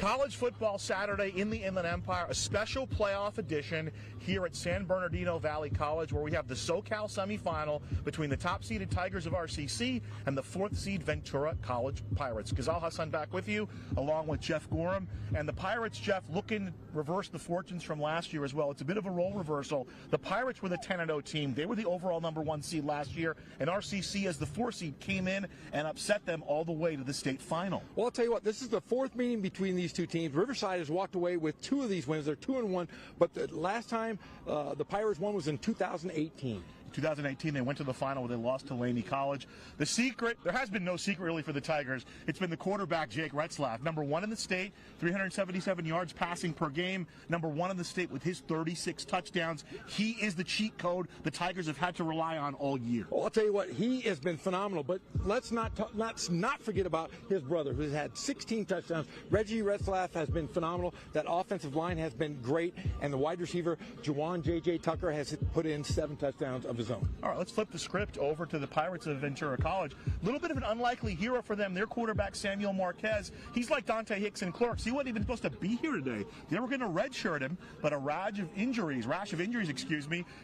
College football Saturday in the Inland Empire, a special playoff edition here at San Bernardino Valley College, where we have the SoCal semifinal between the top-seeded Tigers of RCC and the fourth-seed Ventura College Pirates. Ghazal Hassan back with you, along with Jeff Gorham. And the Pirates, Jeff, looking to reverse the fortunes from last year as well. It's a bit of a role reversal. The Pirates were the 10-0 team. They were the overall #1 seed last year, and RCC, as the 4 seed, came in and upset them all the way to the state final. Well, I'll tell you what, this is the fourth meeting between these two teams. Riverside has walked away with 2 of these wins. They're 2-1, but the last time the Pirates won was in 2018. 2018, they went to the final where they lost to Laney College. The secret, there has been no secret really for the Tigers. It's been the quarterback, Jake Retzlaff, #1 in the state, 377 yards passing per game, #1 in the state with his 36 touchdowns. He is the cheat code the Tigers have had to rely on all year. Well, I'll tell you what, he has been phenomenal, but let's not forget about his brother, who's had 16 touchdowns. Reggie Retzlaff has been phenomenal. That offensive line has been great, and the wide receiver, Juwan J.J. Tucker, has put in 7 touchdowns of his own. All right, let's flip the script over to the Pirates of Ventura College. A little bit of an unlikely hero for them. Their quarterback, Samuel Marquez, he's like Dante Hicks and Clerks. He wasn't even supposed to be here today. They were going to redshirt him, but a rash of injuries,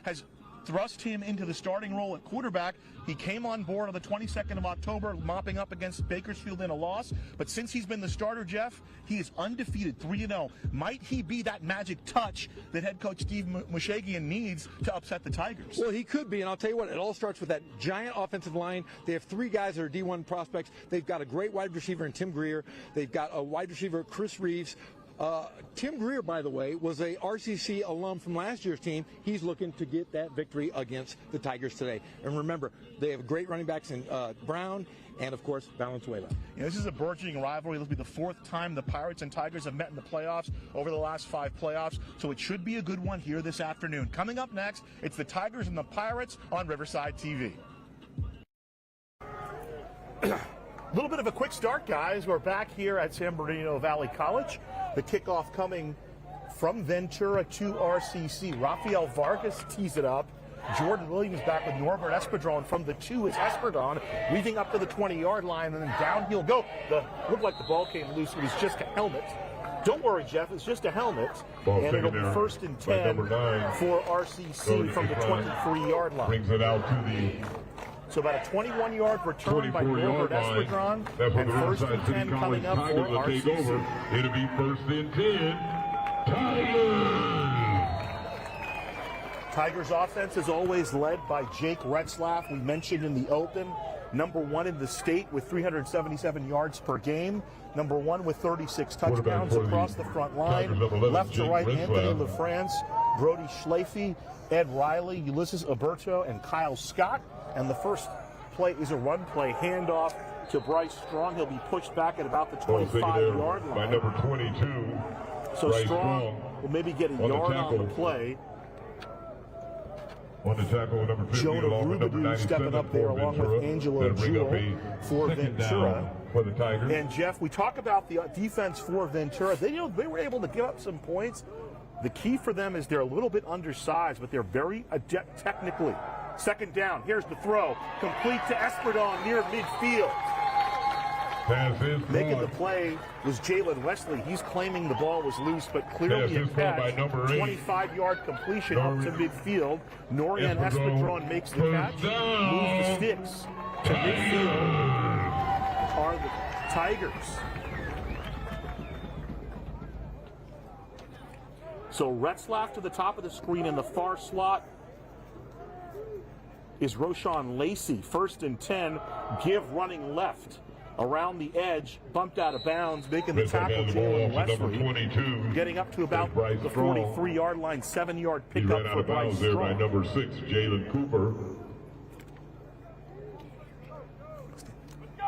has thrust him into the starting role at quarterback. He came on board on the 22nd of October, mopping up against Bakersfield in a loss. But since he's been the starter, Jeff, he is undefeated, 3-0. Might he be that magic touch that head coach Steve Mushagian needs to upset the Tigers? Well, he could be, and I'll tell you what, it all starts with that giant offensive line. They have 3 guys that are D1 prospects. They've got a great wide receiver in Tim Greer. They've got a wide receiver, Chris Reeves. Tim Greer, by the way, was a RCC alum from last year's team. He's looking to get that victory against the Tigers today. And remember, they have great running backs in Brown and, of course, Valenzuela. This is a burgeoning rivalry. This will be the 4th time the Pirates and Tigers have met in the playoffs over the last 5 playoffs, so it should be a good one here this afternoon. Coming up next, it's the Tigers and the Pirates on Riverside TV. A little bit of a quick start, guys. We're back here at San Bernardino Valley College. The kickoff coming from Ventura to RCC. Rafael Vargas tees it up. Jordan Williams back with Norbert Espedron from the 2 is Espedron, weaving up to the 20-yard line, and then down he'll go. Looked like the ball came loose. It was just a helmet. Don't worry, Jeff. It's just a helmet. Ball and it'll be 1st and 10 for RCC from the 23-yard line. Brings it out to the... So about a 21-yard return by Norbert Espedron, and 1st and 10 coming up for RCC. It'll be 1st and 10. Tigers offense is always led by Jake Retzlaff. We mentioned in the open, #1 in the state with 377 yards per game. #1 with 36 touchdowns across the front line. Left to right, Anthony LaFrance, Brody Schlafly, Ed Riley, Ulysses Alberto, and Kyle Scott. And the first play is a run play, handoff to Bryce Strong. He'll be pushed back at about the 25-yard line. By number 22. So Strong will maybe get a yard on the play. On the tackle, number 50, Jonah along with number 97 stepping up there along with Angelo Jewell for Ventura. For the Tigers. And Jeff, we talk about the defense for Ventura. They were able to give up some points. The key for them is they're a little bit undersized, but they're very adept technically. 2nd down, here's the throw. Complete to Espedron near midfield. Making the play was Jalen Wesley. He's claiming the ball was loose, but clearly a catch. 25-yard completion up to midfield. Norian Espedron makes the catch. Moves the sticks to midfield. Are the Tigers. So Retzlaff to the top of the screen in the far slot is Roshan Lacey. 1st and 10. Give running left. Around the edge, bumped out of bounds, making the tackle, Jalen Wesley. Getting up to about the 43-yard line, 7-yard pickup for Bryce there Strong. by number 6, Jalen Cooper.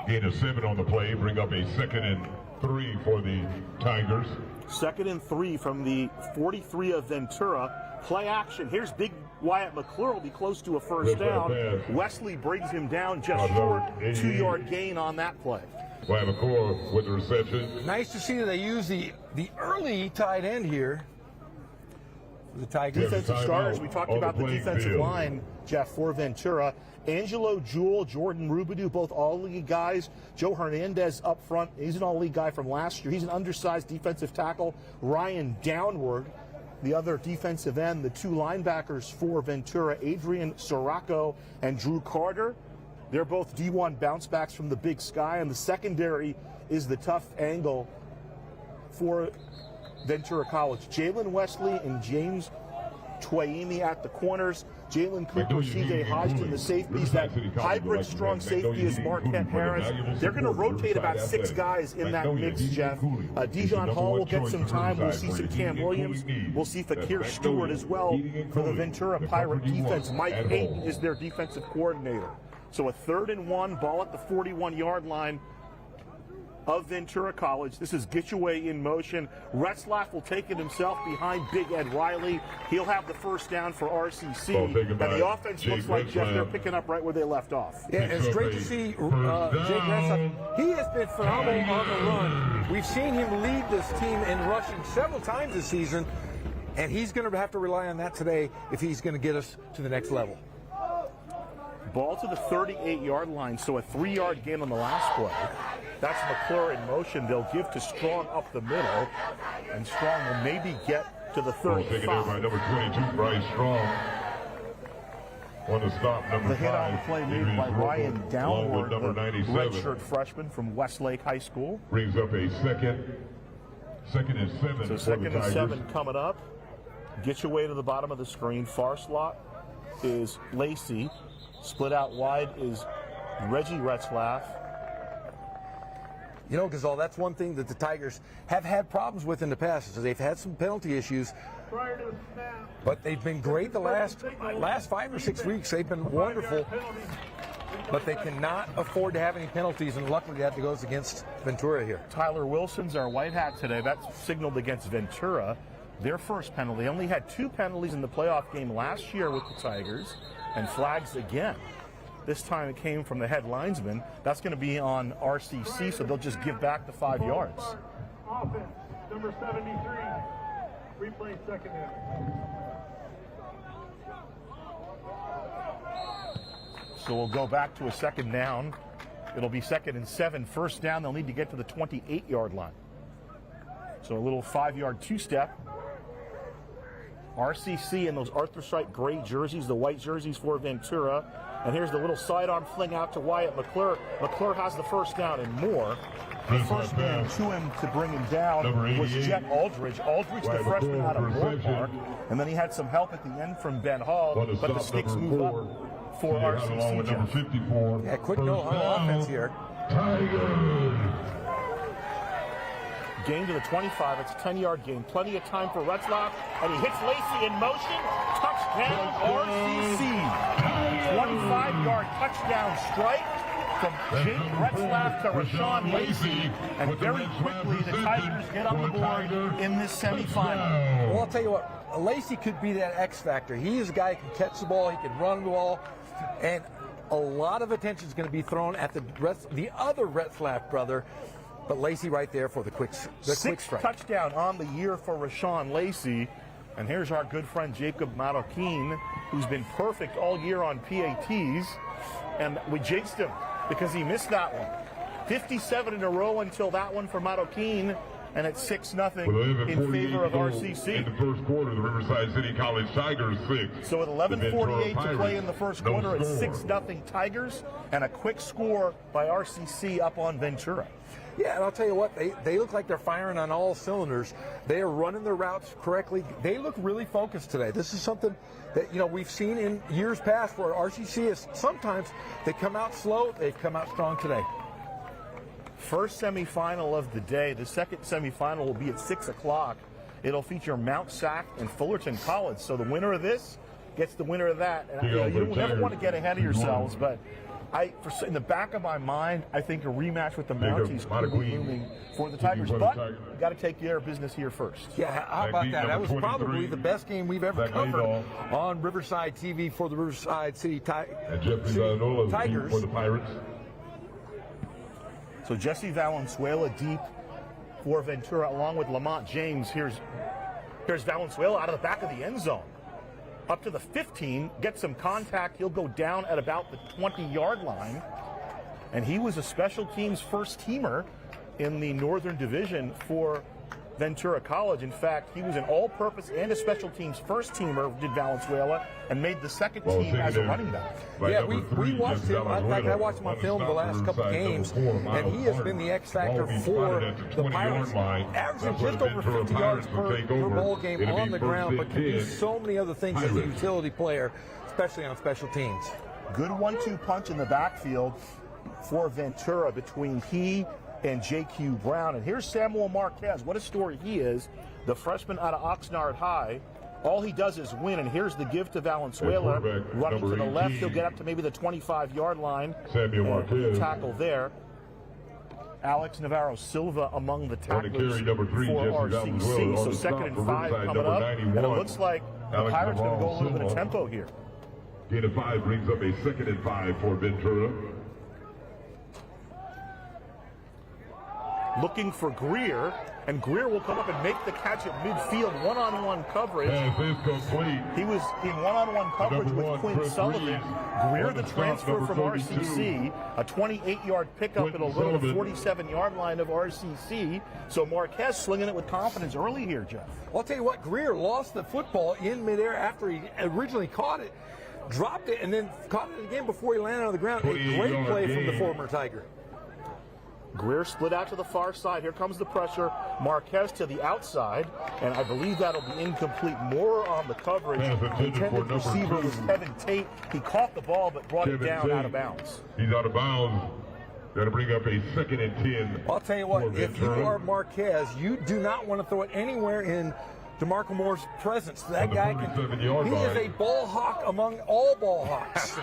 Gain of 7 on the play, bring up a 2nd and 3 for the Tigers. 2nd and 3 from the 43 of Ventura. Play action. Here's big Wyatt McClure, will be close to a 1st down. Wesley brings him down just short. 2-yard gain on that play. Wyatt McClure with the reception. Nice to see that they use the early tight end here. The Tigers. Defensive starters, we talked on the about the playing defensive field. line, Jeff, for Ventura. Angelo Jewell, Jordan Rubidoux, both all-league guys. Joe Hernandez up front. He's an all-league guy from last year. He's an undersized defensive tackle. Ryan Downward, the other defensive end. The two linebackers for Ventura, Adrian Sirocco and Drew Carter. They're both D1 bounce backs from the Big Sky. And the secondary is the tough angle for Ventura College. Jalen Wesley and James Twayemi at the corners. Jalen Cooper, C.J. Hodgson, the safeties. That hybrid strong safety is Marquette Harris. They're going to rotate about 6 guys in that mix, Jeff. Dijon Hall will get some time. We'll see some Cam Williams. We'll see Fakir Stewart as well for the Ventura Pirate defense. Mike Payton is their defensive coordinator. So a 3rd and 1, ball at the 41-yard line of Ventura College. This is Gitchaway in motion. Retzlaff will take it himself behind Big Ed Riley. He'll have the first down for RCC. And the offense looks like, Jeff, they're picking up right where they left off. Yeah, it's great to see Jake Retzlaff. He has been phenomenal on the run. We've seen him lead this team in rushing several times this season, and he's going to have to rely on that today if he's going to get us to the next level. Ball to the 38-yard line, so a 3-yard gain on the last play. That's McClure in motion. They'll give to Strong up the middle, and Strong will maybe get to the 35. Taken in by number 22, Bryce Strong. On the stop, number 5. The hit on the play made by Ryan Downward, number the 97. redshirt freshman from Westlake High School. Brings up a second and 7. So for the 2nd and Tigers. 7 coming up. Get your way to the bottom of the screen. Far slot is Lacey. Split out wide is Reggie Retzlaff. You know, Gazal, that's one thing that the Tigers have had problems with in the past. Is they've had some penalty issues, but they've been great the last 5 or 6 weeks. They've been wonderful, but they cannot afford to have any penalties, and luckily that goes against Ventura here. Tyler Wilson's our white hat today. That's signaled against Ventura. Their first penalty. They only had 2 penalties in the playoff game last year with the Tigers, and flags again. This time it came from the head linesman. That's going to be on RCC, so they'll just give back the 5 yards. Offense, number 73. Replay second half. So we'll go back to a 2nd down. It'll be 2nd and 7. First down, they'll need to get to the 28-yard line. So a little 5-yard two-step. RCC in those Arthrosite gray jerseys, the white jerseys for Ventura. And here's the little sidearm fling out to Wyatt McClure. McClure has the first down and more. The first man to him to bring him down was Jet Aldridge. Aldridge, the freshman out of Moore Park. And then he had some help at the end from Ben Hall, but the sticks move up for RCC. Number 54. Yeah, quick no offense here. Gain to the 25. It's a 10-yard gain. Plenty of time for Retzlaff. And he hits Lacey in motion. Touchdown, RCC. 25-yard touchdown strike from Jake Retzlaff to Rashawn Lacey. And very quickly, the Tigers get on the board in this semifinal. Well, I'll tell you what, Lacey could be that X factor. He is a guy who can catch the ball, he can run the ball, and a lot of attention is going to be thrown at the other Retzlaff brother. But Lacey right there for the quick strike. 6th touchdown on the year for Rashawn Lacey. And here's our good friend Jacob Marroquin, who's been perfect all year on PATs. And we jinxed him because he missed that one. 57 in a row until that one for Marroquin. And it's 6-0 in favor of RCC. In the first quarter, the Riverside City College Tigers 6. So with 11:48 to play in the first quarter, it's 6-0 Tigers. And a quick score by RCC up on Ventura. Yeah, and I'll tell you what, they look like they're firing on all cylinders. They are running their routes correctly. They look really focused today. This is something that, you know, we've seen in years past where RCC is sometimes they come out slow, they've come out strong today. First semifinal of the day. The second semifinal will be at 6 o'clock. It'll feature Mount Sac and Fullerton College. So the winner of this gets the winner of that. And you never want to get ahead of yourselves, but in the back of my mind, I think a rematch with the Mounties could be looming for the Tigers. But you got to take care of business here first. Yeah, how about that? That was probably the best game we've ever covered on Riverside TV for the Riverside City Tigers. For the Pirates. So Jesse Valenzuela deep for Ventura, along with Lamont James. Here's Here's Valenzuela out of the back of the end zone. Up to the 15, gets some contact. He'll go down at about the 20-yard line. And he was a special teams first teamer in the Northern Division for Ventura College. In fact, he was an all-purpose and a special teams first teamer, did Valenzuela, and made the second team as a running back. Yeah, we watched him. In fact, I watched him on film the last couple games, and he has been the X factor for the Pirates, averaging just over 50 yards per ball game on the ground, but can do so many other things as a utility player, especially on special teams. Good 1-2 punch in the backfield for Ventura between he and J.Q. Brown. And here's Samuel Marquez. What a story he is. The freshman out of Oxnard High. All he does is win. And here's the give to Valenzuela. Running to the left. He'll get up to maybe the 25-yard line. Samuel Marquez. Tackle there. Alex Navarro Silva among the tacklers number 3, for RCC. So 2nd and 5 coming up. 91. And it looks like the Pirates going to go a little bit of tempo here. Gain of 5 brings up a 2nd and 5 for Ventura. Looking for Greer, and Greer will come up and make the catch at midfield, one-on-one coverage. Pass is complete. He was in one-on-one coverage with Quinn Sullivan. Greer, the transfer from RCC, a 28-yard pickup at a little 47-yard line of RCC. So Marquez slinging it with confidence early here, Jeff. I'll tell you what, Greer lost the football in midair after he originally caught it, dropped it, and then caught it again before he landed on the ground. A great play from the former Tiger. Greer split out to the far side. Here comes the pressure. Marquez to the outside, and I believe that'll be incomplete. More on the coverage. The intended receiver was Kevin Tate. He caught the ball but brought it down out of bounds. He's out of bounds. That'll bring up a 2nd and 10. I'll tell you what, if you are Marquez, you do not want to throw it anywhere in DeMarco Moore's presence. That guy can. He is a ball hawk among all ball hawks.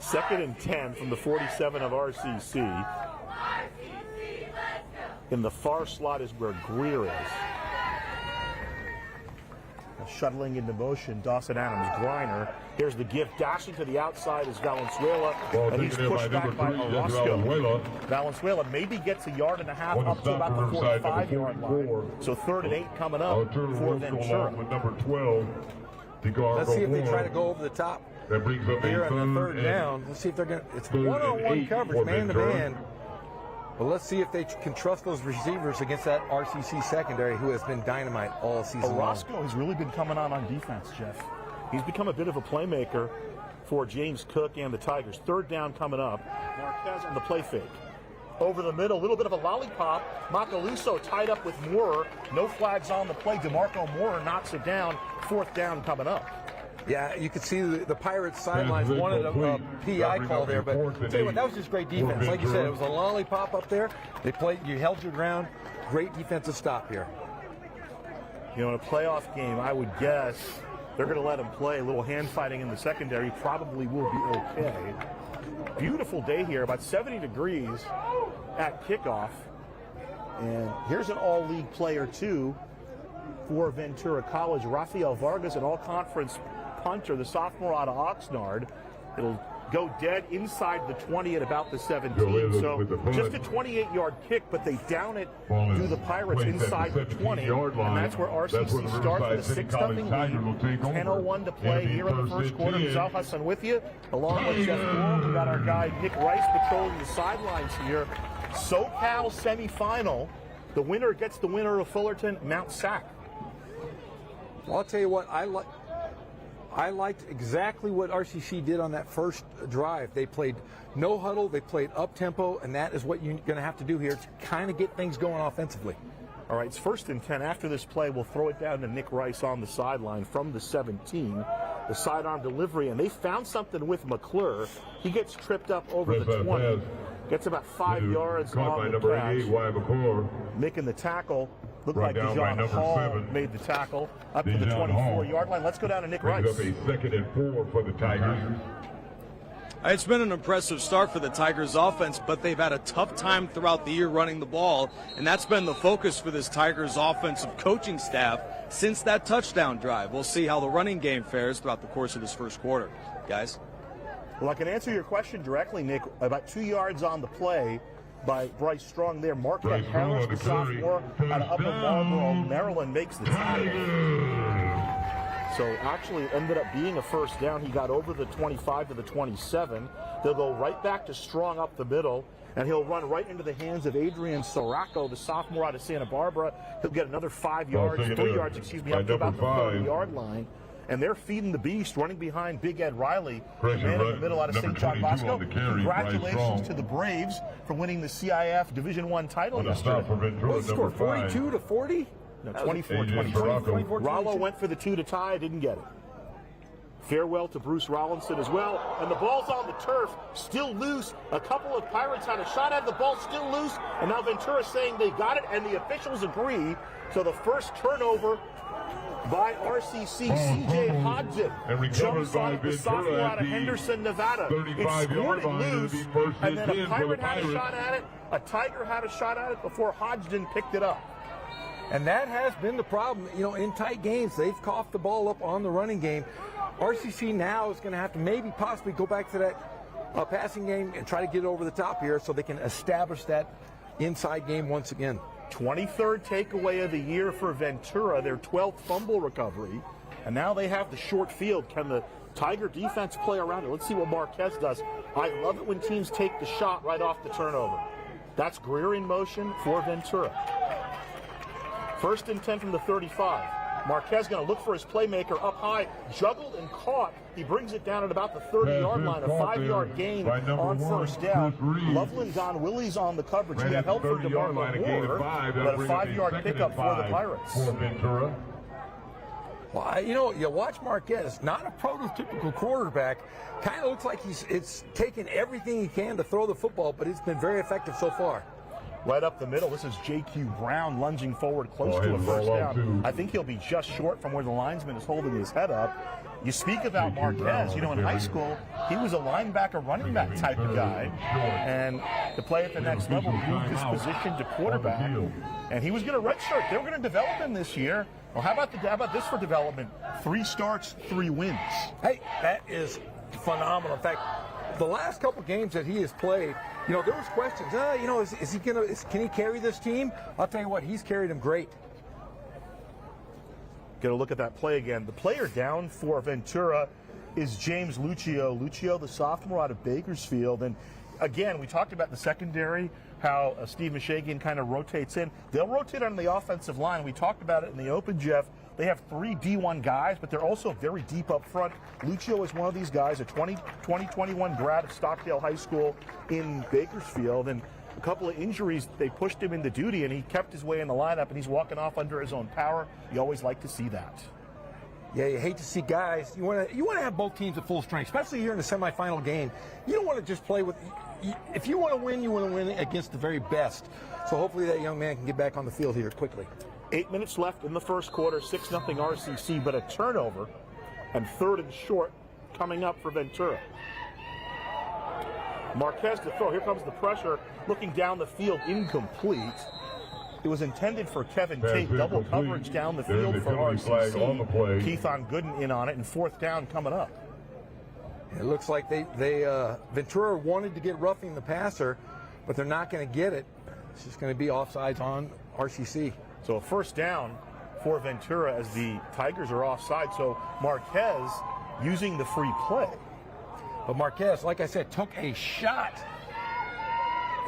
2nd and 10 from the 47 of RCC. In the far slot is where Greer is. Shuttling into motion, Dawson Adams Griner. Here's the gift. Dashing to the outside is Valenzuela. And he's pushed back by Orozco. Valenzuela maybe gets a yard and a half up to about the 45-yard line. So 3rd and 8 coming up for Ventura. Number 12. Let's see if they try to go over the top. That brings up here on the 3rd down. Let's see if they're going to. It's one-on-one coverage, man-to-man. But let's see if they can trust those receivers against that RCC secondary, who has been dynamite all season long. Orozco has really been coming on defense, Jeff. He's become a bit of a playmaker for James Cook and the Tigers. 3rd down coming up. Marquez on the play fake. Over the middle, a little bit of a lollipop. Macaluso tied up with Moorer. No flags on the play. DeMarco Moorer knocks it down. 4th down coming up. Yeah, you could see the Pirates sidelines wanted a PI call there, but I'll tell you what, that was just great defense. Like you said, it was a lollipop up there. They played, you held your ground. Great defensive stop here. You know, in a playoff game, I would guess they're going to let him play. A little hand fighting in the secondary probably will be okay. Beautiful day here, about 70 degrees at kickoff. And here's an all-league player, too, for Ventura College. Rafael Vargas, an all-conference punter, the sophomore out of Oxnard. It'll go dead inside the 20 at about the 17. So just a 28-yard kick, but they down it to the Pirates inside the 20. And that's where RCC starts with a 6-0 lead. 10:01 to play here in the first quarter. Zal Hassan with you, along with Jeff Gould. We got our guy Nick Rice patrolling the sidelines here. SoCal semifinal. The winner gets the winner of Fullerton, Mount Sac. Well, I'll tell you what, I liked exactly what RCC did on that first drive. They played no huddle, they played up-tempo, and that is what you're going to have to do here to kind of get things going offensively. All right, it's 1st and 10. After this play, we'll throw it down to Nick Rice on the sideline from the 17. The sidearm delivery, and they found something with McClure. He gets tripped up over the 20. Gets about 5 yards on the catch. Making the tackle. Looked like Dijon Hall made the tackle up to the 24-yard line. Let's go down to Nick Rice. Up a 2nd and 4 for the Tigers. It's been an impressive start for the Tigers offense, but they've had a tough time throughout the year running the ball, and that's been the focus for this Tigers offensive coaching staff since that touchdown drive. We'll see how the running game fares throughout the course of this first quarter. Guys? Well, I can answer your question directly, Nick. About 2 yards on the play. by Bryce Strong there. Marquette Bryce Strong Harris, on the the carry. sophomore out of Upper Marlboro, Maryland, makes the tackle. So actually it ended up being a first down. He got over the 25 to the 27. They'll go right back to Strong up the middle, and he'll run right into the hands of Adrian Soracco, the sophomore out of Santa Barbara. He'll get another 5 yards, 3 yards, up to about the 30-yard line. And they're feeding the beast, running behind Big Ed Riley, the man in the middle out of St. John Bosco. Congratulations to the Braves for winning the CIF Division I title yesterday. Well, he scored 42 to 40? No, 24-22. Rollo went for the 2 to tie, didn't get it. Farewell to Bruce Rollinson as well. And the ball's on the turf, still loose. A couple of Pirates had a shot at the ball, still loose. And now Ventura's saying they got it, and the officials agree. So the first turnover by RCC, C.J. Hodgson jumps on the sophomore out of Henderson, Nevada. It's scored loose, and then a Pirate had a shot at it. A Tiger had a shot at it before Hodgson picked it up. And that has been the problem. You know, in tight games, they've coughed the ball up on the running game. RCC now is going to have to maybe possibly go back to that passing game and try to get it over the top here so they can establish that inside game once again. 23rd takeaway of the year for Ventura, their 12th fumble recovery. And now they have the short field. Can the Tiger defense play around it? Let's see what Marquez does. I love it when teams take the shot right off the turnover. That's Greer in motion for Ventura. 1st and 10 from the 35. Marquez going to look for his playmaker up high, juggled and caught. He brings it down at about the 30-yard line, a 5-yard gain on first down. Loveland Don Willie's on the coverage. He had help from DeMarco Moore, but a 5-yard pickup for the Pirates. Well, you know, you watch Marquez, not a prototypical quarterback. Kind of looks like it's taken everything he can to throw the football, but it's been very effective so far. Right up the middle, this is J.Q. Brown lunging forward close to a first down. I think he'll be just short from where the linesman is holding his head up. You speak about Marquez, you know, in high school, he was a linebacker, running back type of guy. And to play at the next level, moved his position to quarterback. And he was going to redshirt. They were going to develop him this year. Well, how about this for development? 3 starts, 3 wins. Hey, that is phenomenal. In fact, the last couple games that he has played, you know, there was questions. You know, can he carry this team? I'll tell you what, he's carried them great. Get a look at that play again. The player down for Ventura is James Lucio. Lucio, the sophomore out of Bakersfield. And again, we talked about the secondary, how Steve Mishagian kind of rotates in. They'll rotate on the offensive line. We talked about it in the open, Jeff. They have 3 D1 guys, but they're also very deep up front. Lucio is one of these guys, a 2021 grad of Stockdale High School in Bakersfield. And a couple of injuries, they pushed him into duty, and he kept his way in the lineup, and he's walking off under his own power. You always like to see that. Yeah, you hate to see guys. You want to have both teams at full strength, especially here in the semifinal game. You don't want to just play with. If you want to win, you want to win against the very best. So hopefully that young man can get back on the field here quickly. 8 minutes left in the first quarter, 6-0 RCC, but a turnover, and 3rd and short coming up for Ventura. Marquez to throw. Here comes the pressure. Looking down the field, incomplete. It was intended for Kevin Tate. Double coverage down the field for RCC. Keith on Gooden in on it, and 4th down coming up. It looks like Ventura wanted to get roughing the passer, but they're not going to get it. It's just going to be offsides on RCC. So a 1st down for Ventura as the Tigers are offside. So Marquez using the free play. But Marquez, like I said, took a shot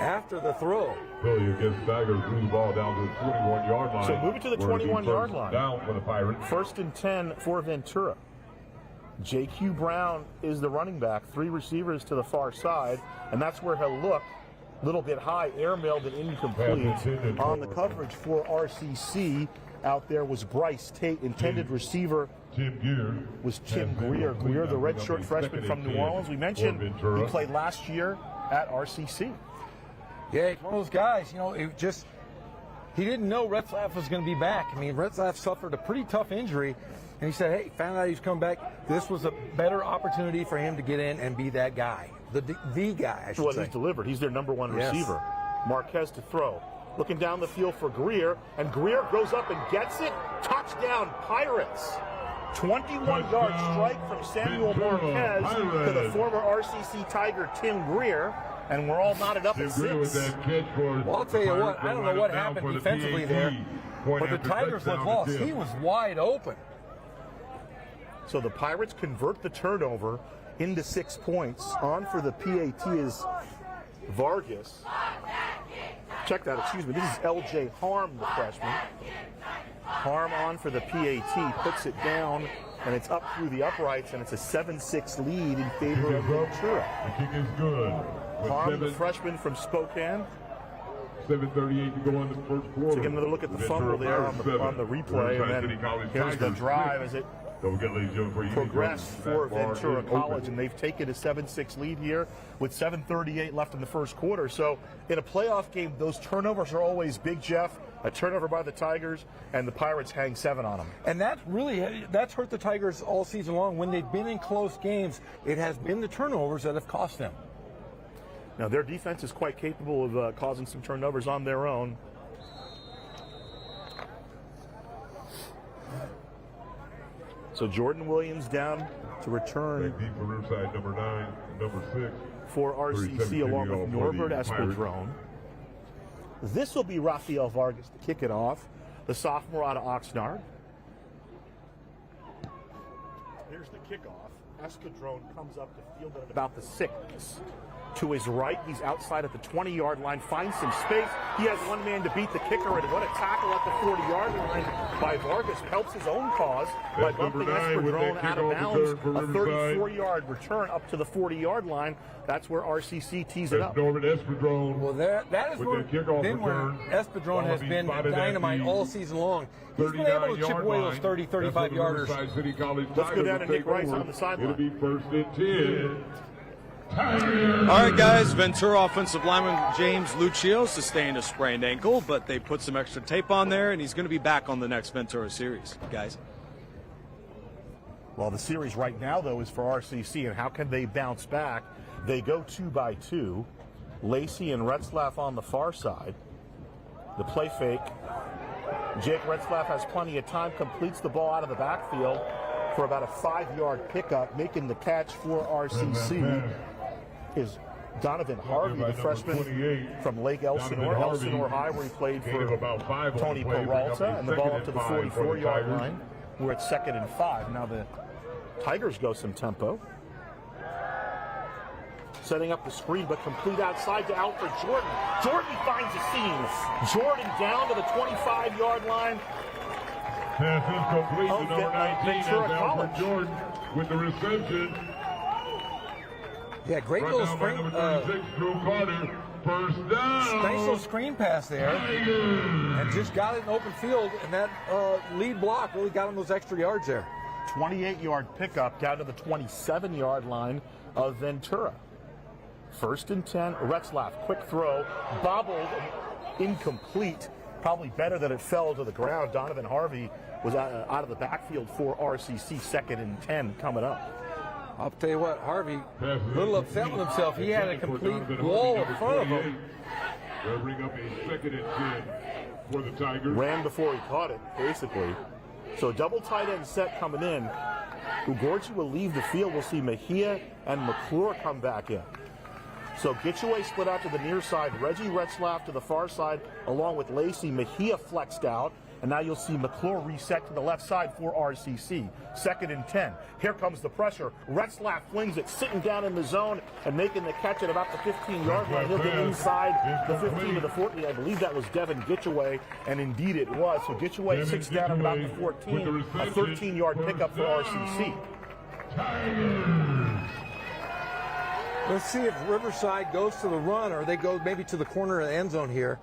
after the throw. Against Tigers, threw the ball down to the 21-yard line. So move it to the 21-yard line. Down for the Pirates. 1st and 10 for Ventura. J.Q. Brown is the running back. 3 receivers to the far side, and that's where he'll look. A little bit high, airmailed and incomplete. On the coverage for RCC out there was Bryce Tate. Intended receiver was Tim Greer. Greer, the redshirt freshman from New Orleans. We mentioned he played last year at RCC. Yeah, he's one of those guys, you know, he didn't know Retzlaff was going to be back. I mean, Retzlaff suffered a pretty tough injury, and he said, hey, found out he was coming back. This was a better opportunity for him to get in and be that guy. The guy, I should say. Well, he's delivered. He's their number 1 receiver. Marquez to throw. Looking down the field for Greer, and Greer goes up and gets it. Touchdown, Pirates. 21-yard strike from Samuel Marquez to the former RCC Tiger Tim Greer, and we're all knotted up at 6. Well, I'll tell you what, I don't know what happened defensively there, but the Tigers looked lost. He was wide open. So the Pirates convert the turnover into 6 points. On for the PAT is Vargas. Check that, excuse me. This is LJ Harm, the freshman. Harm on for the PAT, puts it down, and it's up through the uprights, and it's a 7-6 lead in favor of Ventura. The kick is good. Harm, the freshman from Spokane. 7:38 to go on the first quarter. So get another look at the fumble there on the replay, and then here's the drive as it progressed for Ventura College, and they've taken a 7-6 lead here with 7:38 left in the first quarter. So in a playoff game, those turnovers are always big, Jeff. A turnover by the Tigers, and the Pirates hang 7 on them. And that's hurt the Tigers all season long. When they've been in close games, it has been the turnovers that have cost them. Now, their defense is quite capable of causing some turnovers on their own. So Jordan Williams down to return deep for Riverside, number 9, number 6. For RCC along with Norbert Espadrone. This will be Rafael Vargas to kick it off, the sophomore out of Oxnard. Here's the kickoff. Espadrone comes up to field at about the 6. To his right, he's outside at the 20-yard line, finds some space. He has one man to beat the kicker, and what a tackle at the 40-yard line by Vargas helps his own cause by bumping Espadrone out of bounds. A 34-yard return up to the 40-yard line. That's where RCC tees it up. Norbert Espadrone. Well, that is where Espadrone has been dynamite all season long. He's been able to chip away those 30, 35-yarders. Let's go down to Nick Rice on the sideline. It'll be 1st and 10. All right, guys, Ventura offensive lineman James Lucio sustained a sprained ankle, but they put some extra tape on there, and he's going to be back on the next Ventura series, guys. Well, the series right now, though, is for RCC, and how can they bounce back? They go 2-by-2. Lacey and Retzlaff on the far side. The play fake. Jake Retzlaff has plenty of time, completes the ball out of the backfield for about a 5-yard pickup, making the catch for RCC. Is Donovan Harvey, the freshman from Lake Elsinore High, where he played for Tony Peralta, and the ball up to the 44-yard line. We're at 2nd and 5. Now the Tigers go some tempo. Setting up the screen, but complete outside to Alfred Jordan. Jordan finds a seam. Jordan down to the 25-yard line. Pass is complete to number 19. Ventura College. Jordan with the reception. Yeah, great little screen. Drew Carter, first down. Nice little screen pass there. And just got it in open field, and that lead block really got him those extra yards there. 28-yard pickup down to the 27-yard line of Ventura. 1st and 10. Retzlaff, quick throw, bobbled, incomplete. Probably better that it fell to the ground. Donovan Harvey was out of the backfield for RCC. 2nd and 10 coming up. I'll tell you what, Harvey, a little upset with himself. He had a complete wall in front of him. They'll bring up a 2nd and 10 for the Tigers. Ran before he caught it, basically. So double tight end set coming in. Ugorji will leave the field. We'll see Mejia and McClure come back in. So Gitchaway split out to the near side. Reggie Retzlaff to the far side, along with Lacey. Mejia flexed out. And now you'll see McClure reset to the left side for RCC. 2nd and 10. Here comes the pressure. Retzlaff flings it, sitting down in the zone and making the catch at about the 15-yard line. He'll get inside the 15 to the 14. I believe that was Devin Gitchaway, and indeed it was. So Gitchaway sits down at about the 14. A 13-yard pickup for RCC. Let's see if Riverside goes to the run, or they go maybe to the corner of the end zone here.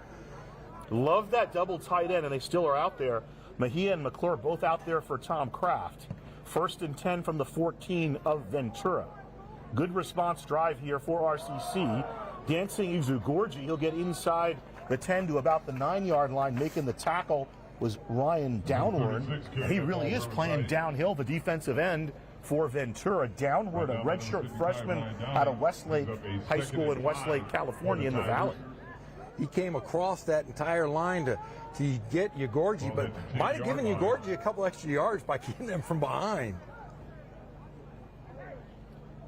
Love that double tight end, and they still are out there. Mejia and McClure both out there for Tom Kraft. 1st and 10 from the 14 of Ventura. Good response drive here for RCC. Dancing Izugorji, he'll get inside the 10 to about the 9-yard line. Making the tackle was Ryan Downward. He really is playing downhill, the defensive end for Ventura. Downward, a redshirt freshman out of Westlake High School in Westlake, California in the Valley. He came across that entire line to get Ugorji, but might have given Ugorji a couple extra yards by keeping them from behind.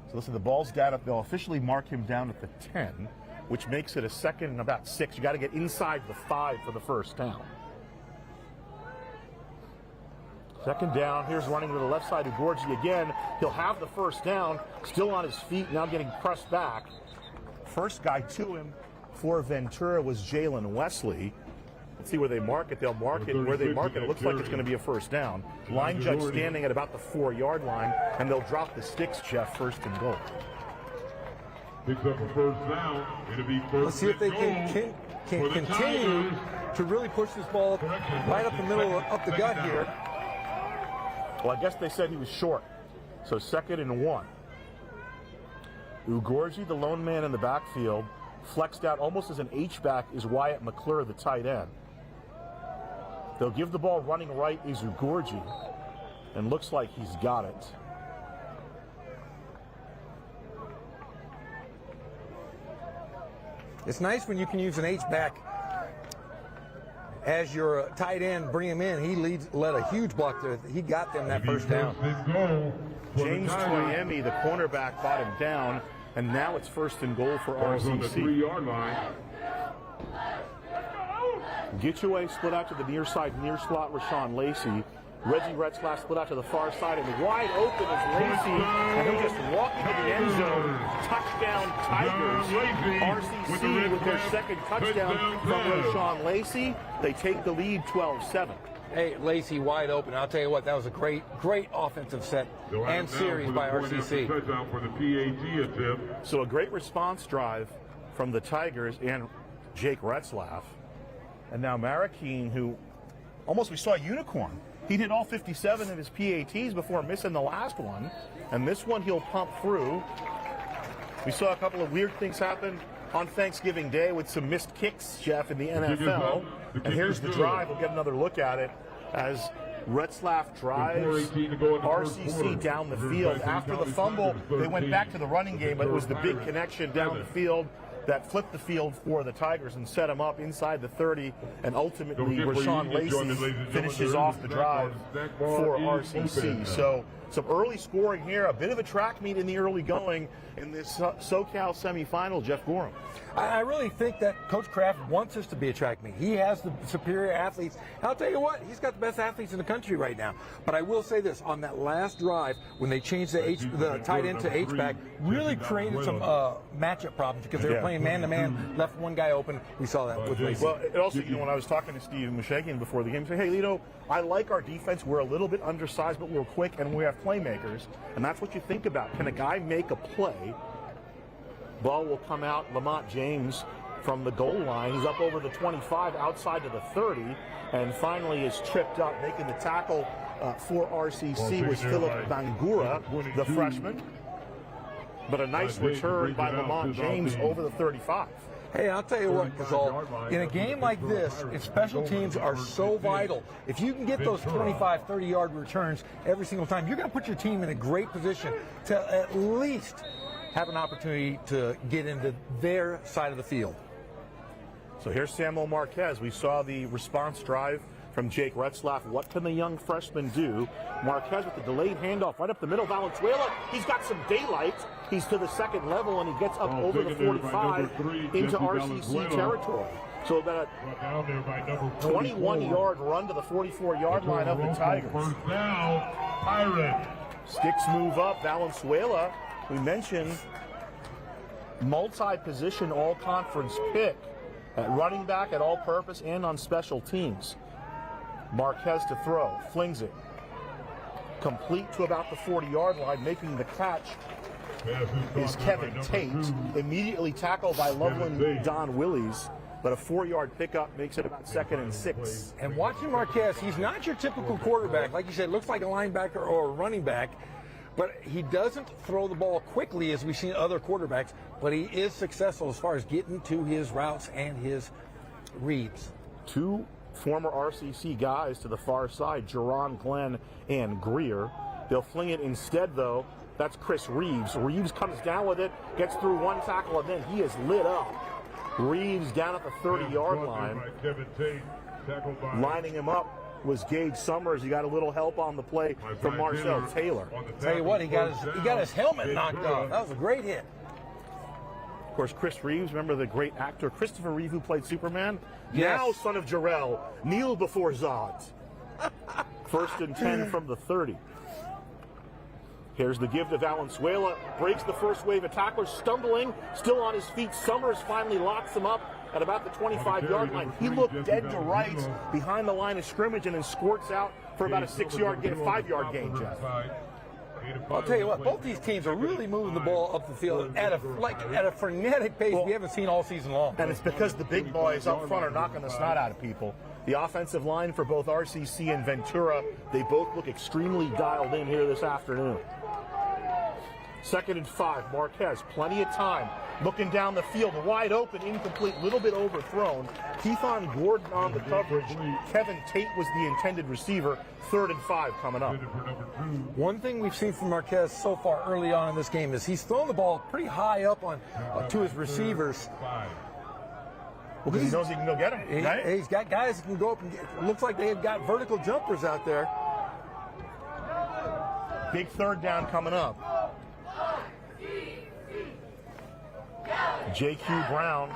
So listen, the ball's down. They'll officially mark him down at the 10, which makes it a 2nd and about 6. You got to get inside the 5 for the first down. 2nd down. Here's running to the left side. Ugorji again. He'll have the first down. Still on his feet. Now getting pressed back. First guy to him for Ventura was Jalen Wesley. Let's see where they mark it. They'll mark it where they mark it. It looks like it's going to be a first down. Line judge standing at about the 4-yard line, and they'll drop the sticks, Jeff, 1st and goal. Picks up a first down. It'll be first. Let's see if they can continue to really push this ball right up the middle, up the gut here. Well, I guess they said he was short. So 2nd and 1. Ugorji, the lone man in the backfield, flexed out almost as an H-back is Wyatt McClure, the tight end. They'll give the ball running right is Ugorji, and looks like he's got it. It's nice when you can use an H-back as your tight end, bring him in. He led a huge block there. He got them that first down. James Toyemi, the cornerback, brought him down, and now it's 1st and goal for RCC. On the 3-yard line. Gitchaway split out to the near side, near slot Rashawn Lacey. Reggie Retzlaff split out to the far side, and wide open is Lacey, and he'll just walk into the end zone. Touchdown Tigers. RCC with their 2nd touchdown from Rashawn Lacey. They take the lead 12-7. Hey, Lacey wide open. I'll tell you what, that was a great offensive set and series by RCC. For the PAT. So a great response drive from the Tigers and Jake Retzlaff. And now Marroquin, who almost we saw a unicorn. He did all 57 of his PATs before missing the last one. And this one he'll pump through. We saw a couple of weird things happen on Thanksgiving Day with some missed kicks, Jeff, in the NFL. And here's the drive. We'll get another look at it as Retzlaff drives RCC down the field. After the fumble, they went back to the running game, but it was the big connection down the field that flipped the field for the Tigers and set them up inside the 30, and ultimately Rashawn Lacey finishes off the drive for RCC. So some early scoring here, a bit of a track meet in the early going in this SoCal semifinal, Jeff Gorham. I really think that Coach Kraft wants this to be a track meet. He has the superior athletes. And I'll tell you what, he's got the best athletes in the country right now. But I will say this, on that last drive, when they changed the tight end to H-back, really created some matchup problems because they were playing man-to-man, left one guy open. We saw that with Lacey. Well, it also, when I was talking to Steve Mushagian before the game, he said, hey, I like our defense. We're a little bit undersized, but we're quick, and we have playmakers. And that's what you think about. Can a guy make a play? Ball will come out. Lamont James from the goal line. He's up over the 25, outside to the 30, and finally is tripped up. Making the tackle for RCC was Philip Bangura, the freshman. But a nice return by Lamont James over the 35. Hey, I'll tell you what, Gasol, in a game like this, special teams are so vital. If you can get those 25, 30-yard returns every single time, you're going to put your team in a great position to at least have an opportunity to get into their side of the field. So here's Samuel Marquez. We saw the response drive from Jake Retzlaff. What can the young freshman do? Marquez with the delayed handoff right up the middle. Valenzuela, he's got some daylight. He's to the second level, and he gets up over the 45 into RCC territory. So about a 21-yard run to the 44-yard line of the Tigers. First down, Pirate. Sticks move up. Valenzuela, we mentioned, multi-position all-conference pick at running back, at all-purpose, and on special teams. Marquez to throw, flings it. Complete to about the 40-yard line, making the catch is Kevin Tate, immediately tackled by Loveland Don Willies, but a 4-yard pickup makes it about 2nd and 6. And watching Marquez, he's not your typical quarterback. Like you said, looks like a linebacker or a running back, but he doesn't throw the ball quickly as we've seen other quarterbacks, but he is successful as far as getting to his routes and his reads. Two former RCC guys to the far side, Jerron Glenn and Greer. They'll fling it instead, though. That's Chris Reeves. Reeves comes down with it, gets through one tackle, and then he is lit up. Reeves down at the 30-yard line. Kevin Tate, tackled by Lining him up was Gage Summers. He got a little help on the play from Marcel Taylor. Tell you what, he got his helmet knocked off. That was a great hit. Of course, Chris Reeves, remember the great actor Christopher Reeve who played Superman? Yes. Now son of Jarrell, kneel before Zod. 1st and 10 from the 30. Here's the give to Valenzuela. Breaks the first wave of tacklers, stumbling, still on his feet. Summers finally locks him up at about the 25-yard line. He looked dead to rights behind the line of scrimmage and then squirts out for about a 6-yard gain, 5-yard gain, Jeff. I'll tell you what, both these teams are really moving the ball up the field at a frenetic pace we haven't seen all season long. And it's because the big boys up front are knocking the snot out of people. The offensive line for both RCC and Ventura, they both look extremely dialed in here this afternoon. 2nd and 5, Marquez, plenty of time. Looking down the field, wide open, incomplete, little bit overthrown. Keithon Gordon on the coverage. Kevin Tate was the intended receiver. 3rd and 5 coming up. One thing we've seen from Marquez so far early on in this game is he's thrown the ball pretty high up on to his receivers. Because he knows he can go get him, right? He's got guys who can go up and get, it looks like they've got vertical jumpers out there. Big 3rd down coming up. J.Q. Brown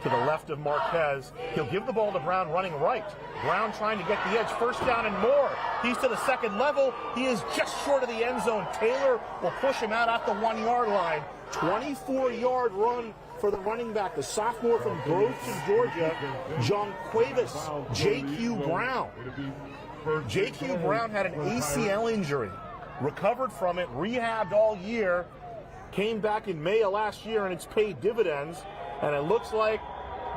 to the left of Marquez. He'll give the ball to Brown running right. Brown trying to get the edge. 1st down and more. He's to the 2nd level. He is just short of the end zone. Taylor will push him out at the 1-yard line. 24-yard run for the running back, the sophomore from Groveton, Georgia, John Cuevas, J.Q. Brown. J.Q. Brown had an ACL injury, recovered from it, rehabbed all year, came back in May of last year, and it's paid dividends. And it looks like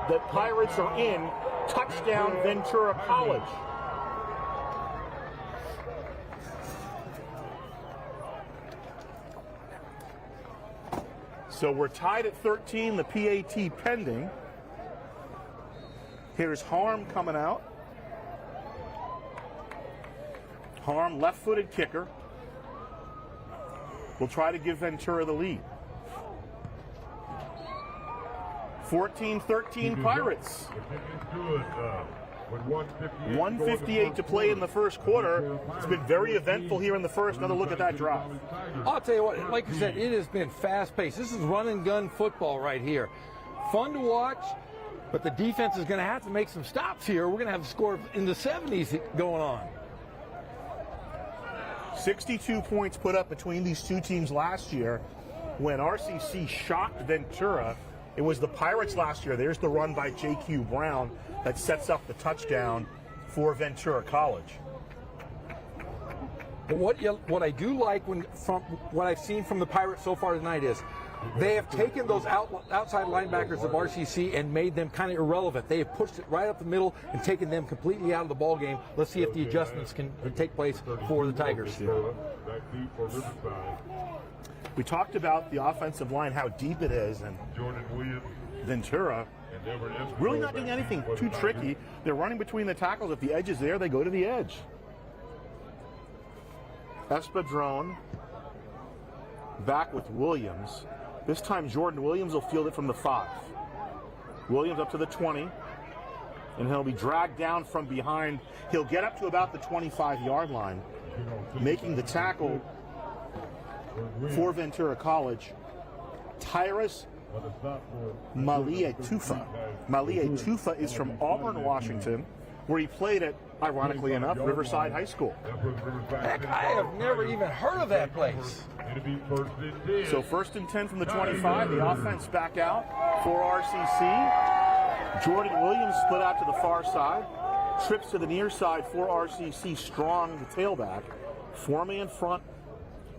the Pirates are in. Touchdown, Ventura College. So we're tied at 13, the PAT pending. Here's Harm coming out. Harm, left-footed kicker. Will try to give Ventura the lead. 14-13 Pirates. 1:58 to play in the first quarter. It's been very eventful here in the first. Another look at that drive. I'll tell you what, like you said, it has been fast-paced. This is run-and-gun football right here. Fun to watch, but the defense is going to have to make some stops here. We're going to have a score in the 70s going on. 62 points put up between these two teams last year when RCC shocked Ventura. It was the Pirates last year. There's the run by J.Q. Brown that sets up the touchdown for Ventura College. But what I do like from what I've seen from the Pirates so far tonight is they have taken those outside linebackers of RCC and made them kind of irrelevant. They have pushed it right up the middle and taken them completely out of the ball game. Let's see if the adjustments can take place for the Tigers. We talked about the offensive line, how deep it is, and Ventura really not doing anything too tricky. They're running between the tackles. If the edge is there, they go to the edge. Espadrone back with Williams. This time Jordan Williams will field it from the 5. Williams up to the 20, and he'll be dragged down from behind. He'll get up to about the 25-yard line, making the tackle for Ventura College, Tyrus Malia-Tufa. Malia-Tufa is from Auburn, Washington, where he played at, ironically enough, Riverside High School. Heck, I have never even heard of that place. So 1st and 10 from the 25, the offense back out for RCC. Jordan Williams split out to the far side, trips to the near side for RCC, Strong, the tailback. 4-man front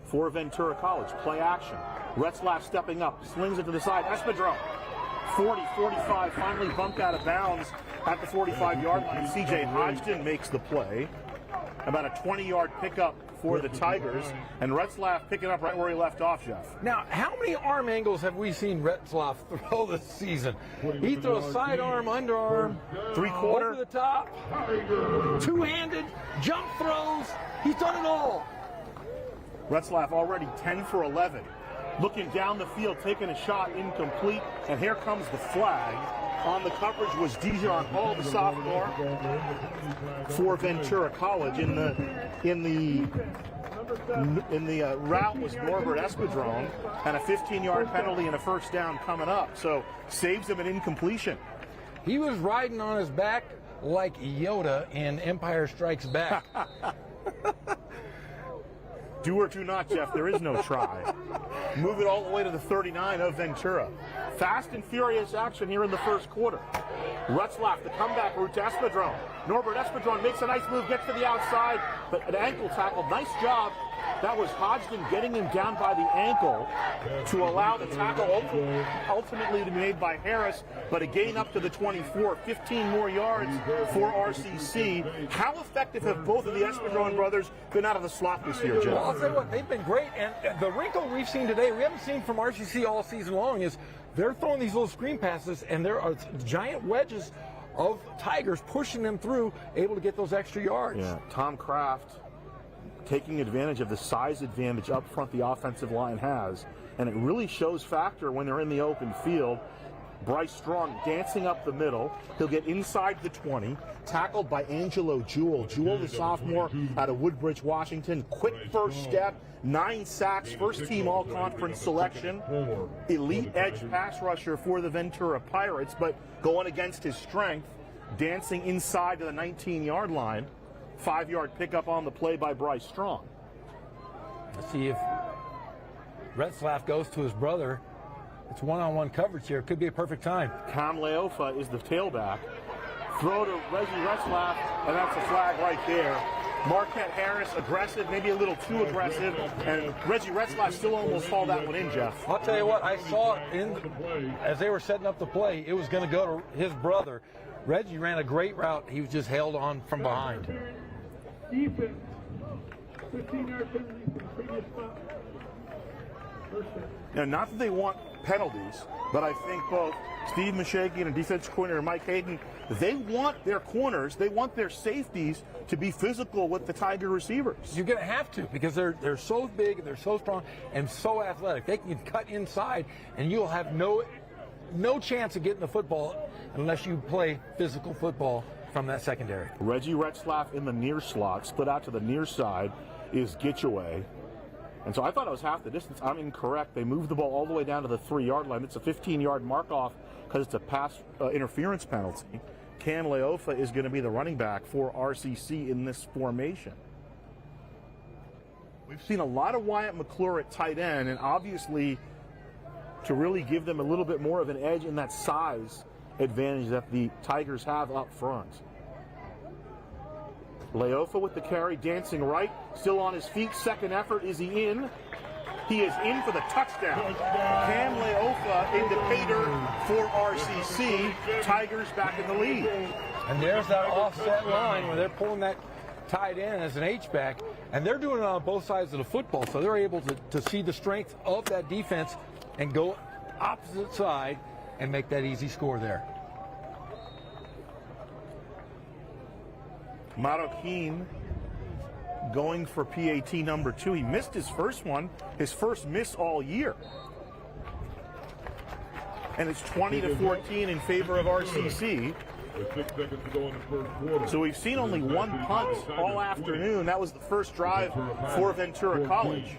for Ventura College. Play action. Retzlaff stepping up, slings it to the side. Espadrone, 40, 45, finally bumped out of bounds at the 45-yard line. C.J. Hodgson makes the play. About a 20-yard pickup for the Tigers, and Retzlaff picking up right where he left off, Jeff. Now, how many arm angles have we seen Retzlaff throw this season? He throws sidearm, underarm, 3-quarter, over the top, two-handed, jump throws. He's done it all. Retzlaff already 10 for 11 looking down the field, taking a shot, incomplete, and here comes the flag. On the coverage was Dijon Hall, the sophomore for Ventura College. In the route was Norbert Espadron, and a 15-yard penalty and a first down coming up. So saves him an incompletion. He was riding on his back like Yoda in Empire Strikes Back. Do or do not, Jeff. There is no try. Move it all the way to the 39 of Ventura. Fast and furious action here in the first quarter. Retzlaff, the comeback route to Espadron. Norbert Espadron makes a nice move, gets to the outside, but an ankle tackle. Nice job. That was Hodgson getting him down by the ankle to allow the tackle ultimately to be made by Harris, but a gain up to the 24, 15 more yards for RCC. How effective have both of the Espadron brothers been out of the slot this year, Jeff? Well, I'll tell you what, they've been great, and the wrinkle we've seen today, we haven't seen from RCC all season long, is they're throwing these little screen passes, and there are giant wedges of Tigers pushing them through, able to get those extra yards. Yeah, Tom Kraft taking advantage of the size advantage up front the offensive line has, and it really shows factor when they're in the open field. Bryce Strong dancing up the middle. He'll get inside the 20, tackled by Angelo Jewell. Jewell, the sophomore out of Woodbridge, Washington. Quick first step, 9 sacks, first team all-conference selection. Elite edge pass rusher for the Ventura Pirates, but going against his strength, dancing inside to the 19-yard line. 5-yard pickup on the play by Bryce Strong. Let's see if Retzlaff goes to his brother. It's one-on-one coverage here. It could be a perfect time. Cam Leofa is the tailback. Throw to Reggie Retzlaff, and that's a flag right there. Marquette Harris, aggressive, maybe a little too aggressive, and Reggie Retzlaff still almost hauled that one in, Jeff. I'll tell you what, I saw it as they were setting up the play. It was going to go to his brother. Reggie ran a great route. He was just held on from behind. Defense, 15-yard penalty from the previous spot. Now, not that they want penalties, but I think both Steve Mishakian and defensive coordinator Mike Hayden, they want their corners, they want their safeties to be physical with the Tiger receivers. You're going to have to, because they're so big and they're so strong and so athletic. They can cut inside, and you'll have no chance of getting the football unless you play physical football from that secondary. Reggie Retzlaff in the near slot, split out to the near side, is Gitchaway. And so I thought it was half the distance. I'm incorrect. They moved the ball all the way down to the 3-yard line. It's a 15-yard mark-off because it's a pass interference penalty. Cam Leofa is going to be the running back for RCC in this formation. We've seen a lot of Wyatt McClure at tight end, and obviously to really give them a little bit more of an edge in that size advantage that the Tigers have up front. Leofa with the carry, dancing right, still on his feet. Second effort, is he in? He is in for the touchdown. Cam Leofa into Pater for RCC. Tigers back in the lead. And there's that offset line where they're pulling that tight end as an H-back, and they're doing it on both sides of the football, so they're able to see the strength of that defense and go opposite side and make that easy score there. Marroquin going for PAT number 2. He missed his first one, his first miss all year. And it's 20-14 in favor of RCC. So we've seen only one punt all afternoon. That was the first drive for Ventura College.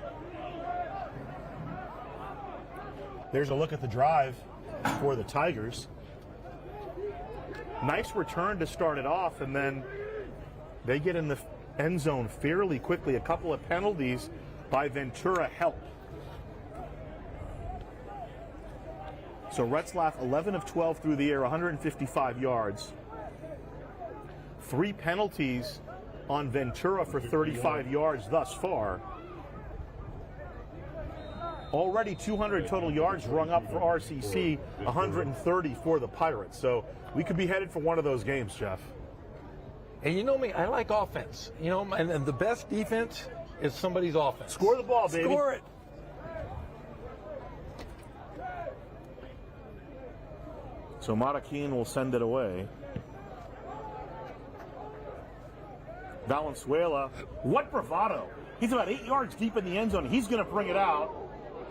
There's a look at the drive for the Tigers. Nice return to start it off, and then they get in the end zone fairly quickly. A couple of penalties by Ventura help. So Retzlaff, 11 of 12 through the air, 155 yards. 3 penalties on Ventura for 35 yards thus far. Already 200 total yards rung up for RCC, 130 for the Pirates. So we could be headed for one of those games, Jeff. And you know me, I like offense. You know, and the best defense is somebody's offense. Score the ball, baby. Score it. So Marroquin will send it away. Valenzuela, what bravado. He's about 8 yards deep in the end zone. He's going to bring it out.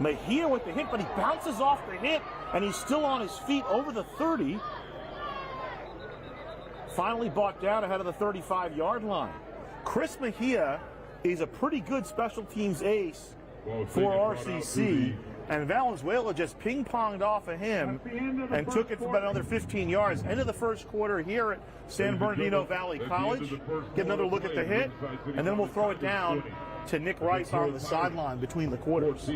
Mejia with the hit, but he bounces off the hit, and he's still on his feet over the 30. Finally brought down ahead of the 35-yard line. Chris Mejia is a pretty good special teams ace for RCC, and Valenzuela just ping-ponged off of him and took it for about another 15 yards. End of the first quarter here at San Bernardino Valley College. Get another look at the hit, and then we'll throw it down to Nick Rice on the sideline between the quarters.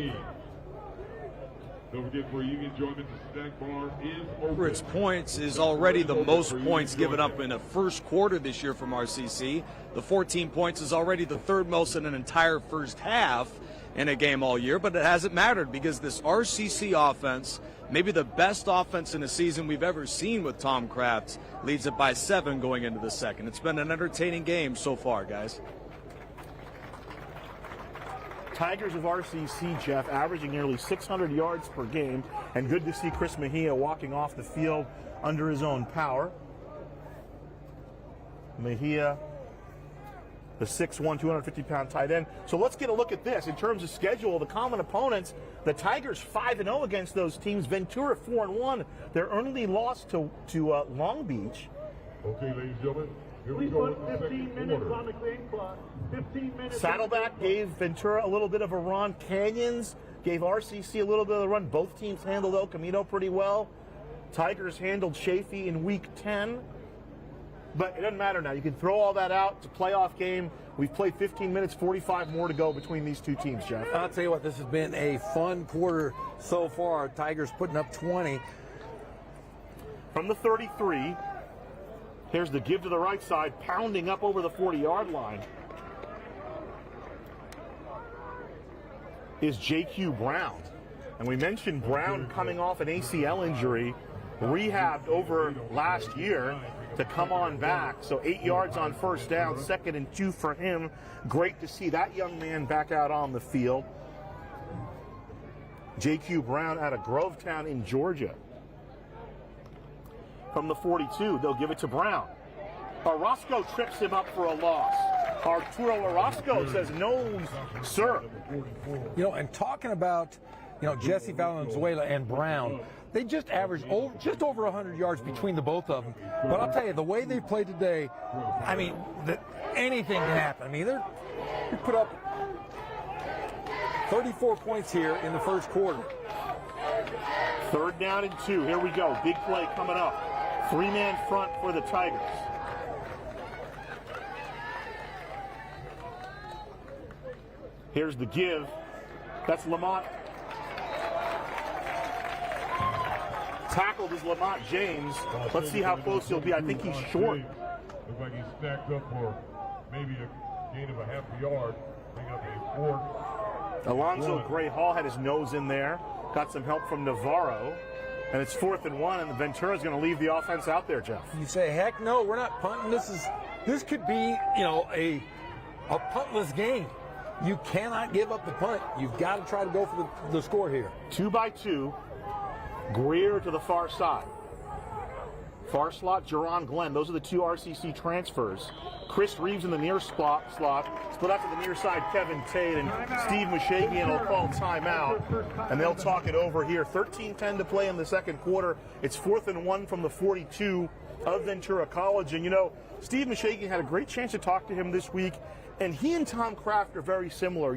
Don't forget, for you enjoyment, the snack bar is open. For its points is already the most points given up in a first quarter this year from RCC. The 14 points is already the third most in an entire first half in a game all year, but it hasn't mattered because this RCC offense, maybe the best offense in a season we've ever seen with Tom Kraft, leads it by 7 going into the second. It's been an entertaining game so far, guys. Tigers of RCC, Jeff, averaging nearly 600 yards per game, and good to see Chris Mejia walking off the field under his own power. Mejia, the 6'1", 250-pound tight end. So let's get a look at this. In terms of schedule, the common opponents, the Tigers 5-0 against those teams. Ventura 4-1. Their only loss to Long Beach. Okay, ladies and gentlemen. Please put 15 minutes on the game clock. 15 minutes. Saddleback gave Ventura a little bit of a run. Canyons gave RCC a little bit of a run. Both teams handled El Camino pretty well. Tigers handled Chaffee in week 10. But it doesn't matter now. You can throw all that out. It's a playoff game. We've played 15 minutes, 45 more to go between these two teams, Jeff. I'll tell you what, this has been a fun quarter so far. Tigers putting up 20. From the 33, here's the give to the right side, pounding up over the 40-yard line is J.Q. Brown. And we mentioned Brown coming off an ACL injury, rehabbed over last year to come on back. So 8 yards on first down, 2nd and 2 for him. Great to see that young man back out on the field. J.Q. Brown out of Grovetown in Georgia. From the 42, they'll give it to Brown. Orozco trips him up for a loss. Arturo Orozco says, no, sir. You know, and talking about, Jesse Valenzuela and Brown, they just averaged just over 100 yards between the both of them. But I'll tell you, the way they played today, I mean, anything can happen. I mean, they put up 34 points here in the first quarter. 3rd down and 2. Here we go. Big play coming up. 3-man front for the Tigers. Here's the give. That's Lamont. Tackled is Lamont James. Let's see how close he'll be. I think he's short. Looks like he's stacked up for maybe a gain of a half a yard. Bring up a 4th. Alonzo Gray Hall had his nose in there. Got some help from Navarro. And it's 4th and 1, and the Ventura's going to leave the offense out there, Jeff. You say, heck no, we're not punting. This could be, a puntless game. You cannot give up the punt. You've got to try to go for the score here. 2 by 2. Greer to the far side. Far slot, Jerron Glenn. Those are the 2 RCC transfers. Chris Reeves in the near slot. Split out to the near side, Kevin Tate, and Steve Mushagian will call timeout. And they'll talk it over here. 13-10 to play in the second quarter. It's 4th and 1 from the 42 of Ventura College. And, Steve Mushagian had a great chance to talk to him this week. And he and Tom Kraft are very similar.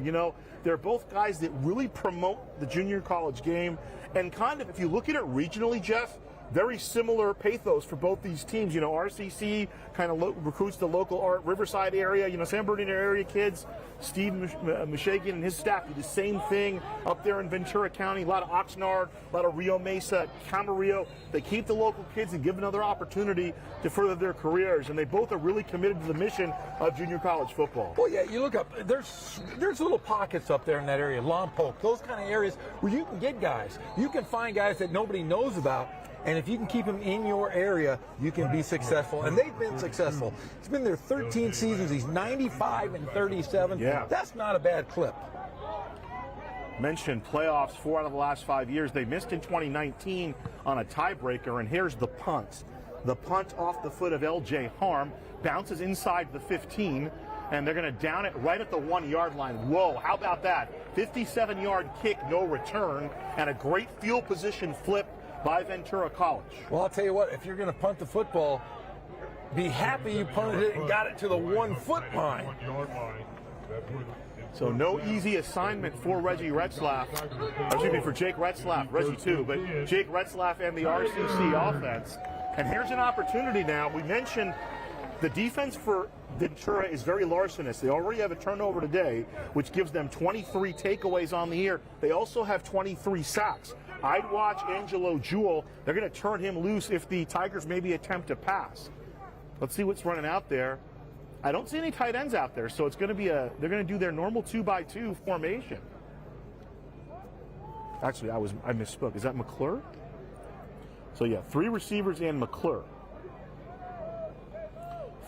They're both guys that really promote the junior college game. And kind of, if you look at it regionally, Jeff, very similar pathos for both these teams. RCC kind of recruits the local Riverside area, San Bernardino area kids. Steve Mushagian and his staff do the same thing up there in Ventura County. A lot of Oxnard, a lot of Rio Mesa, Camarillo. They keep the local kids and give another opportunity to further their careers. And they both are really committed to the mission of junior college football. Well, yeah, you look up, there's little pockets up there in that area, Lompoc, those kind of areas where you can get guys. You can find guys that nobody knows about. And if you can keep them in your area, you can be successful. And they've been successful. It's been their 13 seasons. He's 95 and 37. Yeah. That's not a bad clip. Mentioned playoffs 4 out of the last 5 years. They missed in 2019 on a tiebreaker. And here's the punt. The punt off the foot of L.J. Harm. Bounces inside the 15. and they're going to down it right at the 1 yard line. Whoa, how about that? 57-yard kick, no return, and a great field position flip by Ventura College. Well, I'll tell you what, if you're going to punt the football, be happy you punted it and got it to the 1 foot line. 1 yard line. That's where So no easy assignment for Reggie Retzlaff. Excuse me, for Jake Retzlaff. Reggie too, but Jake Retzlaff and the RCC offense. And here's an opportunity now. We mentioned the defense for Ventura is very larcenous. They already have a turnover today, which gives them 23 takeaways on the year. They also have 23 sacks. I'd watch Angelo Jewell. They're going to turn him loose if the Tigers maybe attempt to pass. Let's see what's running out there. I don't see any tight ends out there, so it's going to be they're going to do their normal 2-by-2 formation. Actually, I misspoke. Is that McClure? So yeah, 3 receivers and McClure.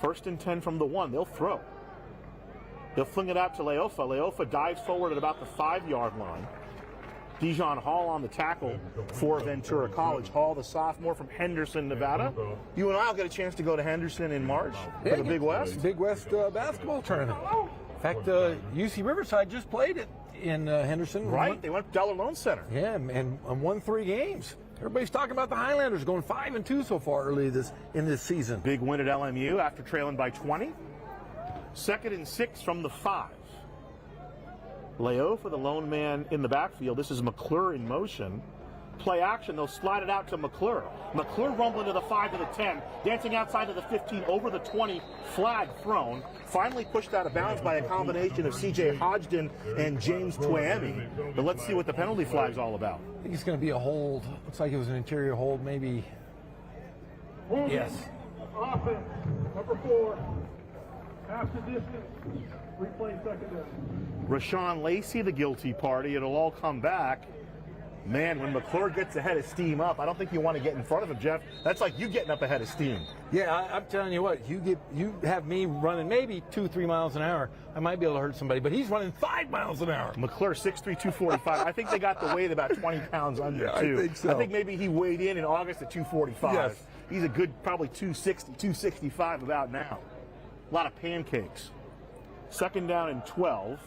1st and 10 from the 1. They'll throw. They'll fling it out to Leofa. Leofa dives forward at about the 5-yard line. Dijon Hall on the tackle for Ventura College. Hall, the sophomore from Henderson, Nevada. You and I will get a chance to go to Henderson in March for the Big West. Big West basketball tournament. In fact, UC Riverside just played it in Henderson. Right, they went to Dollar Loan Center. Yeah, and won 3 games. Everybody's talking about the Highlanders going 5-2 so far early in this season. Big win at LMU after trailing by 20. 2nd and 6 from the 5. Leo for the lone man in the backfield. This is McClure in motion. Play action, they'll slide it out to McClure. McClure rumbling to the 5 to the 10, dancing outside to the 15, over the 20, flag thrown. Finally pushed out of bounds by a combination of C.J. Hodgson and James Tuami. But let's see what the penalty flag's all about. I think it's going to be a hold. Looks like it was an interior hold, maybe. Yes. Offense, number 4. Half the distance. Replay second down. Rashawn Lacey, the guilty party. It'll all come back. Man, when McClure gets ahead of steam up, I don't think you want to get in front of him, Jeff. That's like you getting up ahead of steam. Yeah, I'm telling you what, you have me running maybe 2-3 miles an hour, I might be able to hurt somebody, but he's running 5 miles an hour. McClure, 6'3", 245. I think they got the weight about 20 pounds under, too. I think so. I think maybe he weighed in August at 245. Yes. He's a good probably 260, 265 about now. A lot of pancakes. 2nd down and 12.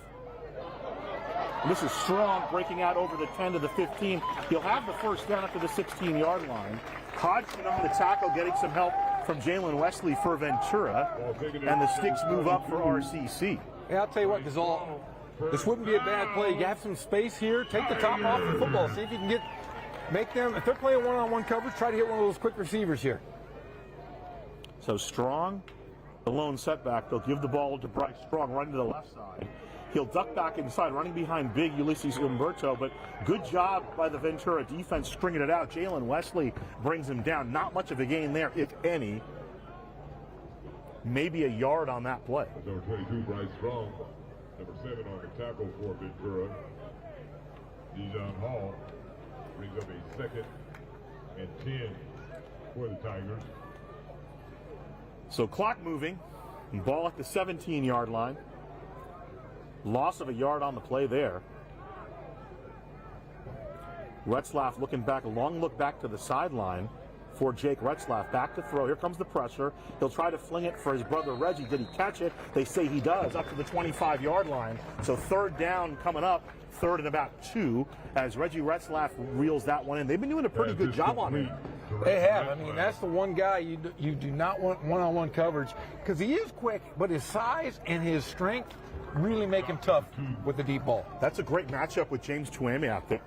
This is Strong breaking out over the 10 to the 15. He'll have the 1st down up to the 16-yard line. Hodgson on the tackle, getting some help from Jalen Wesley for Ventura. And the sticks move up for RCC. Yeah, I'll tell you what, Gazal, this wouldn't be a bad play. You have some space here. Take the top off the football. See if you can make them, if they're playing one-on-one coverage, try to hit one of those quick receivers here. So Strong, the lone setback. They'll give the ball to Bryce Strong running to the left side. He'll duck back inside, running behind big Ulysses Umberto, but good job by the Ventura defense stringing it out. Jalen Wesley brings him down. Not much of a gain there, if any. Maybe a yard on that play. Number 22, Bryce Strong. Number 7 on the tackle for Ventura. Dijon Hall brings up a 2nd and 10 for the Tigers. So clock moving, ball at the 17-yard line. Loss of a yard on the play there. Retzlaff looking back, a long look back to the sideline for Jake Retzlaff. Back to throw. Here comes the pressure. He'll try to fling it for his brother Reggie. Did he catch it? They say he does, up to the 25-yard line. So 3rd down coming up, 3rd and about 2, as Reggie Retzlaff reels that one in. They've been doing a pretty good job on it. They have. I mean, that's the one guy you do not want one-on-one coverage, because he is quick, but his size and his strength really make him tough with the deep ball. That's a great matchup with James Tuami out there.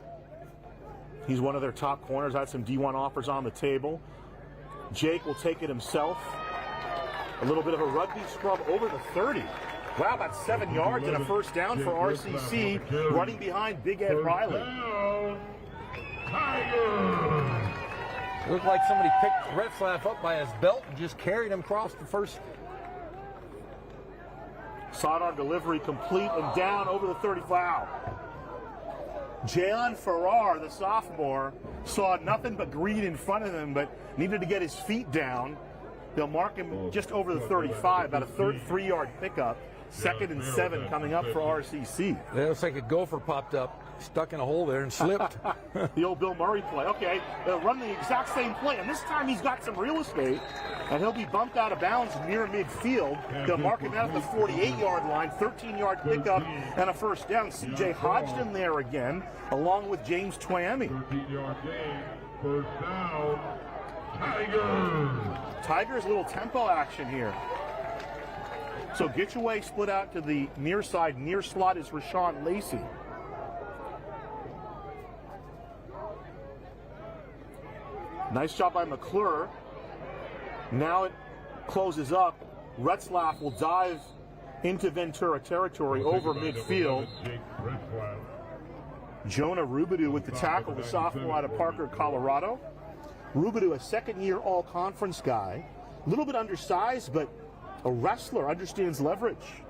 He's one of their top corners. Had some D1 offers on the table. Jake will take it himself. A little bit of a rugby scrub over the 30. Wow, about 7 yards and a 1st down for RCC, running behind Big Ed Riley. It looked like somebody picked Retzlaff up by his belt and just carried him across the first. Sidearm delivery complete and down over the 30. Wow. Jalen Farrar, the sophomore, saw nothing but green in front of him, but needed to get his feet down. They'll mark him just over the 35, about a 3-yard pickup. 2nd and 7 coming up for RCC. It looks like a gopher popped up, stuck in a hole there and slipped. The old Bill Murray play. Okay, they'll run the exact same play, and this time he's got some real estate, and he'll be bumped out of bounds near midfield. They'll mark him out at the 48-yard line, 13-yard pickup, and a first down. C.J. Hodgson there again, along with James Twayemi. 13-yard gain, first down, Tigers. Tigers, a little tempo action here. So Gitchaway split out to the near side. Near slot is Rashawn Lacey. Nice job by McClure. Now it closes up. Retzlaff will dive into Ventura territory over midfield. Jonah Rubidoux with the tackle, the sophomore out of Parker, Colorado. Rubidoux, a second-year all-conference guy. A little bit undersized, but a wrestler, understands leverage.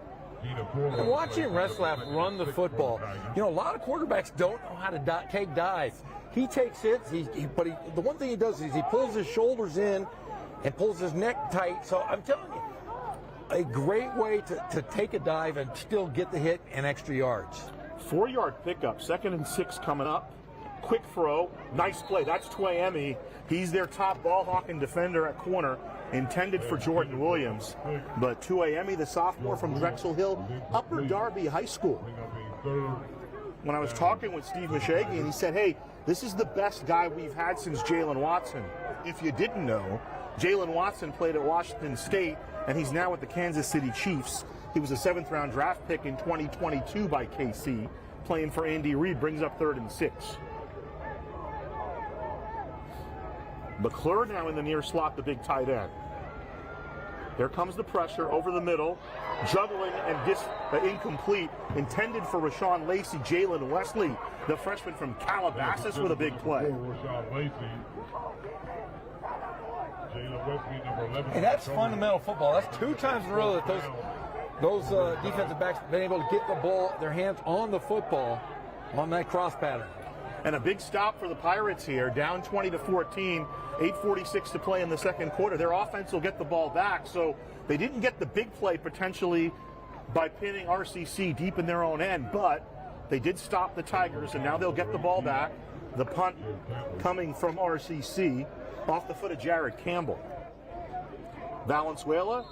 And watching Retzlaff run the football, you know, a lot of quarterbacks don't know how to take dives. He takes hits, but the one thing he does is he pulls his shoulders in and pulls his neck tight. So I'm telling you, a great way to take a dive and still get the hit and extra yards. 4-yard pickup, 2nd and 6 coming up. Quick throw, nice play. That's Twayemi. He's their top ball-hawking defender at corner, intended for Jordan Williams. But Twayemi, the sophomore from Drexel Hill, Upper Darby High School. When I was talking with Steve Mashagi, and he said, hey, this is the best guy we've had since Jalen Watson. If you didn't know, Jalen Watson played at Washington State, and he's now with the Kansas City Chiefs. He was a 7th-round draft pick in 2022 by KC, playing for Andy Reid, brings up 3rd and 6. McClure now in the near slot, the big tight end. Here comes the pressure over the middle, juggling and incomplete, intended for Rashawn Lacey. Jalen Wesley, the freshman from Calabasas, with a big play. And that's fundamental football. That's 2 times in a row that those defensive backs have been able to get the ball, their hands on the football on that cross pattern. And a big stop for the Pirates here, down 20-14, 8:46 to play in the second quarter. Their offense will get the ball back, so they didn't get the big play potentially by pinning RCC deep in their own end, but they did stop the Tigers, and now they'll get the ball back. The punt coming from RCC off the foot of Jared Campbell. Valenzuela,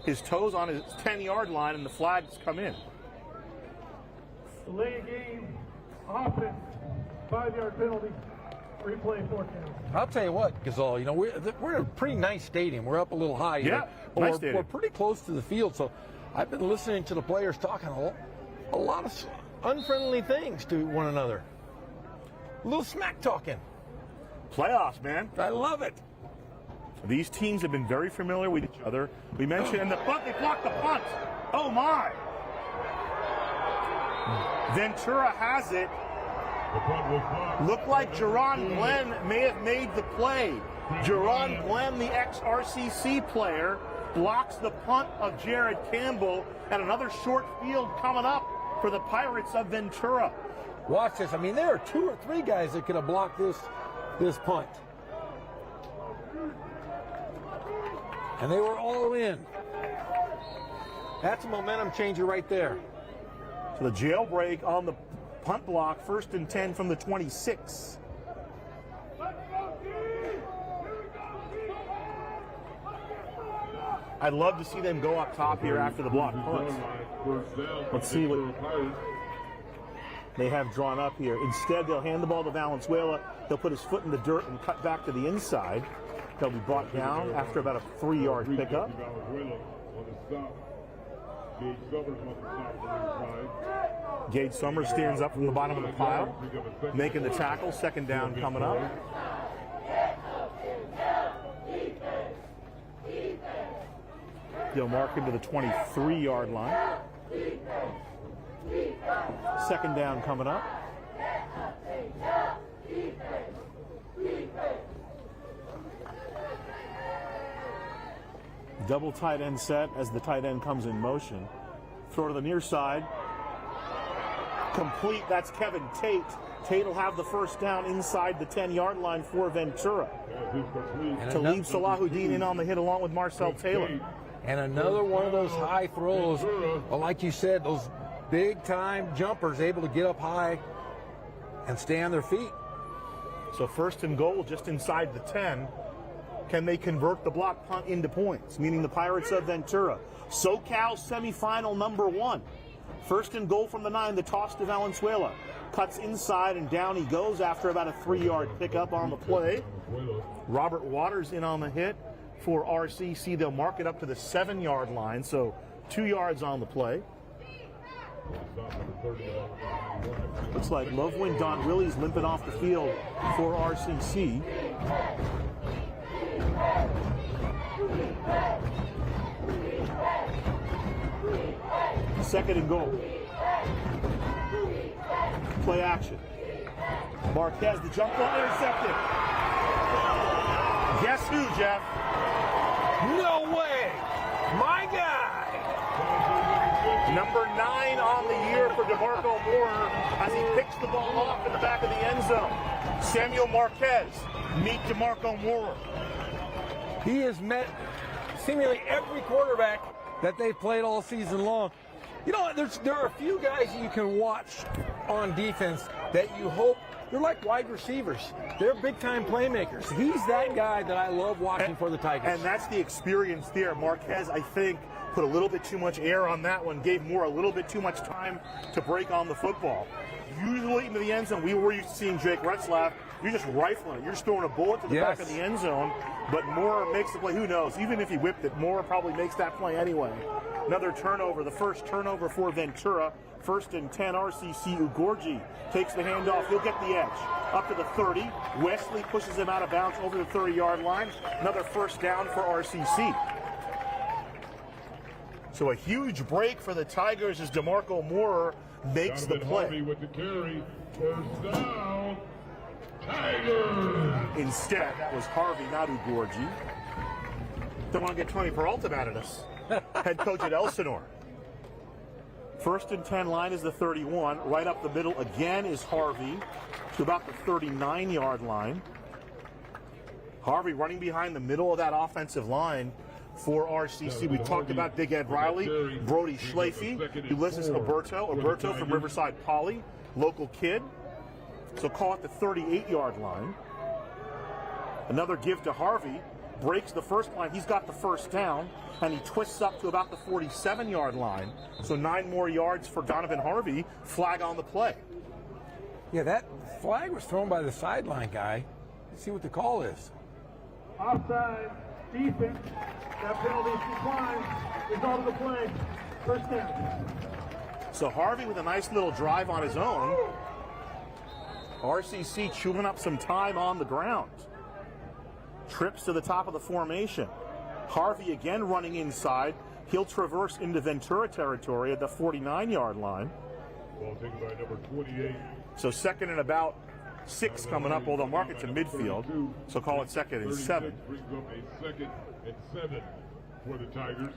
his toes on his 10-yard line, and the flags come in. Delay a game, offense, 5-yard penalty, replay 4 count. I'll tell you what, Gazal, you know, we're in a pretty nice stadium. We're up a little high here. Yeah, nice stadium. We're pretty close to the field, so I've been listening to the players talking a lot of unfriendly things to one another. A little smack talking. Playoffs, man. I love it. These teams have been very familiar with each other. We mentioned in the punt, they blocked the punt. Oh, my. Ventura has it. Looked like Jerron Glenn may have made the play. Jerron Glenn, the ex-RCC player, blocks the punt of Jared Campbell, and another short field coming up for the Pirates of Ventura. Watch this. I mean, there are 2 or 3 guys that could have blocked this punt. And they were all in. That's a momentum changer right there. So the jailbreak on the punt block, 1st and 10 from the 26. I'd love to see them go up top here after the block punts. Let's see what they have drawn up here. Instead, they'll hand the ball to Valenzuela. He'll put his foot in the dirt and cut back to the inside. They'll be brought down after about a 3-yard pickup. Gage Summers stands up from the bottom of the pile, making the tackle. 2nd down coming up. He'll mark him to the 23-yard line. 2nd down coming up. Double tight end set as the tight end comes in motion. Throw to the near side. Complete. That's Kevin Tate. Tate will have the first down inside the 10-yard line for Ventura. Talib Salahuddin in on the hit along with Marcel Taylor. And another one of those high throws, well, like you said, those big-time jumpers able to get up high and stay on their feet. So first and goal just inside the 10. Can they convert the block punt into points? Meaning the Pirates of Ventura. SoCal semifinal number 1. First and goal from the 9, the toss to Valenzuela. Cuts inside and down he goes after about a 3-yard pickup on the play. Robert Waters in on the hit for RCC. They'll mark it up to the 7-yard line, so 2 yards on the play. Looks like Lovewin Don Willie's limping off the field for RCC. Second and goal. Play action. Marquez, the jump ball intercepted. Guess who, Jeff? No way! My guy! Number 9 on the year for DeMarco Moore as he picks the ball off in the back of the end zone. Samuel Marquez, meet DeMarco Moore. He has met seemingly every quarterback that they've played all season long. You know, there are a few guys you can watch on defense that you hope, they're like wide receivers. They're big-time playmakers. He's that guy that I love watching for the Tigers. And that's the experience there. Marquez, I think, put a little bit too much air on that one, gave Moore a little bit too much time to break on the football. Usually into the end zone, we were used to seeing Jake Retzlaff. You're just rifling it. You're just throwing a bullet to the back of the end zone. But Moore makes the play. Who knows? Even if he whipped it, Moore probably makes that play anyway. Another turnover, the first turnover for Ventura. First and 10, RCC. Ugorji takes the handoff. He'll get the edge. Up to the 30. Wesley pushes him out of bounds over the 30-yard line. Another first down for RCC. So a huge break for the Tigers as DeMarco Moore makes the play. Harvey with the carry. First down. Tigers. Instead, that was Harvey, not Ugorji. Don't want to get Tony Peralta mad at us. Head coach at Elsinore. First and 10 line is the 31. Right up the middle again is Harvey to about the 39-yard line. Harvey running behind the middle of that offensive line for RCC. We talked about Big Ed Riley, Brody Schlafly, Ulysses Alberto from Riverside Poly, local kid. So call it the 38-yard line. Another give to Harvey. Breaks the first line. He's got the first down, and he twists up to about the 47-yard line. So 9 more yards for Donovan Harvey. Flag on the play. Yeah, that flag was thrown by the sideline guy. Let's see what the call is. Offside, defense. That penalty is declined. Result of the play. First down. So Harvey with a nice little drive on his own. RCC chewing up some time on the ground. Trips to the top of the formation. Harvey again running inside. He'll traverse into Ventura territory at the 49-yard line. Ball taken by number 28. So second and about 6 coming up, although mark it to midfield. So call it second and 7. Brings up a second and 7 for the Tigers.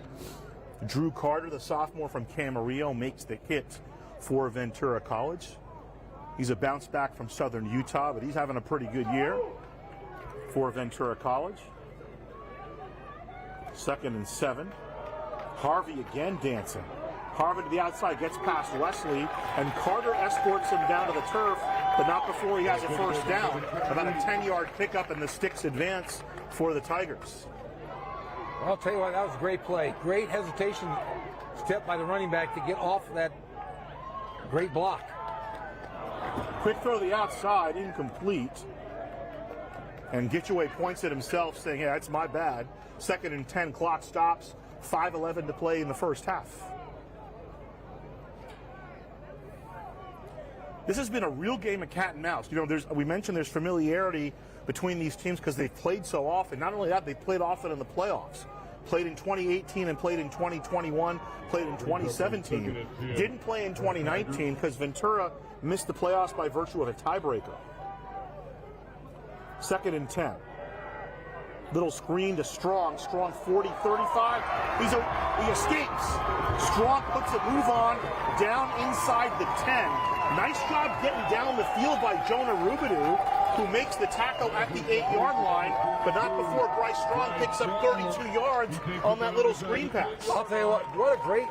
Drew Carter, the sophomore from Camarillo, makes the hit for Ventura College. He's a bounce back from Southern Utah, but he's having a pretty good year for Ventura College. Second and 7. Harvey again dancing. Harvey to the outside, gets past Wesley, and Carter escorts him down to the turf, but not before he has a first down. About a 10-yard pickup, and the Sticks advance for the Tigers. Well, I'll tell you what, that was a great play. Great hesitation step by the running back to get off that great block. Quick throw to the outside, incomplete. And Gitchaway points at himself, saying, hey, that's my bad. Second and 10, clock stops. 5:11 to play in the first half. This has been a real game of cat and mouse. You know, we mentioned there's familiarity between these teams because they've played so often. Not only that, they played often in the playoffs. Played in 2018 and played in 2021, played in 2017. Didn't play in 2019 because Ventura missed the playoffs by virtue of a tiebreaker. Second and 10. Little screen to Strong. Strong 40, 35. He escapes. Strong puts a move on down inside the 10. Nice job getting down the field by Jonah Rubidoux. who makes the tackle at the 8-yard line, but not before Bryce Strong picks up 32 yards on that little screen pass. I'll tell you what a great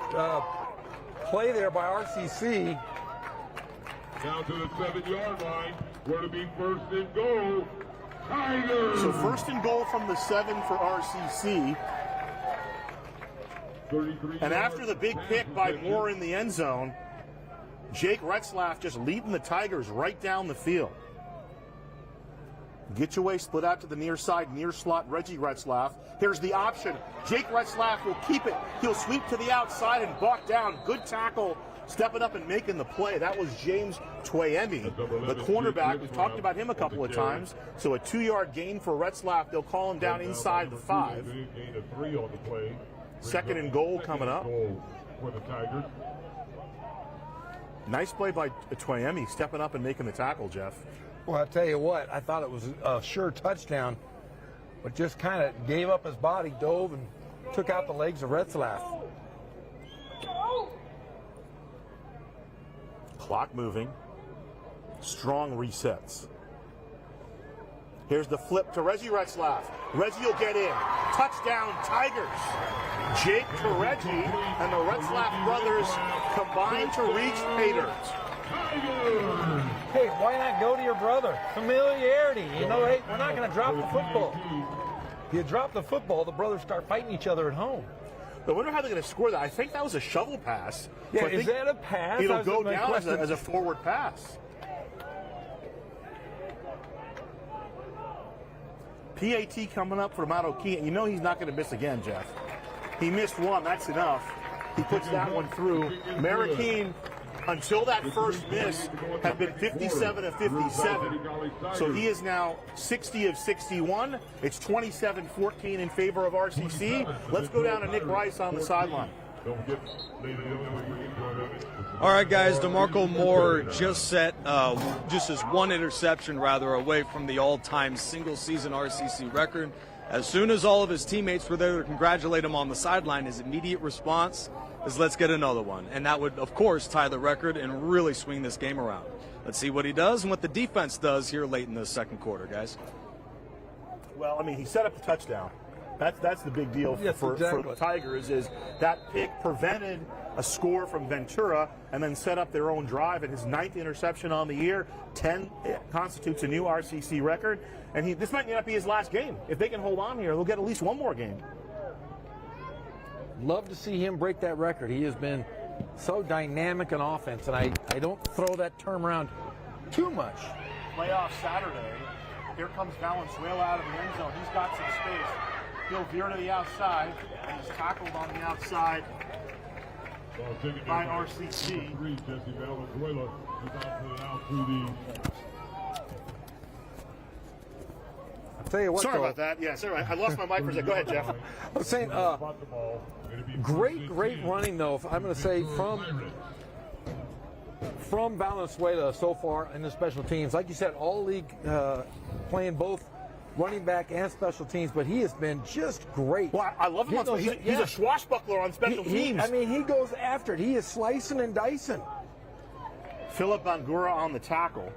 play there by RCC. Down to the 7-yard line. Where to be first and goal. Tigers! So first and goal from the 7 for RCC. And after the big pick by Moore in the end zone, Jake Retzlaff just leading the Tigers right down the field. Get your way, split out to the near side, near slot, Reggie Retzlaff. Here's the option. Jake Retzlaff will keep it. He'll sweep to the outside and buck down. Good tackle, stepping up and making the play. That was James Twayemi, the cornerback. We've talked about him a couple of times. So a 2-yard gain for Retzlaff. They'll call him down inside the 5. Second and goal coming up. For the Tigers. Nice play by Twayemi, stepping up and making the tackle, Jeff. Well, I'll tell you what, I thought it was a sure touchdown, but just kind of gave up his body, dove, and took out the legs of Retzlaff. Clock moving. Strong resets. Here's the flip to Reggie Retzlaff. Reggie will get in. Touchdown, Tigers. Jake to Reggie, and the Retzlaff brothers combine to reach Paters. Hey, why not go to your brother? Familiarity. You know, hey, we're not going to drop the football. You drop the football, the brothers start fighting each other at home. I wonder how they're going to score that. I think that was a shovel pass. Yeah, so is that a pass? It'll go down as a forward pass. PAT coming up for Mato-Key. You know he's not going to miss again, Jeff. He missed one. That's enough. He puts that one through. Marroquin, until that first miss, had been 57 of 57. So he is now 60 of 61. It's 27-14 in favor of RCC. Let's go down to Nick Rice on the sideline. All right, guys, DeMarco Moore just set just as one interception, rather, away from the all-time single-season RCC record. As soon as all of his teammates were there to congratulate him on the sideline, his immediate response is, let's get another one. And that would, of course, tie the record and really swing this game around. Let's see what he does and what the defense does here late in the second quarter, guys. Well, I mean, he set up the touchdown. That's the big deal for the Tigers, is that pick prevented a score from Ventura and then set up their own drive. And his 9th interception on the year, 10 constitutes a new RCC record. And this might not be his last game. If they can hold on here, they'll get at least one more game. Love to see him break that record. He has been so dynamic in offense, and I don't throw that term around too much. Playoff Saturday. Here comes Valenzuela out of the end zone. He's got some space. He'll veer to the outside, and he's tackled on the outside by RCC. Jesse Valenzuela is out to the I'll tell you what, sorry about that. Yeah, sorry. I lost my mic for a second. Go ahead, Jeff. I was saying, great running, though, I'm going to say, from Valenzuela so far in the special teams. Like you said, all league playing both running back and special teams, but he has been just great. Well, I love him. He's a swashbuckler on special teams. I mean, he goes after it. He is slicing and dicing. Philip Bangura on the tackle.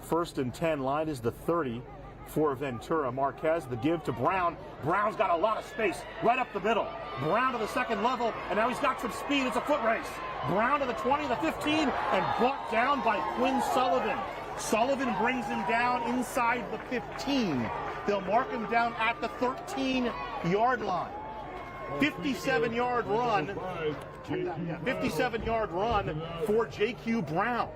1st and 10. Line is the 30 for Ventura. Marquez, the give to Brown. Brown's got a lot of space right up the middle. Brown to the second level, and now he's got some speed. It's a foot race. Brown to the 20, the 15, and brought down by Quinn Sullivan. Sullivan brings him down inside the 15. They'll mark him down at the 13-yard line. 57-yard run. 57-yard run for J.Q. Brown.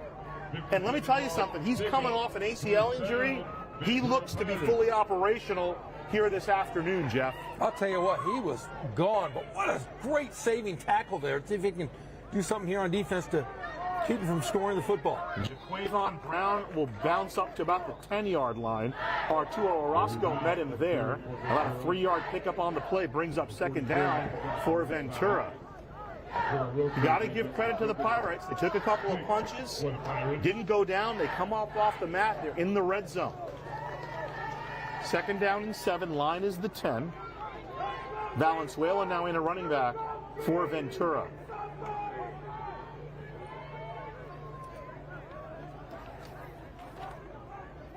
And let me tell you something. He's coming off an ACL injury. He looks to be fully operational here this afternoon, Jeff. I'll tell you what, he was gone, but what a great saving tackle there. See if he can do something here on defense to keep him from scoring the football. Jaquavon Brown will bounce up to about the 10-yard line. Arturo Orozco met him there. About a 3-yard pickup on the play brings up second down for Ventura. You got to give credit to the Pirates. They took a couple of punches, didn't go down. They come off the mat. They're in the red zone. 2nd down and 7. Line is the 10. Valenzuela now in a running back for Ventura.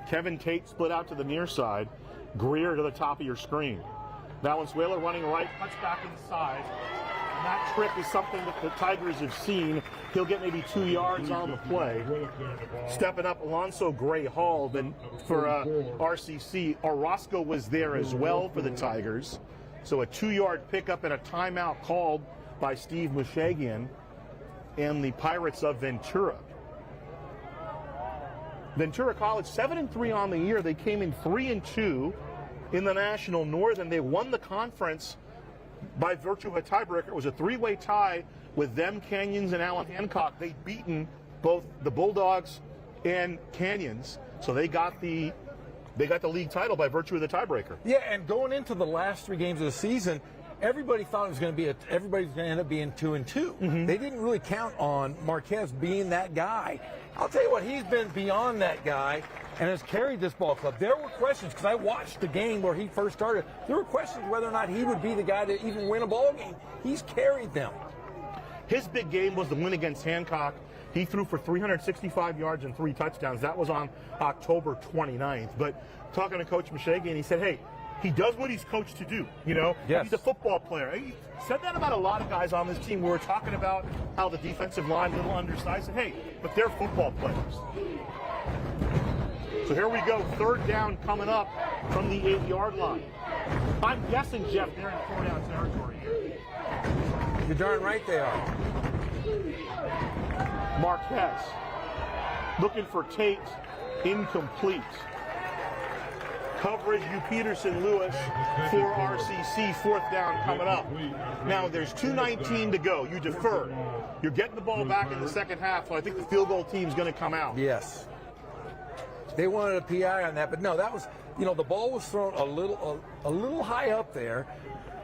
Kevin Tate split out to the near side. Greer to the top of your screen. Valenzuela running right, cuts back inside. And that trick is something that the Tigers have seen. He'll get maybe 2 yards on the play. Stepping up, Alonso Gray Hall then for RCC. Orozco was there as well for the Tigers. So a 2-yard pickup and a timeout called by Steve Mushagian and the Pirates of Ventura. Ventura College 7-3 on the year. They came in 3-2 in the National North, and they won the conference by virtue of a tiebreaker. It was a 3-way tie with them, Canyons, and Allen Hancock. They'd beaten both the Bulldogs and Canyons, so they got the league title by virtue of the tiebreaker. Yeah, and going into the last 3 games of the season, everybody thought it was going to be everybody's going to end up being 2-2. They didn't really count on Marquez being that guy. I'll tell you what, he's been beyond that guy and has carried this ball club. There were questions, because I watched the game where he first started. There were questions whether or not he would be the guy to even win a ball game. He's carried them. His big game was the win against Hancock. He threw for 365 yards and 3 touchdowns. That was on October 29th. But talking to Coach Mushagian, he said, hey, he does what he's coached to do, you know? Yes. He's a football player. He said that about a lot of guys on this team. We were talking about how the defensive line, a little undersized. Said, hey, but they're football players. So here we go, 3rd down coming up from the 8-yard line. I'm guessing, Jeff, they're in 4-down territory here. You're darn right they are. Marquez looking for Tate, incomplete. Coverage, you Peterson Lewis for RCC, 4th down coming up. Now there's 2:19 to go. You defer. You're getting the ball back in the second half, so I think the field goal team's going to come out. Yes. They wanted a PI on that, but no, that was, you know, the ball was thrown a little high up there,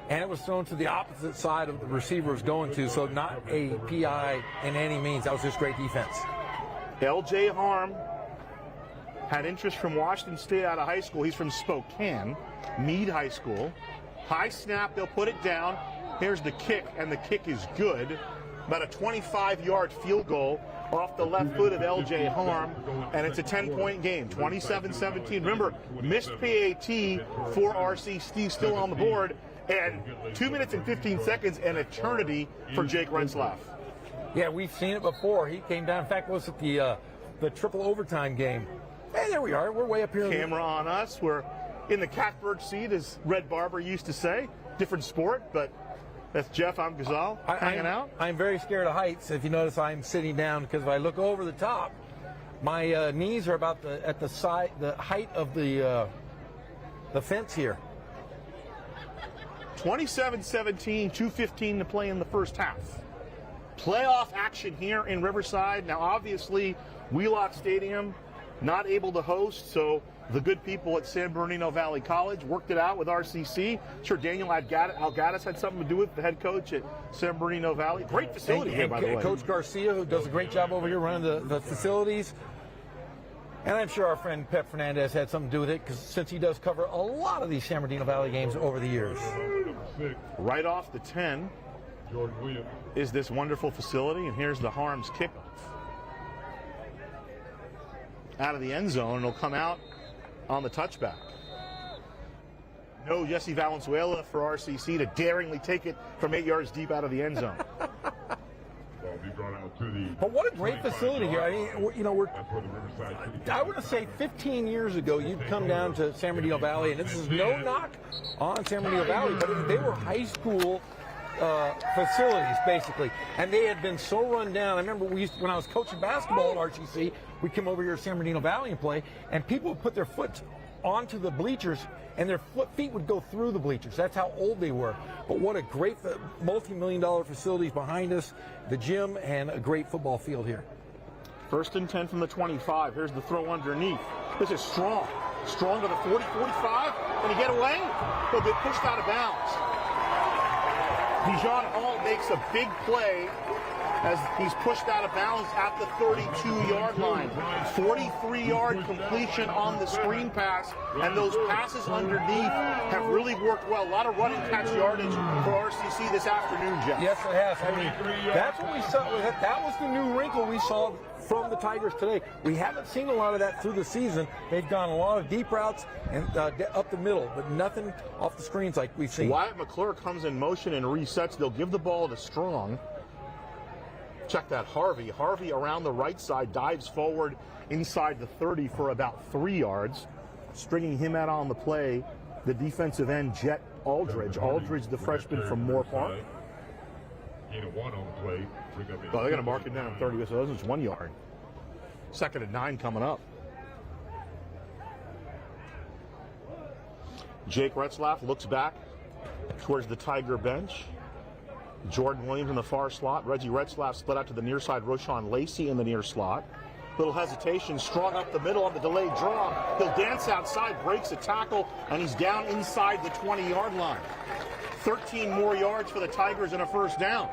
and it was thrown to the opposite side of the receiver was going to, so not a PI in any means. That was just great defense. L.J. Harm had interest from Washington State out of high school. He's from Spokane, Meade High School. High snap, they'll put it down. Here's the kick, and the kick is good. About a 25-yard field goal off the left foot of L.J. Harm, and it's a 10-point game, 27-17. Remember, missed PAT for RCC still on the board, and 2 minutes and 15 seconds, an eternity for Jake Retzlaff. Yeah, we've seen it before. He came down. In fact, was it the triple overtime game? Hey, there we are. We're way up here. Camera on us. We're in the catbird seat, as Red Barber used to say. Different sport, but that's Jeff. I'm Gazal, hanging out. I'm very scared of heights. If you notice, I'm sitting down because if I look over the top, my knees are about at the side, the height of the fence here. 27-17, 2:15 to play in the first half. Playoff action here in Riverside. Now, obviously, Wheelock Stadium not able to host, so the good people at San Bernardino Valley College worked it out with RCC. Sure, Daniel Algadas had something to do with the head coach at San Bernardino Valley. Great facility here, by the way. Coach Garcia, who does a great job over here running the facilities. And I'm sure our friend Pep Fernandez had something to do with it, because since he does cover a lot of these San Bernardino Valley games over the years. Right off the 10 is this wonderful facility, and here's the Harms kickoff. Out of the end zone, and it'll come out on the touchback. No Jesse Valenzuela for RCC to daringly take it from 8 yards deep out of the end zone. But what a great facility here. I mean, you know, I want to say 15 years ago, you'd come down to San Bernardino Valley, and this is no knock on San Bernardino Valley, but they were high school facilities, basically, and they had been so run down. I remember when I was coaching basketball at RCC, we'd come over here to San Bernardino Valley and play, and people would put their foot onto the bleachers, and their feet would go through the bleachers. That's how old they were. But what a great multi-million-dollar facilities behind us, the gym, and a great football field here. 1st and 10 from the 25. Here's the throw underneath. This is Strong. Strong to the 40, 45. Can he get away? He'll get pushed out of bounds. Dijon Hall makes a big play as he's pushed out of bounds at the 32-yard line. 43-yard completion on the screen pass, and those passes underneath have really worked well. A lot of running catch yardage for RCC this afternoon, Jeff. Yes, it has. I mean, that's what we saw. That was the new wrinkle we saw from the Tigers today. We haven't seen a lot of that through the season. They've gone a lot of deep routes and up the middle, but nothing off the screens like we've seen. Wyatt McClure comes in motion and resets. They'll give the ball to Strong. Check that, Harvey. Harvey around the right side dives forward inside the 30 for about 3 yards. Stringing him out on the play, the defensive end, Jet Aldridge. Aldridge, the freshman from Moore Park. Well, they're going to mark it down 30, so it's 1 yard. 2nd and 9 coming up. Jake Retzlaff looks back towards the Tiger bench. Jordan Williams in the far slot. Reggie Retzlaff split out to the near side. Roshan Lacey in the near slot. Little hesitation. Strong up the middle on the delayed draw. He'll dance outside, breaks a tackle, and he's down inside the 20-yard line. 13 more yards for the Tigers and a first down.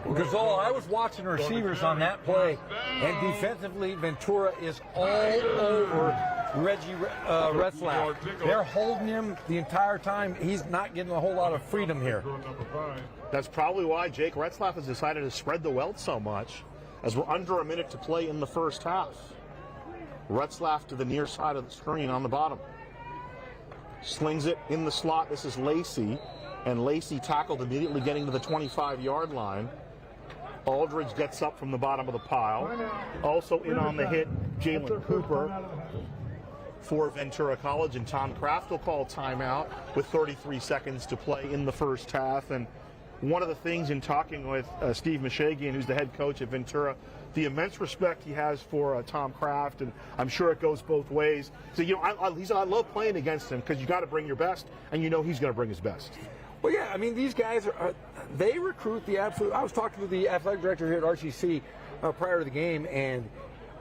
Gonzalo, I was watching the receivers on that play, and defensively, Ventura is all over Reggie Retzlaff. They're holding him the entire time. He's not getting a whole lot of freedom here. That's probably why Jake Retzlaff has decided to spread the wealth so much, as we're under a minute to play in the first half. Retzlaff to the near side of the screen on the bottom. Slings it in the slot. This is Lacey, and Lacey tackled immediately getting to the 25-yard line. Aldridge gets up from the bottom of the pile. Also in on the hit, Jalen Cooper for Ventura College, and Tom Kraft will call timeout with 33 seconds to play in the first half. And one of the things in talking with Steve Mishagian, who's the head coach at Ventura, the immense respect he has for Tom Kraft, and I'm sure it goes both ways. So, you know, I love playing against him because you got to bring your best, and you know he's going to bring his best. Well, yeah, I mean, these guys they recruit the absolute. I was talking to the athletic director here at RCC prior to the game, and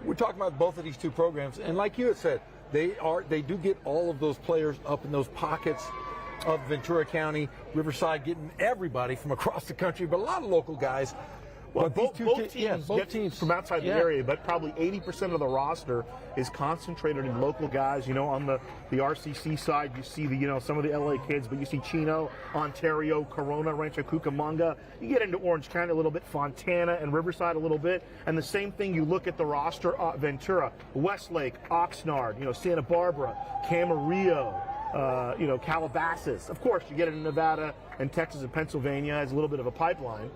we're talking about both of these two programs. And like you had said, they do get all of those players up in those pockets of Ventura County, Riverside, getting everybody from across the country, but a lot of local guys. Well, both teams from outside the area, but probably 80% of the roster is concentrated in local guys. You know, on the RCC side, you see some of the LA kids, but you see Chino, Ontario, Corona, Rancho Cucamonga. You get into Orange County a little bit, Fontana and Riverside a little bit, and the same thing. You look at the roster: Ventura, Westlake, Oxnard, Santa Barbara, Camarillo. Calabasas. Of course, you get into Nevada and Texas and Pennsylvania as a little bit of a pipeline.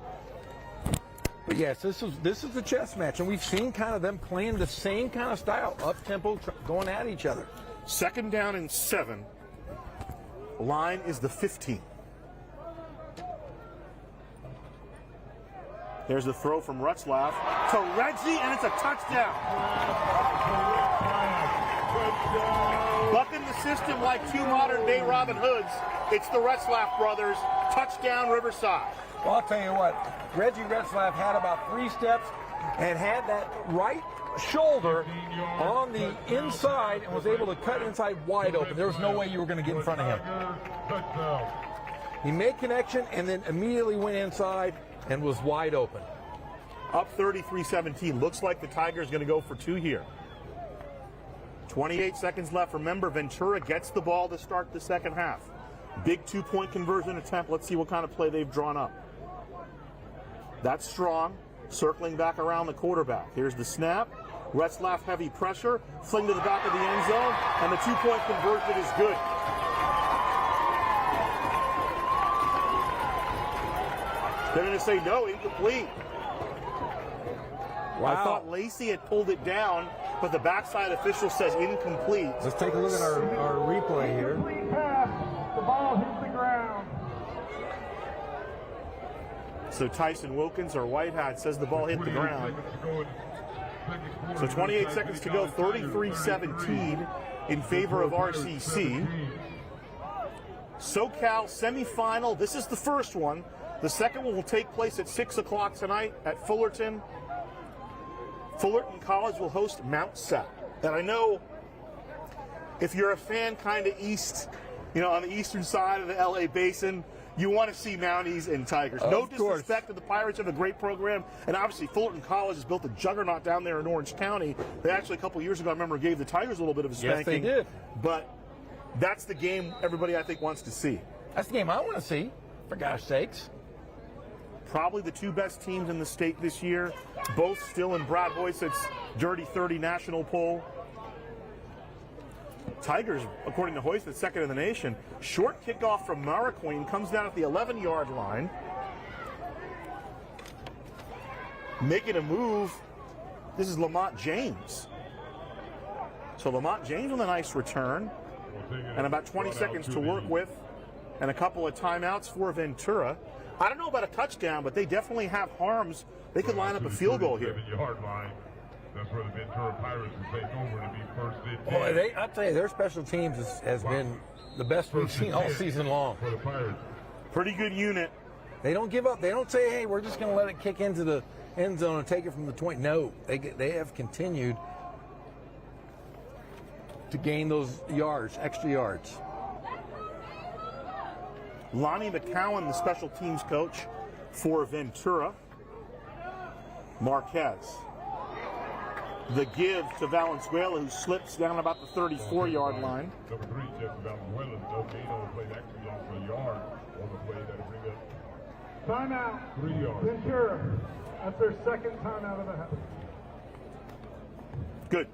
But yes, this is the chess match, and we've seen kind of them playing the same kind of style, up tempo, going at each other. 2nd down and 7. Line is the 15. There's the throw from Retzlaff to Reggie, and it's a touchdown. Bucking the system like two modern-day Robin Hoods. It's the Retzlaff brothers. Touchdown, Riverside. Well, I'll tell you what, Reggie Retzlaff had about 3 steps and had that right shoulder on the inside and was able to cut inside wide open. There was no way you were going to get in front of him. He made connection and then immediately went inside and was wide open. Up 33-17. Looks like the Tigers going to go for 2 here. 28 seconds left. Remember, Ventura gets the ball to start the second half. Big 2-point conversion attempt. Let's see what kind of play they've drawn up. That's Strong, circling back around the quarterback. Here's the snap. Retzlaff heavy pressure, fling to the back of the end zone, and the 2-point conversion is good. They're going to say no, incomplete. Wow. I thought Lacey had pulled it down, but the backside official says incomplete. Let's take a look at our replay here. The ball hits the ground. So Tyson Wilkins, our white hat, says the ball hit the ground. So 28 seconds to go, 33-17 in favor of RCC. SoCal semifinal. This is the first one. The second one will take place at 6 o'clock tonight at Fullerton. Fullerton College will host Mount Sat. And I know if you're a fan kind of east, on the eastern side of the LA Basin, you want to see Mounties and Tigers. No disrespect to the Pirates, have a great program. And obviously Fullerton College has built a juggernaut down there in Orange County. They actually, a couple years ago, I remember, gave the Tigers a little bit of a spanking. Yes, they did. But that's the game everybody, I think, wants to see. That's the game I want to see, for gosh sakes. Probably the two best teams in the state this year, both still in Brad Hoysett's Dirty 30 national poll. Tigers, according to Hoysett, second in the nation. Short kickoff from Maraquin comes down at the 11-yard line. Making a move, this is Lamont James. So Lamont James with a nice return. And about 20 seconds to work with. And a couple of timeouts for Ventura. I don't know about a touchdown, but they definitely have harms. They could line up a field goal here. 7-yard line. That's where the Ventura Pirates will take over to be first and 10. I'll tell you, their special teams has been the best we've seen all season long. For the Pirates. Pretty good unit. They don't give up. They don't say, hey, we're just going to let it kick into the end zone and take it from the 20. No, they have continued to gain those yards, extra yards. Lonnie McCowan, the special teams coach for Ventura. Marquez. The give to Valenzuela, who slips down about the 34-yard line. Number 3, Jeff Valenzuela. No gain on the play. Actually lost a yard on the play. That'll bring up Timeout. 3 yards. Ventura. That's their second timeout of the half. Good.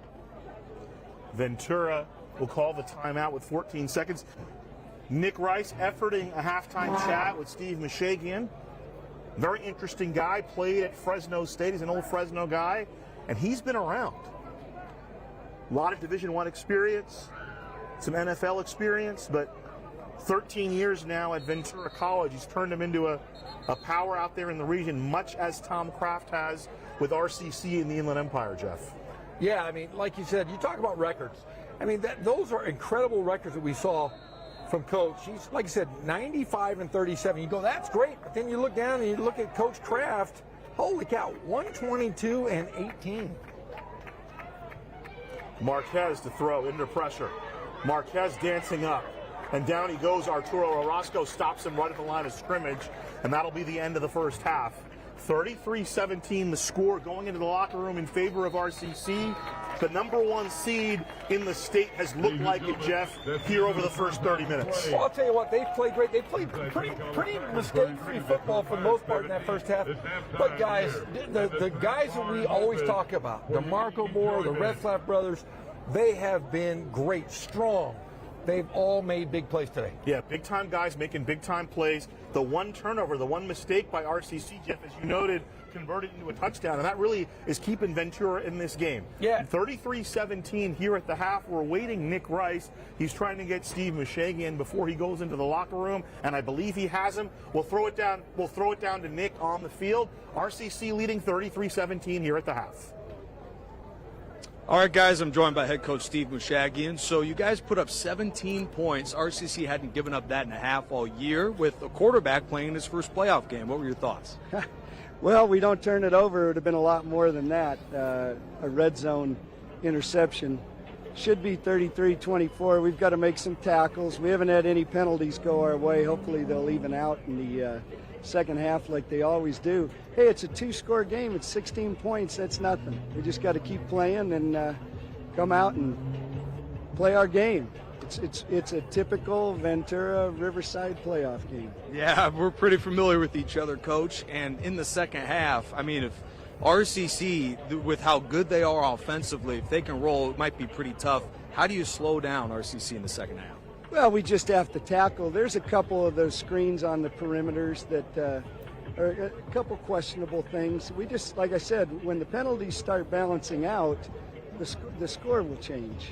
Ventura will call the timeout with 14 seconds. Nick Rice efforting a halftime chat with Steve Mishagian. Very interesting guy. Played at Fresno State. He's an old Fresno guy. And he's been around. A lot of Division I experience, some NFL experience, but 13 years now at Ventura College. He's turned him into a power out there in the region, much as Tom Kraft has with RCC in the Inland Empire, Jeff. Yeah, I mean, like you said, you talk about records. I mean, those are incredible records that we saw from Coach. He's, like I said, 95 and 37. You go, that's great. But then you look down and you look at Coach Kraft. Holy cow, 122 and 18. Marquez to throw under pressure. Marquez dancing up. And down he goes. Arturo Orozco stops him right at the line of scrimmage. And that'll be the end of the first half. 33-17 the score going into the locker room in favor of RCC. The number 1 seed in the state has looked like it, Jeff, here over the first 30 minutes. Well, I'll tell you what, they've played great. They played pretty mistake-free football for the most part in that first half. But, guys, the guys that we always talk about, the Marco Moore, the Red Flap brothers, they have been great, strong. They've all made big plays today. Yeah, big-time guys making big-time plays. The one turnover, the one mistake by RCC, Jeff, as you noted, converted into a touchdown, and that really is keeping Ventura in this game. Yeah. 33-17 here at the half. We're waiting Nick Rice. He's trying to get Steve Mishagian before he goes into the locker room, and I believe he has him. We'll throw it down to Nick on the field. RCC leading 33-17 here at the half. All right, guys, I'm joined by head coach Steve Mishagian. So you guys put up 17 points. RCC hadn't given up that and a half all year with a quarterback playing his first playoff game. What were your thoughts? Well, we don't turn it over. It would have been a lot more than that. A red zone interception. Should be 33-24. We've got to make some tackles. We haven't had any penalties go our way. Hopefully they'll even out in the second half like they always do. Hey, it's a 2-score game. It's 16 points. That's nothing. We just got to keep playing and come out and play our game. It's a typical Ventura Riverside playoff game. Yeah, we're pretty familiar with each other, Coach. And in the second half, I mean, if RCC, with how good they are offensively, if they can roll, it might be pretty tough. How do you slow down RCC in the second half? Well, we just have to tackle. There's a couple of those screens on the perimeters that are a couple questionable things. We just, like I said, when the penalties start balancing out, the score will change.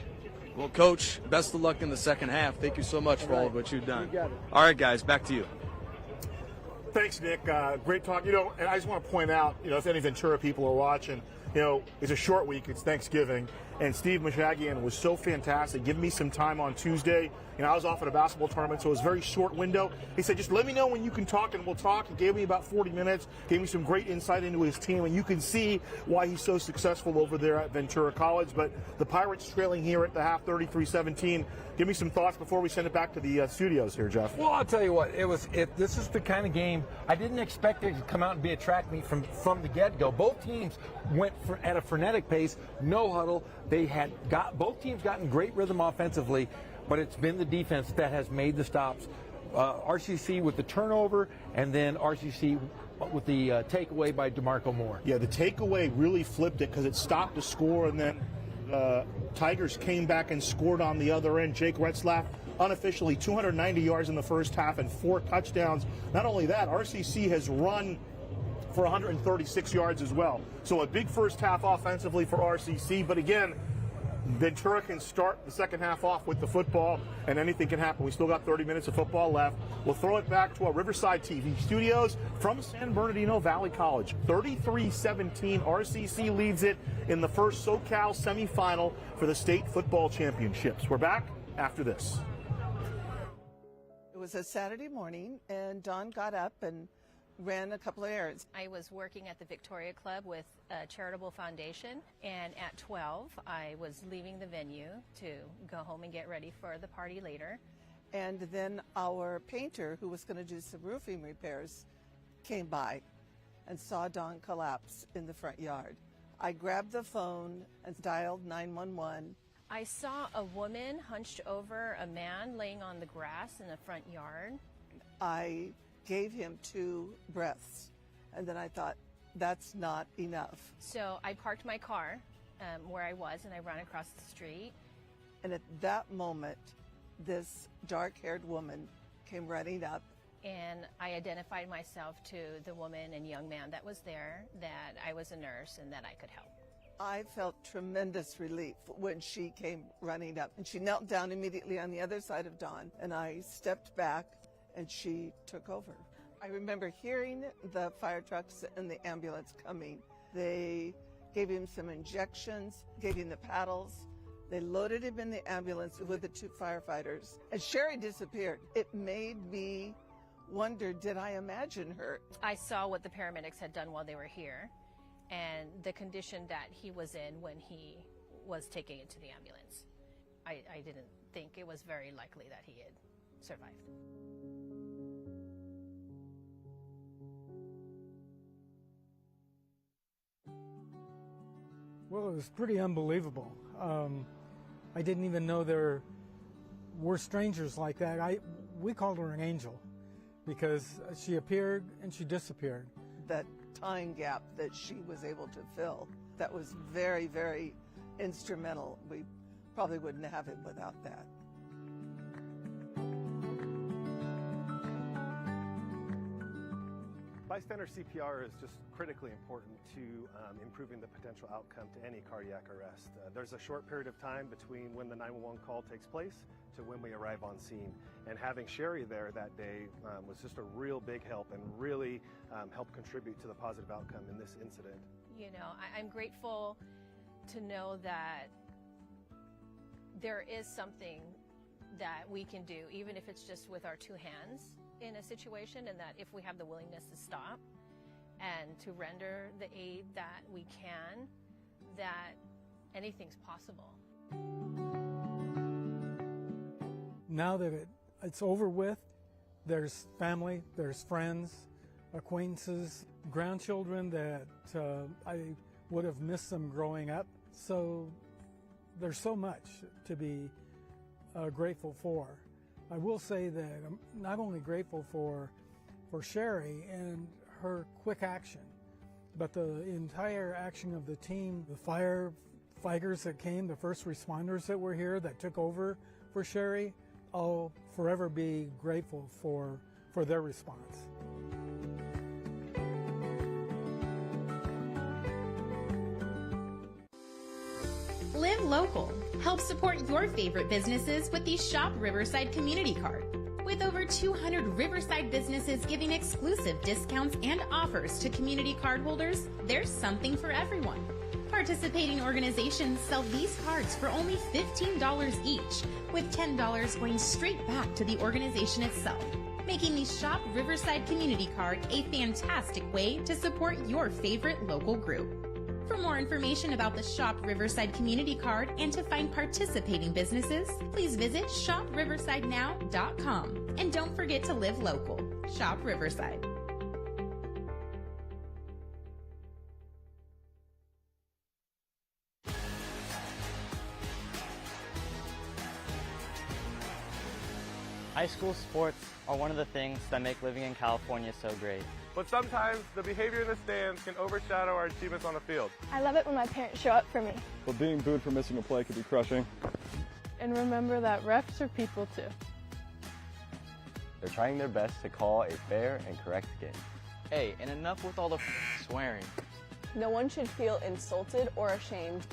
Well, Coach, best of luck in the second half. Thank you so much for all of what you've done. You got it. All right, guys, back to you. Thanks, Nick. Great talk. You know, and I just want to point out, you know, if any Ventura people are watching, you know, it's a short week. It's Thanksgiving. And Steve Mishagian was so fantastic, giving me some time on Tuesday. You know, I was off at a basketball tournament, so it was a very short window. He said, just let me know when you can talk, and we'll talk. He gave me about 40 minutes, gave me some great insight into his team, and you can see why he's so successful over there at Ventura College. But the Pirates trailing here at the half, 33-17. Give me some thoughts before we send it back to the studios here, Jeff. Well, I'll tell you what, this is the kind of game I didn't expect it to come out and be a track meet from the get-go. Both teams went at a frenetic pace, no huddle. Both teams gotten great rhythm offensively, but it's been the defense that has made the stops. RCC with the turnover, and then RCC with the takeaway by DeMarco Moore. Yeah, the takeaway really flipped it because it stopped the score, and then Tigers came back and scored on the other end. Jake Retzlaff, unofficially 290 yards in the first half and 4 touchdowns. Not only that, RCC has run for 136 yards as well. So a big first half offensively for RCC, but again, Ventura can start the second half off with the football, and anything can happen. We still got 30 minutes of football left. We'll throw it back to our Riverside TV studios from San Bernardino Valley College. 33-17, RCC leads it in the first SoCal semifinal for the state football championships. We're back after this. It was a Saturday morning, and Dawn got up and ran a couple of errands. I was working at the Victoria Club with a charitable foundation, and at 12 I was leaving the venue to go home and get ready for the party later. And then our painter, who was going to do some roofing repairs, came by and saw Dawn collapse in the front yard. I grabbed the phone and dialed 911. I saw a woman hunched over a man laying on the grass in the front yard. I gave him 2 breaths, and then I thought, that's not enough. So I parked my car where I was, and I ran across the street. And at that moment, this dark-haired woman came running up. And I identified myself to the woman and young man that was there, that I was a nurse and that I could help. I felt tremendous relief when she came running up, and she knelt down immediately on the other side of Dawn, and I stepped back and she took over. I remember hearing the fire trucks and the ambulance coming. They gave him some injections, gave him the paddles. They loaded him in the ambulance with the 2 firefighters, and Sherry disappeared. It made me wonder, did I imagine her? I saw what the paramedics had done while they were here, and the condition that he was in when he was taking it to the ambulance. I didn't think it was very likely that he had survived. Well, it was pretty unbelievable. I didn't even know there were strangers like that. We called her an angel because she appeared and she disappeared. That time gap that she was able to fill, that was very, very instrumental. We probably wouldn't have it without that. Bystander CPR is just critically important to improving the potential outcome to any cardiac arrest. There's a short period of time between when the 911 call takes place to when we arrive on scene. And having Sherry there that day was just a real big help and really helped contribute to the positive outcome in this incident. You know, I'm grateful to know that there is something that we can do, even if it's just with our 2 hands in a situation, and that if we have the willingness to stop and to render the aid that we can, that anything's possible. Now that it's over with, there's family, there's friends, acquaintances, grandchildren that I would have missed them growing up. So there's so much to be grateful for. I will say that I'm not only grateful for Sherry and her quick action, but the entire action of the team, the firefighters that came, the first responders that were here that took over for Sherry. I'll forever be grateful for their response. Live local. Help support your favorite businesses with the Shop Riverside Community Card. With over 200 Riverside businesses giving exclusive discounts and offers to community card holders, there's something for everyone. Participating organizations sell these cards for only $15 each, with $10 going straight back to the organization itself, making the Shop Riverside Community Card a fantastic way to support your favorite local group. For more information about the Shop Riverside Community Card and to find participating businesses, please visit shopriversidenow.com. And don't forget to live local. Shop Riverside. High school sports are one of the things that make living in California so great. But sometimes the behavior in the stands can overshadow our achievements on the field. I love it when my parents show up for me. But being booed for missing a play could be crushing. And remember that refs are people too. They're trying their best to call a fair and correct game. Hey, and enough with all the swearing. No one should feel insulted or ashamed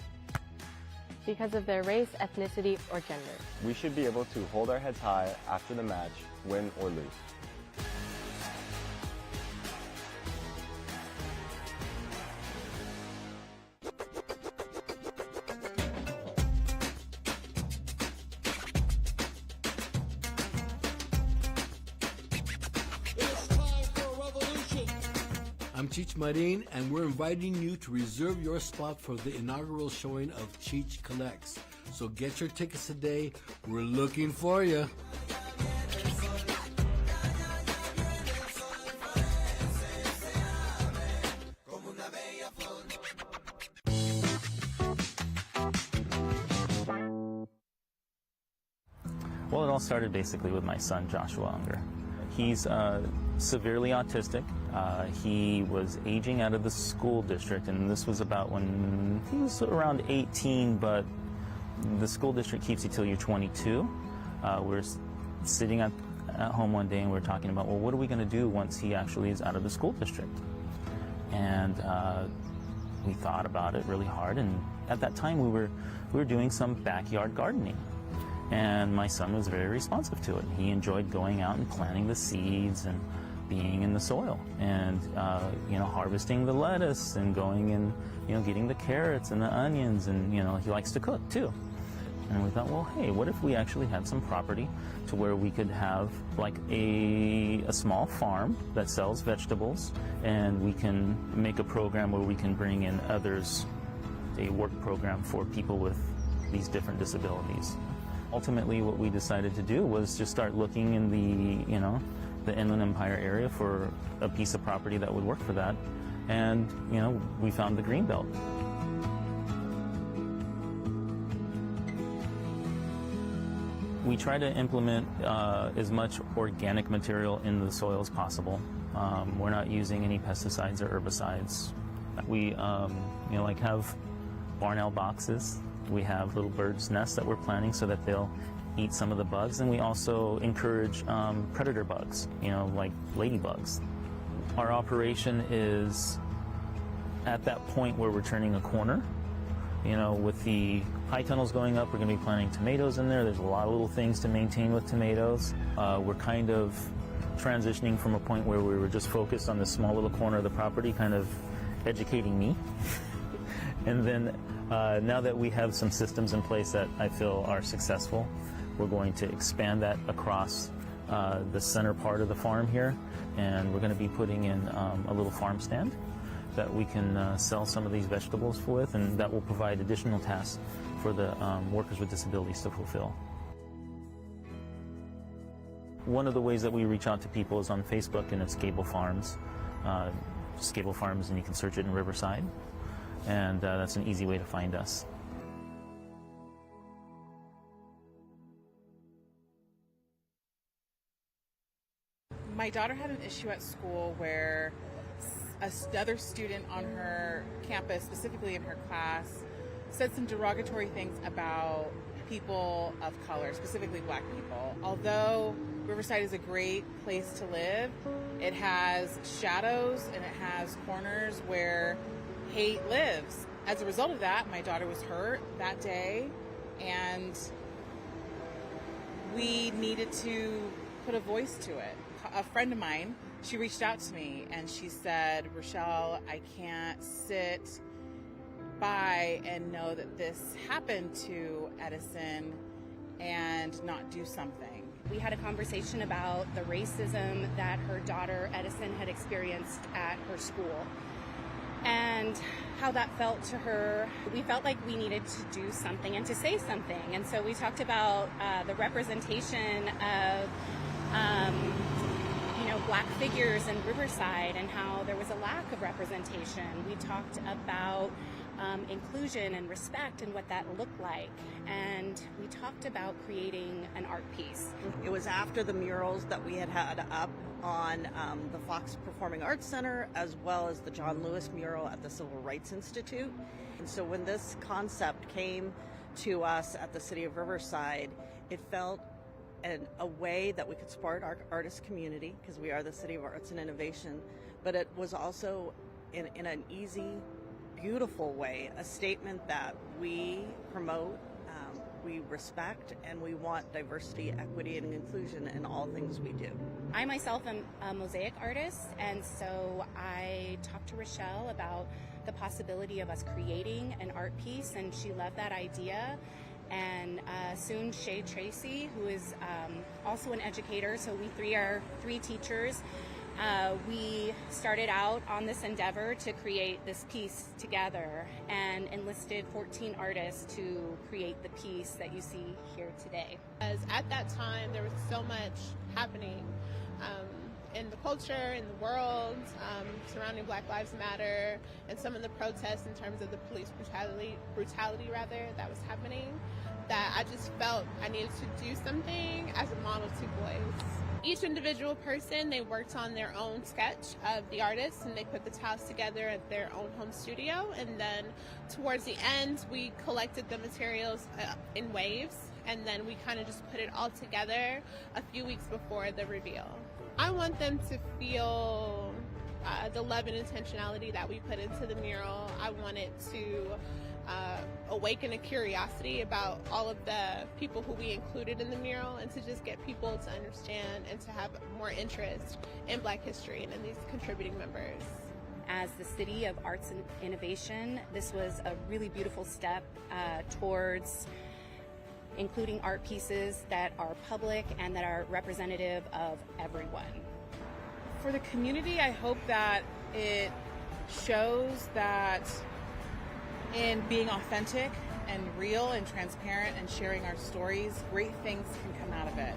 because of their race, ethnicity, or gender. We should be able to hold our heads high after the match, win or lose. I'm Cheech Marin, and we're inviting you to reserve your spot for the inaugural showing of Cheech Collects. So get your tickets today. We're looking for you. Well, it all started basically with my son, Joshua Unger. He's severely autistic. He was aging out of the school district, and this was about when he was around 18, but the school district keeps you till you're 22. We're sitting at home one day and we're talking about, well, what are we going to do once he actually is out of the school district? And we thought about it really hard, and at that time we were doing some backyard gardening. And my son was very responsive to it. He enjoyed going out and planting the seeds and being in the soil and, harvesting the lettuce and going and, getting the carrots and the onions, and, he likes to cook too. And we thought, well, hey, what if we actually had some property to where we could have like a small farm that sells vegetables, and we can make a program where we can bring in others, a work program for people with these different disabilities. Ultimately, what we decided to do was just start looking in the Inland Empire area for a piece of property that would work for that. And, we found the Greenbelt. We try to implement as much organic material in the soil as possible. We're not using any pesticides or herbicides. We, have barn owl boxes. We have little birds' nests that we're planting so that they'll eat some of the bugs, and we also encourage predator bugs, like ladybugs. Our operation is at that point where we're turning a corner. With the high tunnels going up, we're going to be planting tomatoes in there. There's a lot of little things to maintain with tomatoes. We're kind of transitioning from a point where we were just focused on this small little corner of the property, kind of educating me. And then now that we have some systems in place that I feel are successful, we're going to expand that across the center part of the farm here, and we're going to be putting in a little farm stand that we can sell some of these vegetables with, and that will provide additional tasks for the workers with disabilities to fulfill. One of the ways that we reach out to people is on Facebook, and it's Gable Farms. Just Gable Farms, and you can search it in Riverside. And that's an easy way to find us. My daughter had an issue at school where another student on her campus, specifically in her class, said some derogatory things about people of color, specifically black people. Although Riverside is a great place to live, it has shadows and it has corners where hate lives. As a result of that, my daughter was hurt that day, and we needed to put a voice to it. A friend of mine, she reached out to me and she said, Rochelle, I can't sit by and know that this happened to Edison and not do something. We had a conversation about the racism that her daughter Edison had experienced at her school and how that felt to her. We felt like we needed to do something and to say something. And so we talked about the representation of black figures in Riverside and how there was a lack of representation. We talked about inclusion and respect and what that looked like. And we talked about creating an art piece. It was after the murals that we had up on the Fox Performing Arts Center, as well as the John Lewis mural at the Civil Rights Institute. And so when this concept came to us at the City of Riverside, it felt a way that we could support our artist community, because we are the City of Arts and Innovation, but it was also in an easy, beautiful way, a statement that we promote, we respect, and we want diversity, equity, and inclusion in all things we do. I myself am a mosaic artist, and so I talked to Rochelle about the possibility of us creating an art piece, and she loved that idea. And soon Shay Tracy, who is also an educator, so we are three teachers. We started out on this endeavor to create this piece together and enlisted 14 artists to create the piece that you see here today. As at that time, there was so much happening in the culture, in the world, surrounding Black Lives Matter, and some of the protests in terms of the police brutality that was happening, that I just felt I needed to do something as a mom of two boys. Each individual person, they worked on their own sketch of the artist, and they put the tiles together at their own home studio, and then towards the end, we collected the materials in waves, and then we kind of just put it all together a few weeks before the reveal. I want them to feel the love and intentionality that we put into the mural. I want it to awaken a curiosity about all of the people who we included in the mural, and to just get people to understand and to have more interest in Black history and in these contributing members. As the City of Arts and Innovation, this was a really beautiful step towards including art pieces that are public and that are representative of everyone. For the community, I hope that it shows that in being authentic and real and transparent and sharing our stories, great things can come out of it.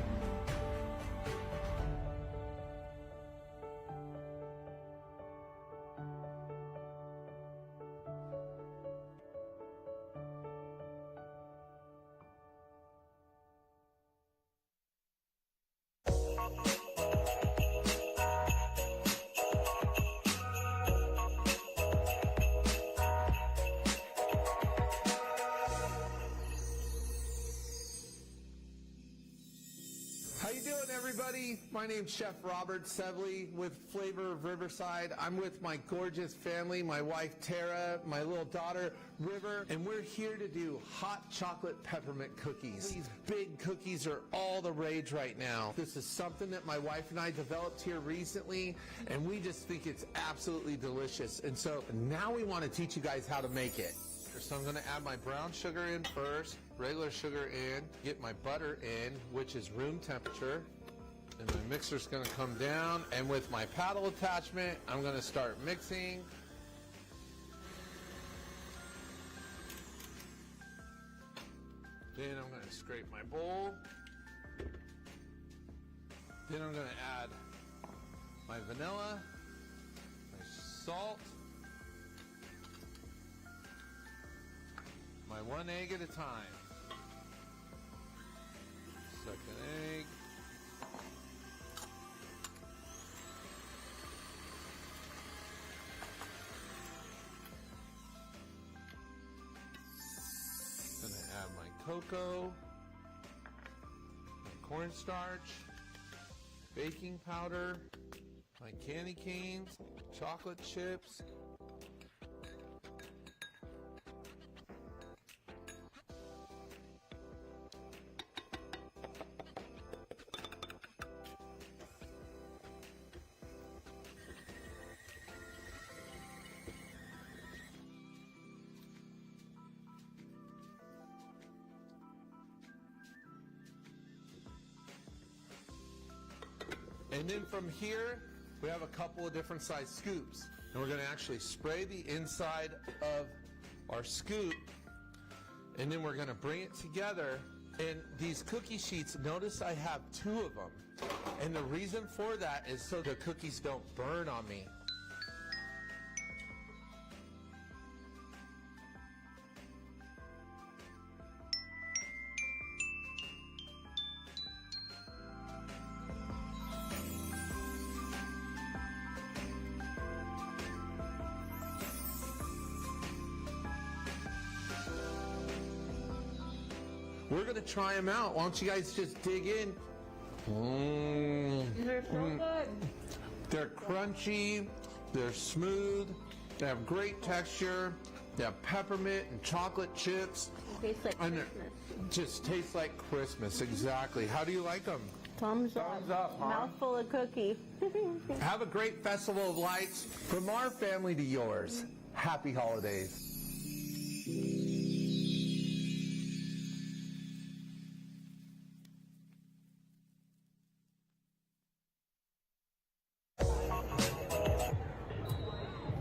How you doing, everybody? My name's Chef Robert Sevely with Flavor of Riverside. I'm with my gorgeous family, my wife Tara, my little daughter River, and we're here to do hot chocolate peppermint cookies. These big cookies are all the rage right now. This is something that my wife and I developed here recently, and we just think it's absolutely delicious. And so now we want to teach you guys how to make it. So I'm going to add my brown sugar in first, regular sugar in, get my butter in, which is room temperature, and my mixer's going to come down, and with my paddle attachment, I'm going to start mixing. Then I'm going to scrape my bowl. Then I'm going to add my vanilla, my salt, my one egg at a time. Second egg. Gonna add my cocoa, my cornstarch, baking powder, my candy canes, chocolate chips, and then from here, we have a couple of different size scoops. And we're going to actually spray the inside of our scoop, and then we're going to bring it together. And these cookie sheets, notice I have 2 of them. And the reason for that is so the cookies don't burn on me. We're going to try them out. Why don't you guys just dig in? They're so good. They're crunchy, they're smooth, they have great texture, they have peppermint and chocolate chips. Tastes like And Christmas. just tastes like Christmas, exactly. How do you like them? Thumbs up. huh? Mouthful of cookie. Have a great Festival of Lights. From our family to yours, happy holidays.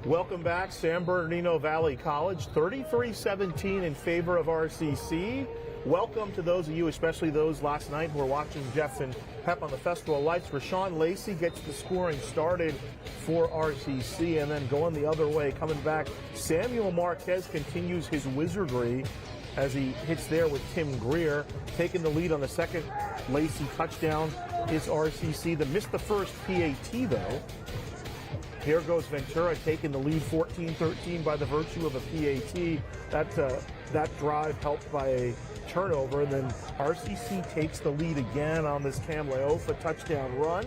Welcome back, San Bernardino Valley College, 33-17 in favor of RCC. Welcome to those of you, especially those last night who were watching Jeff and Pep on the Festival of Lights. Rashawn Lacey gets the scoring started for RCC, and then going the other way, coming back, Samuel Marquez continues his wizardry as he hits there with Tim Greer, taking the lead on the second Lacey touchdown. Is RCC that missed the first PAT, though. Here goes Ventura taking the lead 14-13 by the virtue of a PAT. That drive helped by a turnover, and then RCC takes the lead again on this Cam Leofa touchdown run.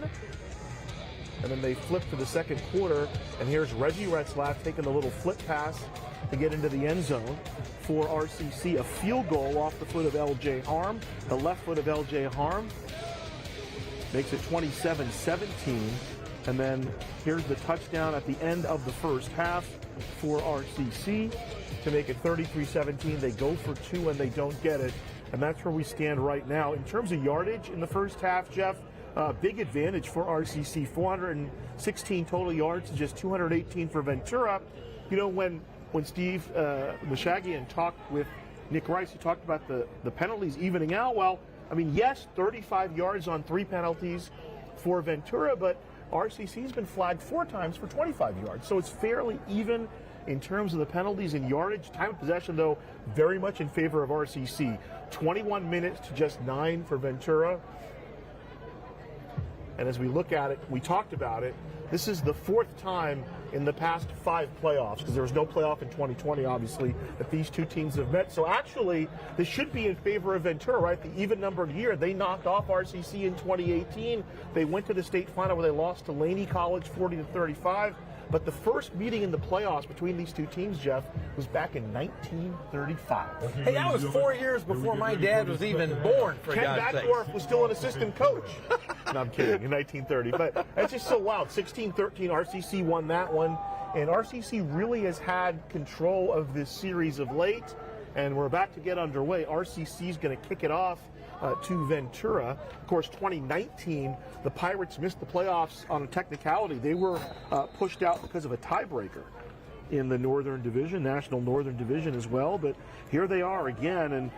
And then they flip to the second quarter, and here's Reggie Retzlaff taking the little flip pass to get into the end zone for RCC. A field goal off the foot of L.J. Harm. The left foot of L.J. Harm makes it 27-17. And then here's the touchdown at the end of the first half for RCC to make it 33-17. They go for two and they don't get it. And that's where we stand right now. In terms of yardage in the first half, Jeff, big advantage for RCC. 416 total yards to just 218 for Ventura. You know, when Steve Mishagian talked with Nick Rice, he talked about the penalties evening out. Well, I mean, yes, 35 yards on 3 penalties for Ventura, but RCC's been flagged 4 times for 25 yards. So it's fairly even in terms of the penalties and yardage. Time of possession, though, very much in favor of RCC. 21 minutes to just 9 for Ventura. And as we look at it, we talked about it, this is the 4th time in the past 5 playoffs, because there was no playoff in 2020, obviously, that these two teams have met. So actually, this should be in favor of Ventura, right? The even-numbered year. They knocked off RCC in 2018. They went to the state final where they lost to Laney College 40-35. But the first meeting in the playoffs between these two teams, Jeff, was back in 1935. Hey, that was 4 years before my dad was even born, for Ken God's sake. Backdorf was still an assistant coach. No, I'm kidding, in 1930. But that's just so wild. 16-13, RCC won that one. And RCC really has had control of this series of late. And we're about to get underway. RCC is going to kick it off to Ventura. Of course, 2019, the Pirates missed the playoffs on a technicality. They were pushed out because of a tiebreaker in the Northern Division, National Northern Division as well. But here they are again, and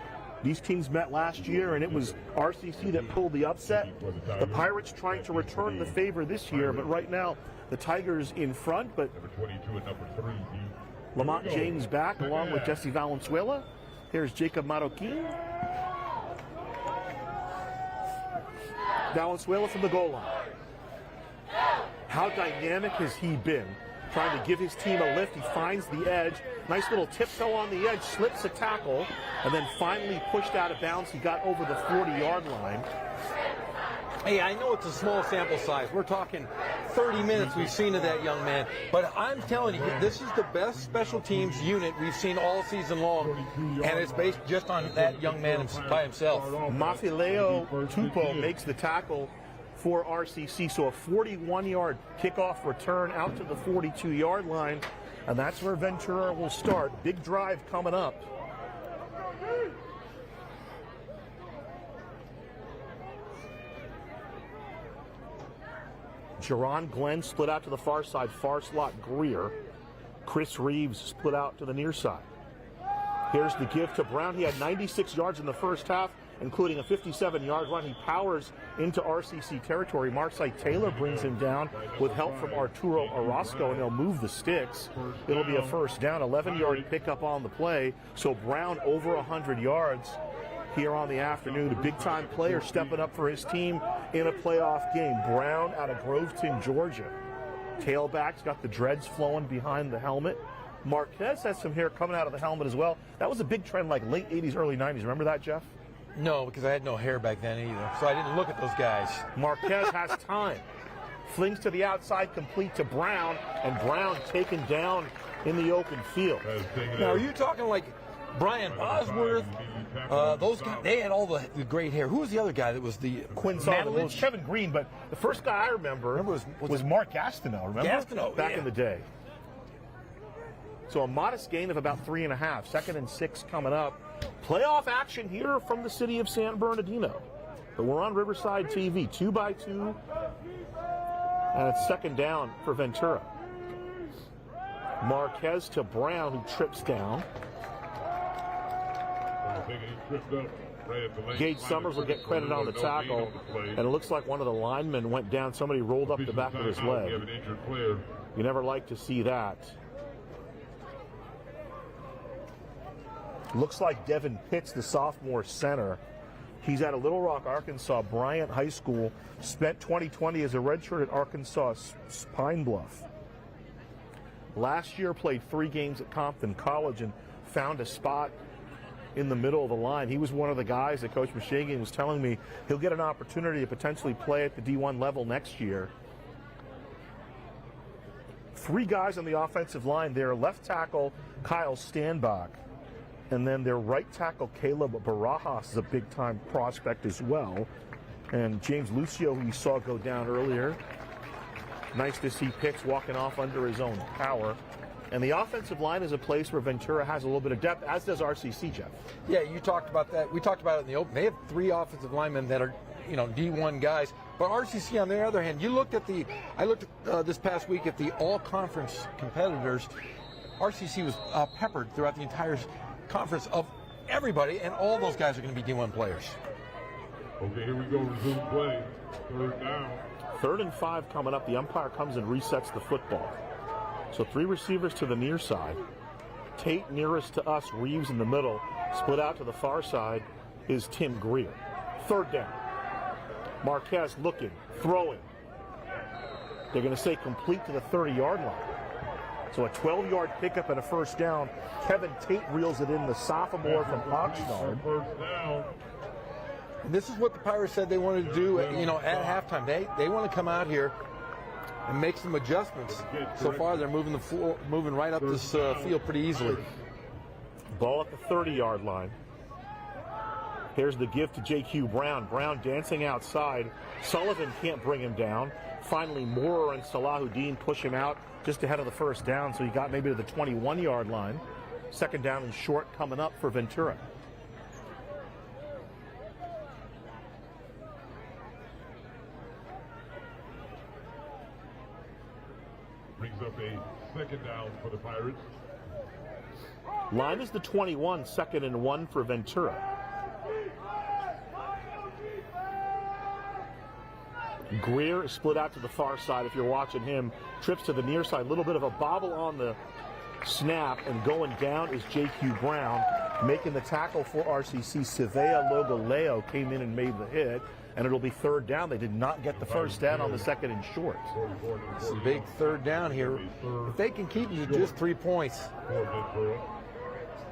these teams met last year, and it was RCC that pulled the upset. The Pirates trying to return the favor this year, but right now the Tigers in front. But Lamont James back along with Jesse Valenzuela. Here's Jacob Marroquin. Valenzuela from the goal line. How dynamic has he been? Trying to give his team a lift. He finds the edge. Nice little tiptoe on the edge, slips a tackle, and then finally pushed out of bounds. He got over the 40-yard line. Hey, I know it's a small sample size. We're talking 30 minutes we've seen of that young man. But I'm telling you, this is the best special teams unit we've seen all season long. And it's based just on that young man by himself. Mafileo Tupo makes the tackle for RCC. So a 41-yard kickoff return out to the 42-yard line. And that's where Ventura will start. Big drive coming up. Jerron Glenn split out to the far side, far slot Greer. Chris Reeves split out to the near side. Here's the give to Brown. He had 96 yards in the first half, including a 57-yard run. He powers into RCC territory. Marcy Taylor brings him down with help from Arturo Orozco, and they'll move the sticks. It'll be a first down, 11-yard pickup on the play. So Brown over 100 yards here on the afternoon. A big-time player stepping up for his team in a playoff game. Brown out of Groveton, Georgia. Tailback's got the dreads flowing behind the helmet. Marquez has some hair coming out of the helmet as well. That was a big trend like late 80s, early 90s. Remember that, Jeff? No, because I had no hair back then either, so I didn't look at those guys. Marquez has time. Flings to the outside, complete to Brown, and Brown taken down in the open field. Now, are you talking like Brian Bosworth? Those guys, they had all the great hair. Who was the other guy that was the Quinn Sullivan? It was Kevin Green, but the first guy I remember was Mark Gastineau. Remember? Gastineau, back in the day. So a modest gain of about 3.5. 2nd and 6 coming up. Playoff action here from the city of San Bernardino. But we're on Riverside TV, 2x2. And it's 2nd down for Ventura. Marquez to Brown, who trips down. Gage Summers will get credit on the tackle. And it looks like one of the linemen went down. Somebody rolled up the back of his leg. You never like to see that. Looks like Devin Pitts, the sophomore center. He's at a Little Rock, Arkansas, Bryant High School. Spent 2020 as a redshirt at Arkansas Pine Bluff. Last year played 3 games at Compton College and found a spot in the middle of the line. He was one of the guys that Coach Mashigian was telling me he'll get an opportunity to potentially play at the D1 level next year. 3 guys on the offensive line there. Left tackle Kyle Standbach. And then their right tackle, Caleb Barajas, is a big-time prospect as well. And James Lucio, who you saw go down earlier. Nice to see Pitts walking off under his own power. And the offensive line is a place where Ventura has a little bit of depth, as does RCC, Jeff. Yeah, you talked about that. We talked about it in the open. They have 3 offensive linemen that are, D1 guys. But RCC, on the other hand, I looked at this past week at the all-conference competitors. RCC was peppered throughout the entire conference of everybody, and all those guys are going to be D1 players. Okay, here we go. Resume play. 3rd down. 3rd and 5 coming up. The umpire comes and resets the football. So 3 receivers to the near side. Tate nearest to us, Reeves in the middle. Split out to the far side is Tim Greer. 3rd down. Marquez looking, throwing. They're going to say complete to the 30-yard line. So a 12-yard pickup and a 1st down. Kevin Tate reels it in, the sophomore from Oxnard. 1st down. And this is what the Pirates said they wanted to do, at halftime. They want to come out here and make some adjustments. So far, they're moving right up this field pretty easily. Ball at the 30-yard line. Here's the give to J.Q. Brown. Brown dancing outside. Sullivan can't bring him down. Finally, Moorer and Salahuddin push him out just ahead of the 1st down, so he got maybe to the 21-yard line. 2nd down and short coming up for Ventura. Brings up a 2nd down for the Pirates. Line is the 21, 2nd and 1 for Ventura. Greer is split out to the far side if you're watching him. Trips to the near side. A little bit of a bobble on the snap, and going down is J.Q. Brown. Making the tackle for RCC, Sevilla Logoleo came in and made the hit, and it'll be 3rd down. They did not get the 1st down on the 2nd and short. It's a big 3rd down here. If they can keep it to just 3 points,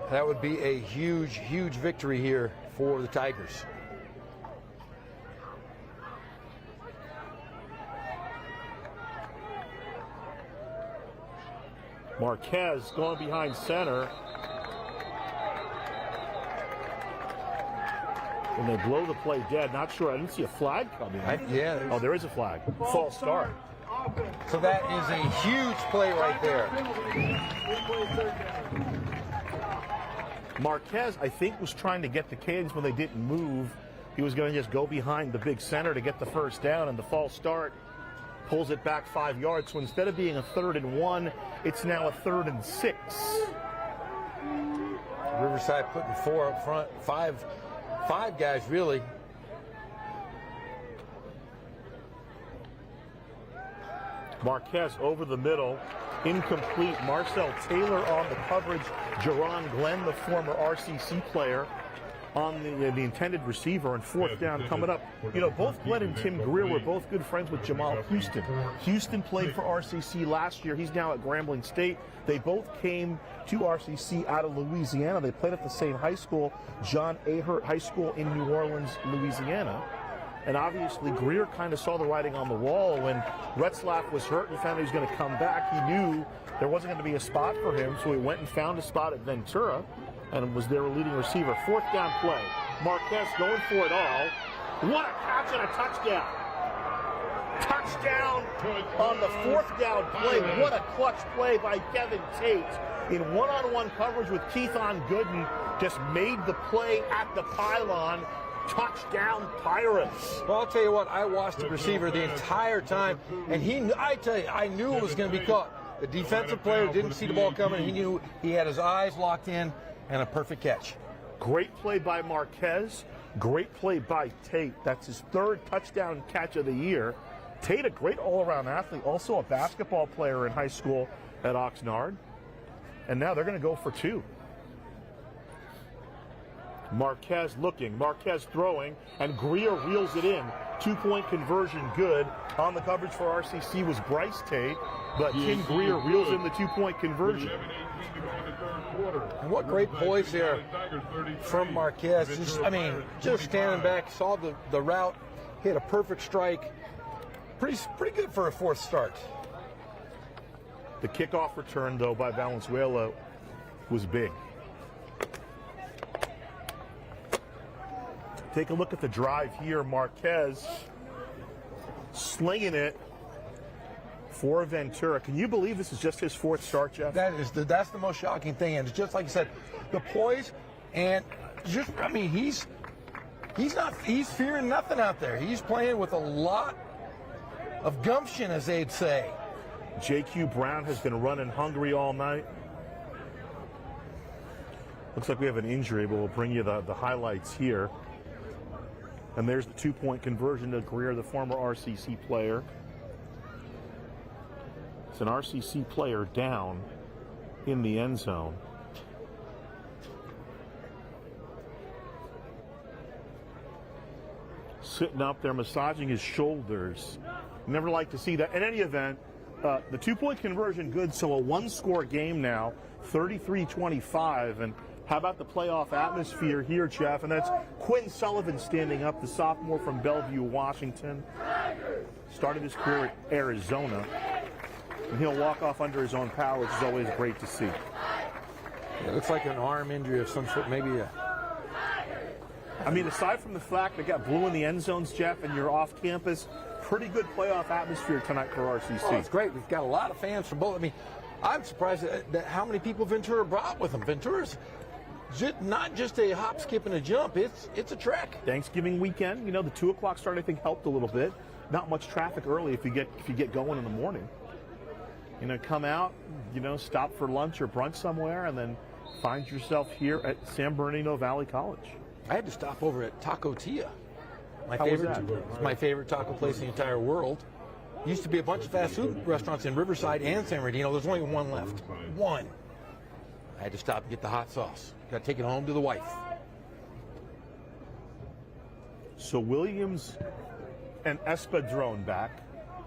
that would be a huge, huge victory here for the Tigers. Marquez going behind center. And they blow the play dead. Not sure. I didn't see a flag come in. Oh, there is a flag. False start. So that is a huge play right there. Marquez, I think, was trying to get the Canes when they didn't move. He was going to just go behind the big center to get the 1st down, and the false start pulls it back 5 yards. So instead of being a 3rd and 1, it's now a 3rd and 6. Riverside putting 4 up front, five guys really. Marquez over the middle, incomplete. Marcel Taylor on the coverage. Jerron Glenn, the former RCC player, on the intended receiver, and fourth down coming up. You know, both Glenn and Tim Greer were both good friends with Jamal Houston. Houston played for RCC last year. He's now at Grambling State. They both came to RCC out of Louisiana. They played at the same high school, John Ahert High School in New Orleans, Louisiana. And obviously, Greer kind of saw the writing on the wall when Retzlaff was hurt and found he was going to come back. He knew there wasn't going to be a spot for him, so he went and found a spot at Ventura and was their leading receiver. Fourth down play. Marquez going for it all. What a catch and a touchdown. Touchdown on the fourth down play. What a clutch play by Kevin Tate in one-on-one coverage with Keithon Gooden. Just made the play at the pylon. Touchdown Pirates. Well, I'll tell you what, I watched the receiver the entire time, and I knew it was going to be caught. The defensive player didn't see the ball coming. He knew he had his eyes locked in, and a perfect catch. Great play by Marquez. Great play by Tate. That's his third touchdown catch of the year. Tate, a great all-around athlete, also a basketball player in high school at Oxnard. And now they're going to go for two. Marquez looking, Marquez throwing, and Greer reels it in. 2-point conversion good. On the coverage for RCC was Bryce Tate, but Tim Greer reels in the 2-point conversion. And what great poise there from Marquez. Just standing back, saw the route, hit a perfect strike. Pretty good for a fourth start. The kickoff return, though, by Valenzuela was big. Take a look at the drive here. Marquez slinging it for Ventura. Can you believe this is just his fourth start, Jeff? That's the most shocking thing. And it's just like you said, the poise and he's fearing nothing out there. He's playing with a lot of gumption, as they'd say. JQ Brown has been running hungry all night. Looks like we have an injury, but we'll bring you the highlights here. And there's the 2-point conversion to Greer, the former RCC player. It's an RCC player down in the end zone. Sitting up there, massaging his shoulders. Never like to see that. In any event, the 2-point conversion good, so a one-score game now, 33-25, and how about the playoff atmosphere here, Jeff? And that's Quinn Sullivan standing up, the sophomore from Bellevue, Washington. Started his career at Arizona. And he'll walk off under his own power, which is always great to see. It looks like an arm injury of some sort, maybe aside from the fact they got blue in the end zones, Jeff, and you're off campus, pretty good playoff atmosphere tonight for RCC. Oh, it's great. We've got a lot of fans from both. I'm surprised at how many people Ventura brought with them. Ventura's not just a hop, skip, and a jump. It's a trek. Thanksgiving weekend, the 2 o'clock start I think helped a little bit. Not much traffic early if you get going in the morning. Come out, stop for lunch or brunch somewhere, and then find yourself here at San Bernardino Valley College. I had to stop over at Taco Tia. It's my favorite taco place in the entire world. Used to be a bunch of fast food restaurants in Riverside and San Bernardino. There's only one left. One. I had to stop and get the hot sauce. Got to take it home to the wife. So Williams and Espadrone back.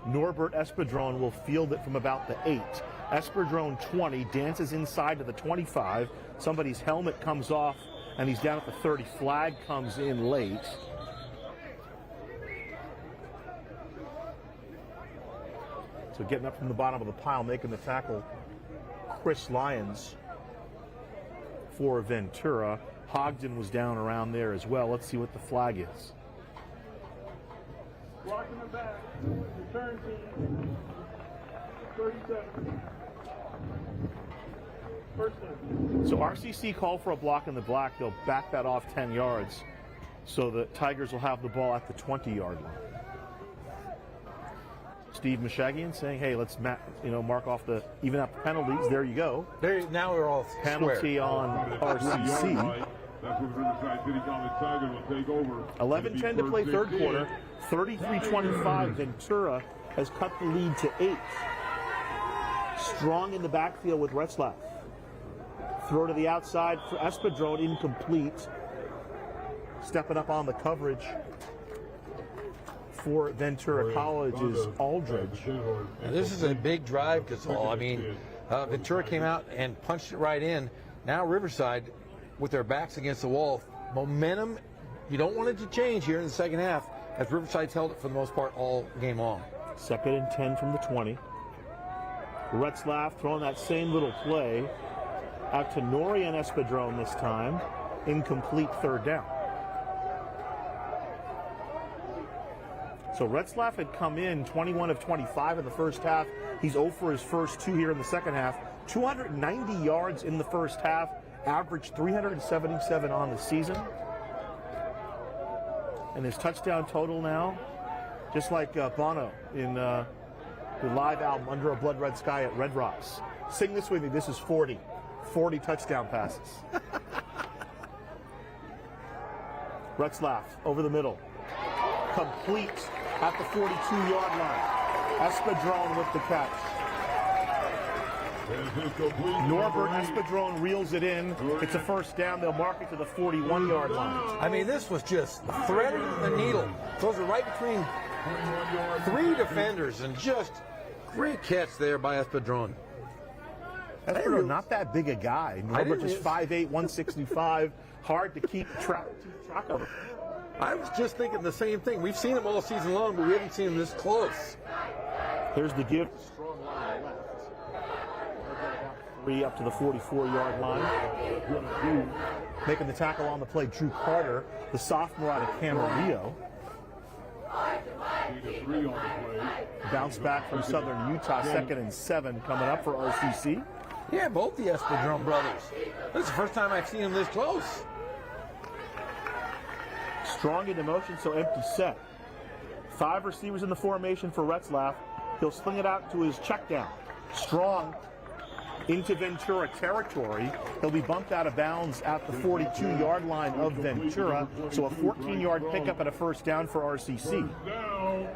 Norbert Espadrone will field it from about the 8. Espadrone 20, dances inside to the 25. Somebody's helmet comes off, and he's down at the 30. Flag comes in late. So getting up from the bottom of the pile, making the tackle, Chris Lyons for Ventura. Hogden was down around there as well. Let's see what the flag is. Blocking the back. Return team. 37. First down. So RCC called for a block in the black. They'll back that off 10 yards. So the Tigers will have the ball at the 20-yard line. Steve Meshagian saying, hey, let's mark off even up the penalties. There you go. Now we're all penalty square. On RCC. That's what Riverside City College Tigers will take over. 11:10 to play third quarter. 33-25. Ventura has cut the lead to 8. Strong in the backfield with Retzlaff. Throw to the outside for Espadrone, incomplete. Stepping up on the coverage for Ventura College is Aldridge. Now, this is a big drive, Gasol. I mean, Ventura came out and punched it right in. Now Riverside, with their backs against the wall, momentum, you don't want it to change here in the second half, as Riverside's held it for the most part all game long. 2nd and 10 from the 20. Retzlaff throwing that same little play out to Norian Espadron this time. Incomplete 3rd down. So Retzlaff had come in 21 of 25 in the first half. He's 0 for his first 2 here in the second half. 290 yards in the first half, averaged 377 on the season. And his touchdown total now, just like Bono in the live album Under a Blood Red Sky at Red Rocks. Sing this with me, this is 40. 40 touchdown passes. Retzlaff over the middle. Complete at the 42-yard line. Espadron with the catch. Norbert Espadron reels it in. It's a first down. They'll mark it to the 41-yard line. I mean, this was just threading the needle. Those are right between 3 defenders, and just great catch there by Espadron. Espadron, not that big a guy. Norbert is 5'8", 165. Hard to keep track of. I was just thinking the same thing. We've seen him all season long, but we haven't seen him this close. Here's the give. Strong line left. 3 up to the 44-yard line. Making the tackle on the play, Drew Carter, the sophomore out of Camarillo. Bounce back from Southern Utah, 2nd and 7 coming up for RCC. Yeah, both the Espadron brothers. This is the first time I've seen them this close. Strong into motion, so empty set. 5 receivers in the formation for Retzlaff. He'll sling it out to his check down. Strong into Ventura territory. He'll be bumped out of bounds at the 42-yard line of Ventura. So a 14-yard pickup and a first down for RCC.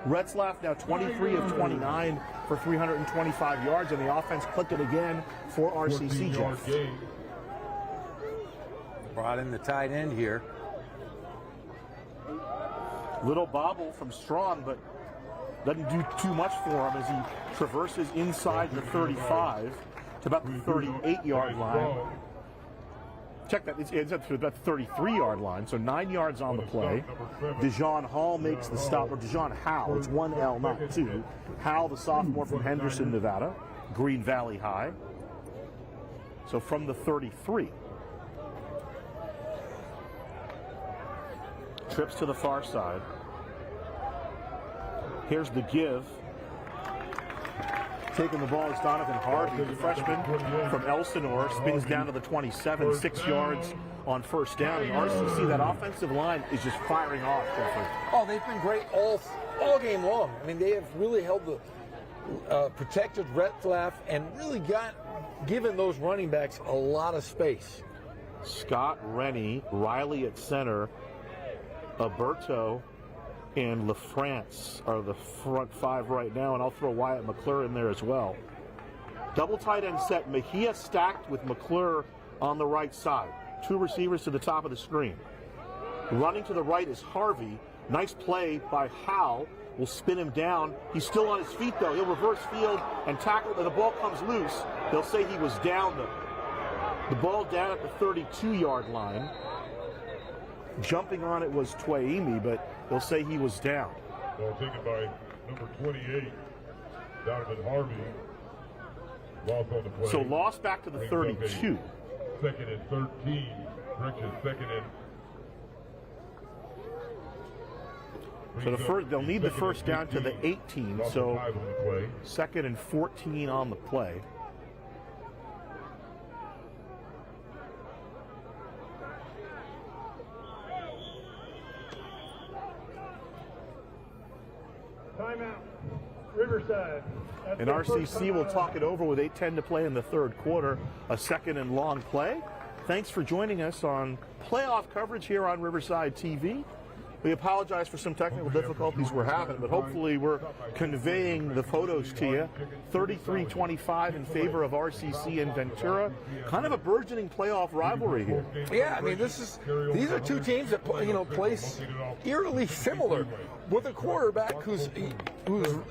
Retzlaff now 23 of 29 for 325 yards, and the offense clicked it again for RCC, Jeff. Brought in the tight end here. Little bobble from Strong, but doesn't do too much for him as he traverses inside the 35 to about the 38-yard line. Check that, it's up to about the 33-yard line, so 9 yards on the play. Dejon Hall makes the stop, or Dejon Howe, it's 1L, not 2. Howe, the sophomore from Henderson, Nevada, Green Valley High. So from the 33. Trips to the far side. Here's the give. Taking the ball is Donovan Harvey, the freshman from Elsinore, spins down to the 27, 6 yards on first down. And RCC, that offensive line is just firing off, Jeffrey. Oh, they've been great all game long. I mean, they have really held the protected Retzlaff and really given those running backs a lot of space. Scott Rennie, Riley at center, Alberto and LaFrance are the front 5 right now, and I'll throw Wyatt McClure in there as well. Double tight end set, Mejia stacked with McClure on the right side. 2 receivers to the top of the screen. Running to the right is Harvey. Nice play by Howe. Will spin him down. He's still on his feet, though. He'll reverse field and tackle, and the ball comes loose. They'll say he was down, though. The ball down at the 32-yard line. Jumping on it was Twaimi, but they'll say he was down. Ball taken by number 28, Donovan Harvey. Lost on the play. So lost back to the 32. 2nd and 13. Correction, 2nd and. So they'll need the first down to the 18. So 2nd and 14 on the play. Timeout. Riverside. And RCC will talk it over with 8:10 to play in the third quarter. A 2nd and long play. Thanks for joining us on playoff coverage here on Riverside TV. We apologize for some technical difficulties we're having, but hopefully we're conveying the photos to you. 33-25 in favor of RCC and Ventura. Kind of a burgeoning playoff rivalry here. Yeah, I mean, these are two teams that play eerily similar, with a quarterback who's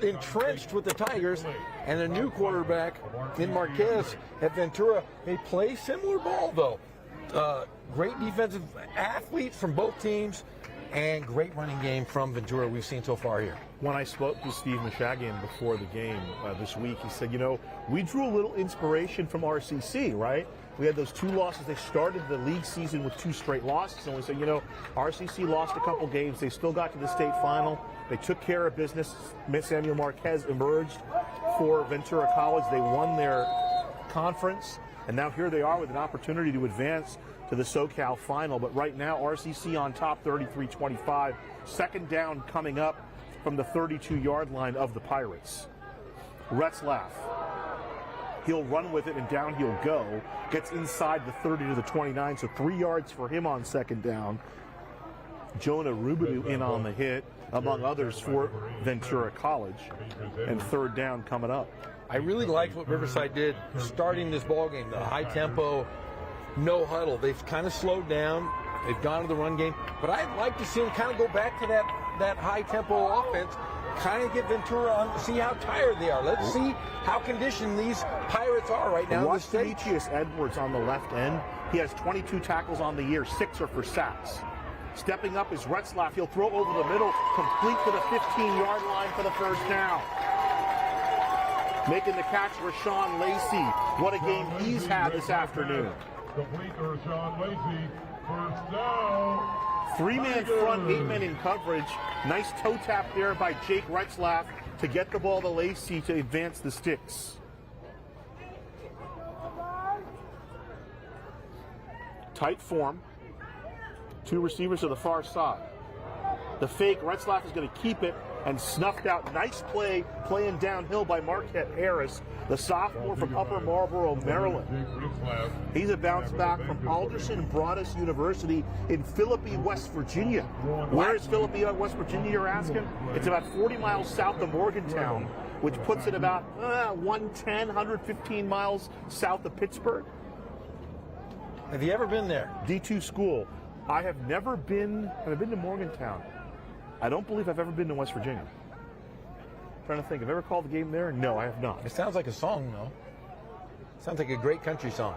entrenched with the Tigers and a new quarterback in Marquez at Ventura. They play similar ball, though. Great defensive athletes from both teams. And great running game from Ventura we've seen so far here. When I spoke to Steve Mishagian before the game this week, he said, we drew a little inspiration from RCC, right? We had those 2 losses. They started the league season with 2 straight losses. And we said, RCC lost a couple games. They still got to the state final. They took care of business. Samuel Marquez emerged for Ventura College. They won their conference. And now here they are with an opportunity to advance to the SoCal final. But right now, RCC on top, 33-25. Second down coming up from the 32-yard line of the Pirates. Retzlaff. He'll run with it, and down he'll go. Gets inside the 30 to the 29, so 3 yards for him on second down. Jonah Rubidoux in on the hit, among others, for Ventura College. And third down coming up. I really liked what Riverside did starting this ball game. The high tempo, no huddle. They've kind of slowed down. They've gone to the run game. But I'd like to see them kind of go back to that high tempo offense, kind of get Ventura on, see how tired they are. Let's see how conditioned these Pirates are right now. Watch Demetrius Edwards on the left end. He has 22 tackles on the year, 6 are for sacks. Stepping up is Retzlaff. He'll throw over the middle, complete to the 15-yard line for the first down. Making the catch, Rashawn Lacey. What a game he's had this afternoon. Complete to Rashawn Lacey. First down. 3-man front, 8-men in coverage. Nice toe tap there by Jake Retzlaff to get the ball to Lacey to advance the sticks. Tight form. 2 receivers to the far side. The fake, Retzlaff is going to keep it and snuffed out. Nice play, playing downhill by Marquette Harris, the sophomore from Upper Marlboro, Maryland. He's a bounce back from Alderson Broaddus University in Philippi, West Virginia. Where is Philippi, West Virginia, you're asking? It's about 40 miles south of Morgantown, which puts it about 115 miles south of Pittsburgh. Have you ever been there? D2 school. I have never been, I've been to Morgantown. I don't believe I've ever been to West Virginia. I'm trying to think, have I ever called the game there? No, I have not. It sounds like a song, though. Sounds like a great country song.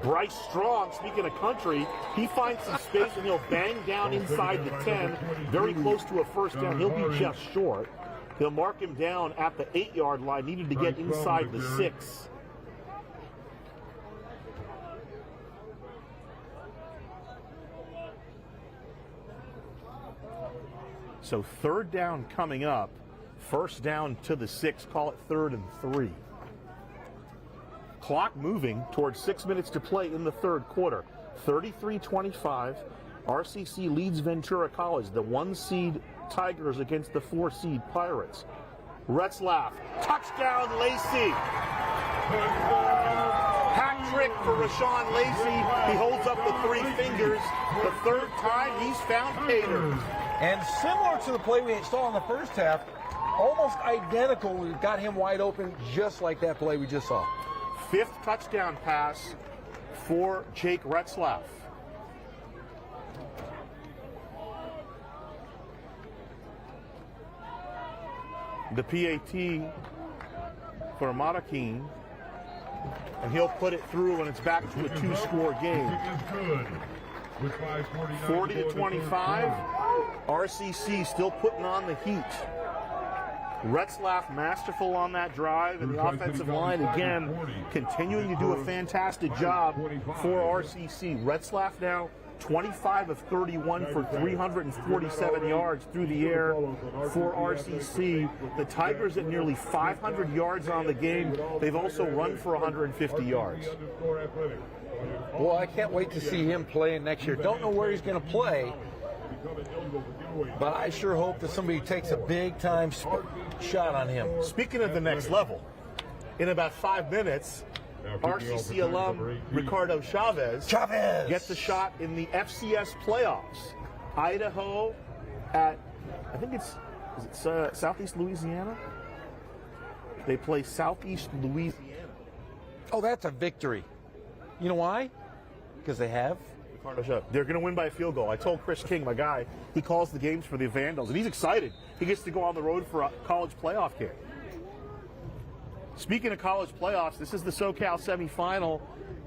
Bryce Strong, speaking of country, he finds some space and he'll bang down inside the 10, very close to a first down. He'll be just short. He'll mark him down at the 8-yard line, needed to get inside the 6. So third down coming up, first down to the 6, call it 3rd and 3. Clock moving towards 6 minutes to play in the third quarter. 33-25, RCC leads Ventura College, the 1-seed Tigers against the 4-seed Pirates. Retzlaff, touchdown Lacey. Hat trick for Rashawn Lacey. He holds up the 3 fingers. The third time he's found Pater. And similar to the play we saw in the first half, almost identical. We got him wide open just like that play we just saw. 5th touchdown pass for Jake Retzlaff. The PAT for Matakin, and he'll put it through when it's back to a 2-score game. 40-25. RCC still putting on the heat. Retzlaff masterful on that drive, and the offensive line again continuing to do a fantastic job for RCC. Retzlaff now 25 of 31 for 347 yards through the air for RCC. The Tigers at nearly 500 yards on the game. They've also run for 150 yards. Well, I can't wait to see him playing next year. Don't know where he's going to play, but I sure hope that somebody takes a big-time shot on him. Speaking of the next level, in about 5 minutes, RCC alum Ricardo Chavez gets a shot in the FCS playoffs. Idaho at, I think is it Southeast Louisiana? They play Southeast Louisiana. Oh, that's a victory. You know why? Because they have. They're going to win by a field goal. I told Chris King, my guy, he calls the games for the Vandals, and he's excited. He gets to go on the road for a college playoff game. Speaking of college playoffs, this is the SoCal semifinal.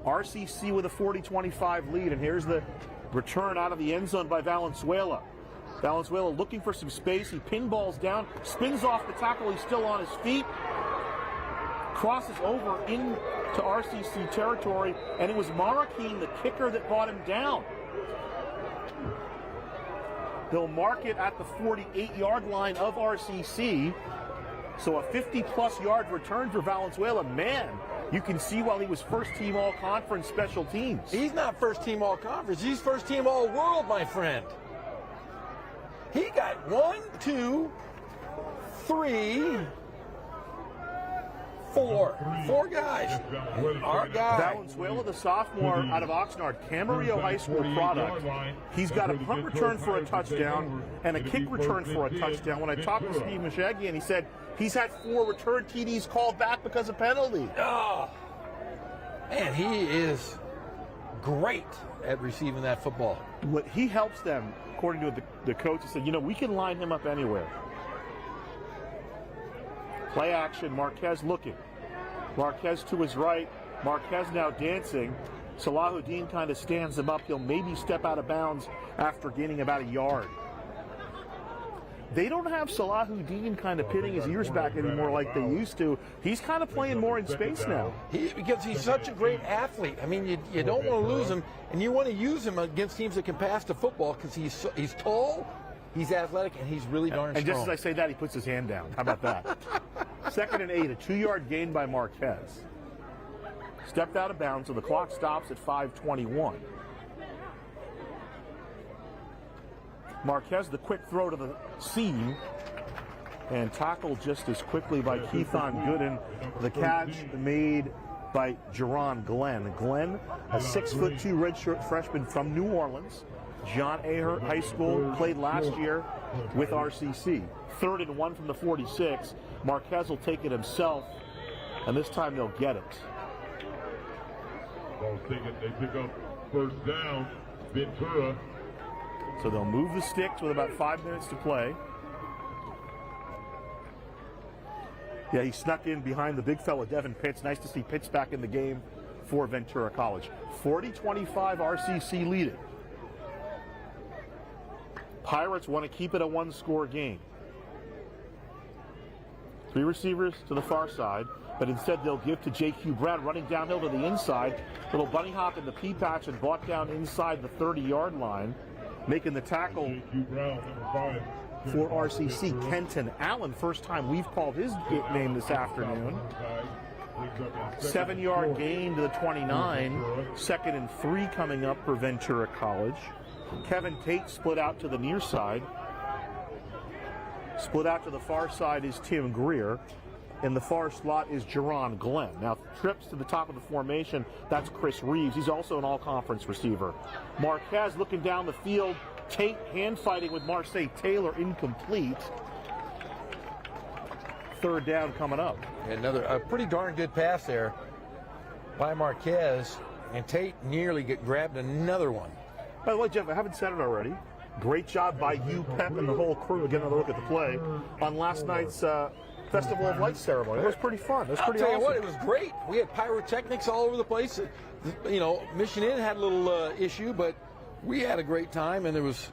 RCC with a 40-25 lead, and here's the return out of the end zone by Valenzuela. Valenzuela looking for some space. He pinballs down, spins off the tackle. He's still on his feet. Crosses over into RCC territory, and it was Marroquin, the kicker, that brought him down. They'll mark it at the 48-yard line of RCC. So a 50-plus yard return for Valenzuela. Man, you can see why he was first-team all-conference special teams. He's not first-team all-conference. He's first-team all-world, my friend. He got 1, 2, 3, 4 guys. Our guy. Valenzuela, the sophomore out of Oxnard, Camarillo High School product. He's got a punt return for a touchdown and a kick return for a touchdown. When I talked to Steve Mashaggian, he said he's had 4 return TDs called back because of penalty. Oh, man, he is great at receiving that football. What he helps them, according to the coach, he said, we can line him up anywhere. Play action, Marquez looking. Marquez to his right. Marquez now dancing. Salahuddin kind of stands him up. He'll maybe step out of bounds after gaining about a yard. They don't have Salahuddin kind of pinning his ears back anymore like they used to. He's kind of playing more in space now. Because he's such a great athlete. I mean, you don't want to lose him, and you want to use him against teams that can pass the football because he's tall, he's athletic, and he's really darn strong. And just as I say that, he puts his hand down. How about that? 2nd and 8, a 2-yard gain by Marquez. Stepped out of bounds, so the clock stops at 5:21. Marquez, the quick throw to the seam, and tackled just as quickly by Keithon Gooden. The catch made by Jerron Glenn. Glenn, a 6'2" redshirt freshman from New Orleans. John Ahert High School, played last year with RCC. 3rd and 1 from the 46. Marquez will take it himself, and this time they'll get it. They pick up first down. Ventura. So they'll move the sticks with about 5 minutes to play. Yeah, he snuck in behind the big fella, Devin Pitts. Nice to see Pitts back in the game for Ventura College. 40-25 RCC lead it. Pirates want to keep it a 1-score game. 3 receivers to the far side, but instead they'll give to J.Q. Brown running downhill to the inside. Little bunny hop in the pea patch and brought down inside the 30-yard line. Making the tackle for RCC, Kenton Allen. First time we've called his name this afternoon. 7-yard gain to the 29. 2nd and 3 coming up for Ventura College. Kevin Tate split out to the near side. Split out to the far side is Tim Greer. In the far slot is Jerron Glenn. Now, trips to the top of the formation, that's Chris Reeves. He's also an all-conference receiver. Marquez looking down the field. Tate hand-fighting with Marseille Taylor, incomplete. 3rd down coming up. A pretty darn good pass there by Marquez, and Tate nearly grabbed another one. By the way, Jeff, I haven't said it already. Great job by you, Pep, and the whole crew. Get another look at the play on last night's Festival of Lights ceremony. It was pretty fun. It was pretty awesome. I'll tell you what, it was great. We had pyrotechnics all over the place. Mission Inn had a little issue, but we had a great time, and there was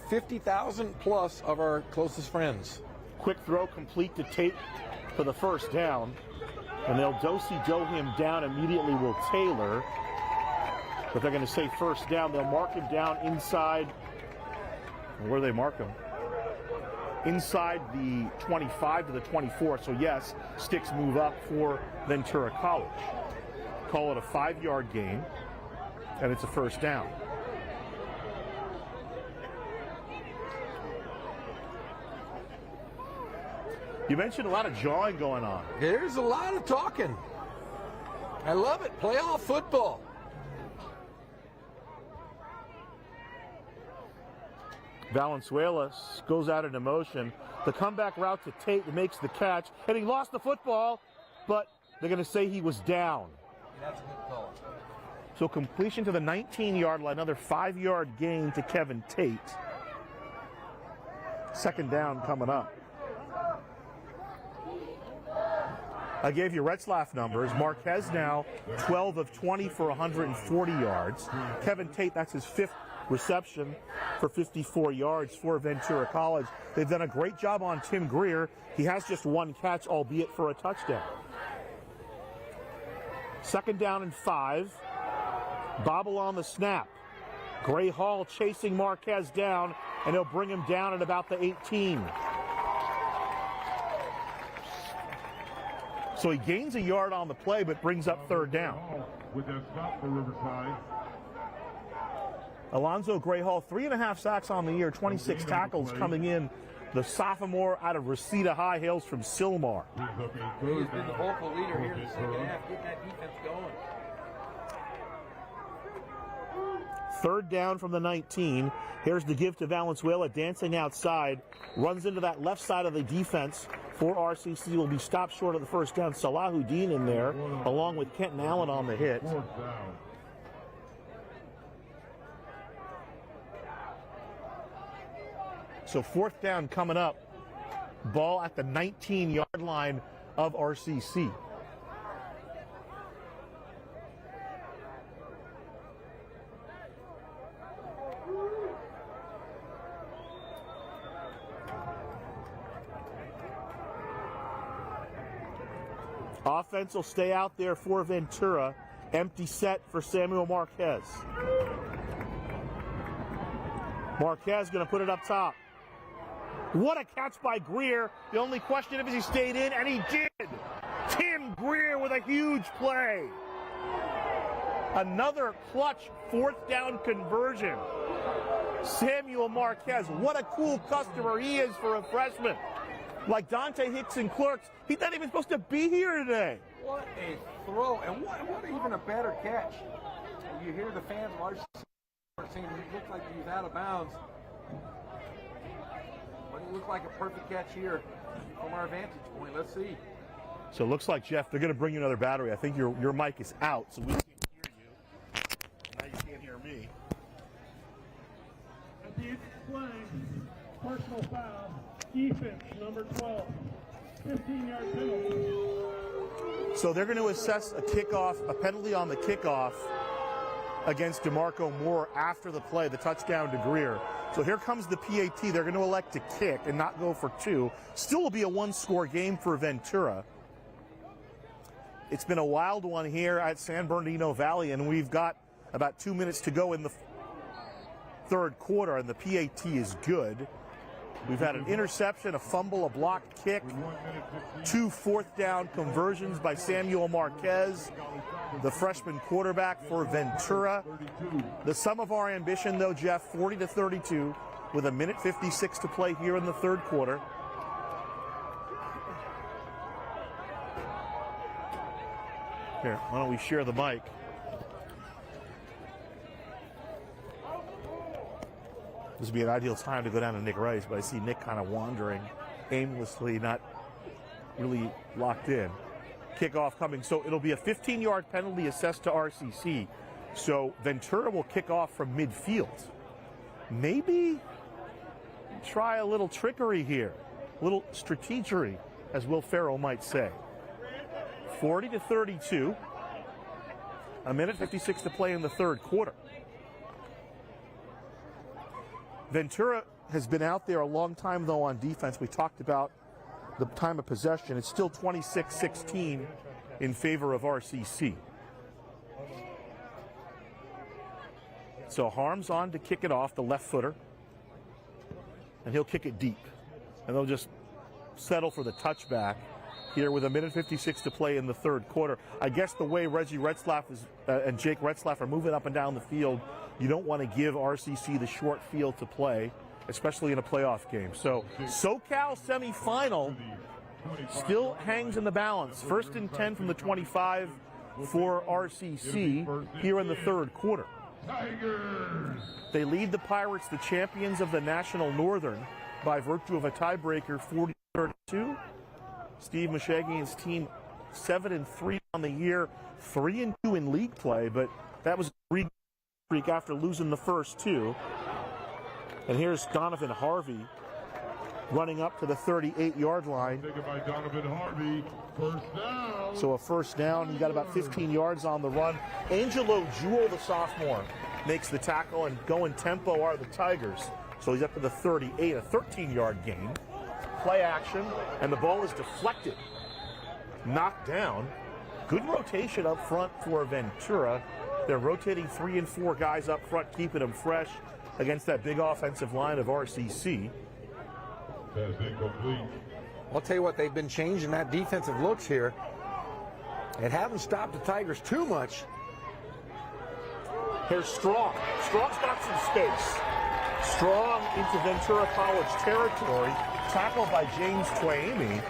50,000 plus of our closest friends. Quick throw complete to Tate for the first down, and they'll do-si-do him down immediately with Taylor. But they're going to say first down. They'll mark him down inside. Where do they mark him? Inside the 25 to the 24. So yes, sticks move up for Ventura College. Call it a 5-yard gain, and it's a first down. You mentioned a lot of jawing going on. There's a lot of talking. I love it. Playoff football. Valenzuela goes out into motion. The comeback route to Tate makes the catch, and he lost the football, but they're going to say he was down. That's a good call. So completion to the 19-yard line, another 5-yard gain to Kevin Tate. Second down coming up. I gave you Retzlaff numbers. Marquez now 12 of 20 for 140 yards. Kevin Tate, that's his 5th reception for 54 yards for Ventura College. They've done a great job on Tim Greer. He has just 1 catch, albeit for a touchdown. Second down and 5. Bobble on the snap. Gray Hall chasing Marquez down, and he'll bring him down at about the 18. So he gains a yard on the play, but brings up third down. With that stop for Riverside. Alonzo Gray Hall, 3.5 sacks on the year, 26 tackles coming in. The sophomore out of Reseda High, hails from Sylmar. He's been the vocal leader here in the second half, getting that defense going. Third down from the 19. Here's the give to Valenzuela, dancing outside. Runs into that left side of the defense for RCC. Will be stopped short of the first down. Salahuddin in there, along with Kenton Allen on the hit. So fourth down coming up. Ball at the 19-yard line of RCC. Offense will stay out there for Ventura. Empty set for Samuel Marquez. Marquez going to put it up top. What a catch by Greer. The only question is he stayed in, and he did. Tim Greer with a huge play. Another clutch fourth down conversion. Samuel Marquez, what a cool customer he is for a freshman. Like Dante Hicks and Clerks, he's not even supposed to be here today. What a throw, and what even a better catch. You hear the fans large saying he looked like he was out of bounds. But it looked like a perfect catch here from our vantage point. Let's see. So it looks like, Jeff, they're going to bring you another battery. I think your mic is out, so we can't hear you. Now you can't hear me. At the end of play, personal foul, defense, number 12, 15-yard penalty. So they're going to assess a penalty on the kickoff against DeMarco Moore after the play, the touchdown to Greer. So here comes the PAT. They're going to elect to kick and not go for 2. Still will be a 1-score game for Ventura. It's been a wild one here at San Bernardino Valley, and we've got about 2 minutes to go in the third quarter, and the PAT is good. We've had an interception, a fumble, a blocked kick, 2 fourth-down conversions by Samuel Marquez, the freshman quarterback for Ventura. The sum of our ambition, though, Jeff, 40-32, with 1:56 to play here in the third quarter. Here, why don't we share the mic? This would be an ideal time to go down to Nick Rice, but I see Nick kind of wandering aimlessly, not really locked in. Kickoff coming. So it'll be a 15-yard penalty assessed to RCC. So Ventura will kick off from midfield. Maybe try a little trickery here, a little strategery, as Will Ferrell might say. 40-32. 1:56 to play in the third quarter. Ventura has been out there a long time, though, on defense. We talked about the time of possession. It's still 26-16 in favor of RCC. So Harms on to kick it off, the left footer. And he'll kick it deep. And they'll just settle for the touchback here with 1:56 to play in the third quarter. I guess the way Reggie Retzlaff and Jake Retzlaff are moving up and down the field, you don't want to give RCC the short field to play, especially in a playoff game. So SoCal semifinal still hangs in the balance. 1st and 10 from the 25 for RCC here in the third quarter. Tigers. They lead the Pirates, the champions of the National Northern, by virtue of a tiebreaker, 40-32. Steve Meshegian's team 7-3 on the year, 3-2 in league play, but that was a 3 streak after losing the first two. And here's Donovan Harvey running up to the 38-yard line. Taken by Donovan Harvey. First down. So a first down. He got about 15 yards on the run. Angelo Jewell, the sophomore, makes the tackle, and going tempo are the Tigers. So he's up to the 38, a 13-yard gain. Play action, and the ball is deflected. Knocked down. Good rotation up front for Ventura. They're rotating 3 and 4 guys up front, keeping them fresh against that big offensive line of RCC. That's incomplete. I'll tell you what, they've been changing that defensive looks here. It haven't stopped the Tigers too much. Here's Strong. Strong's got some space. Strong into Ventura College territory, tackled by James Twayme. And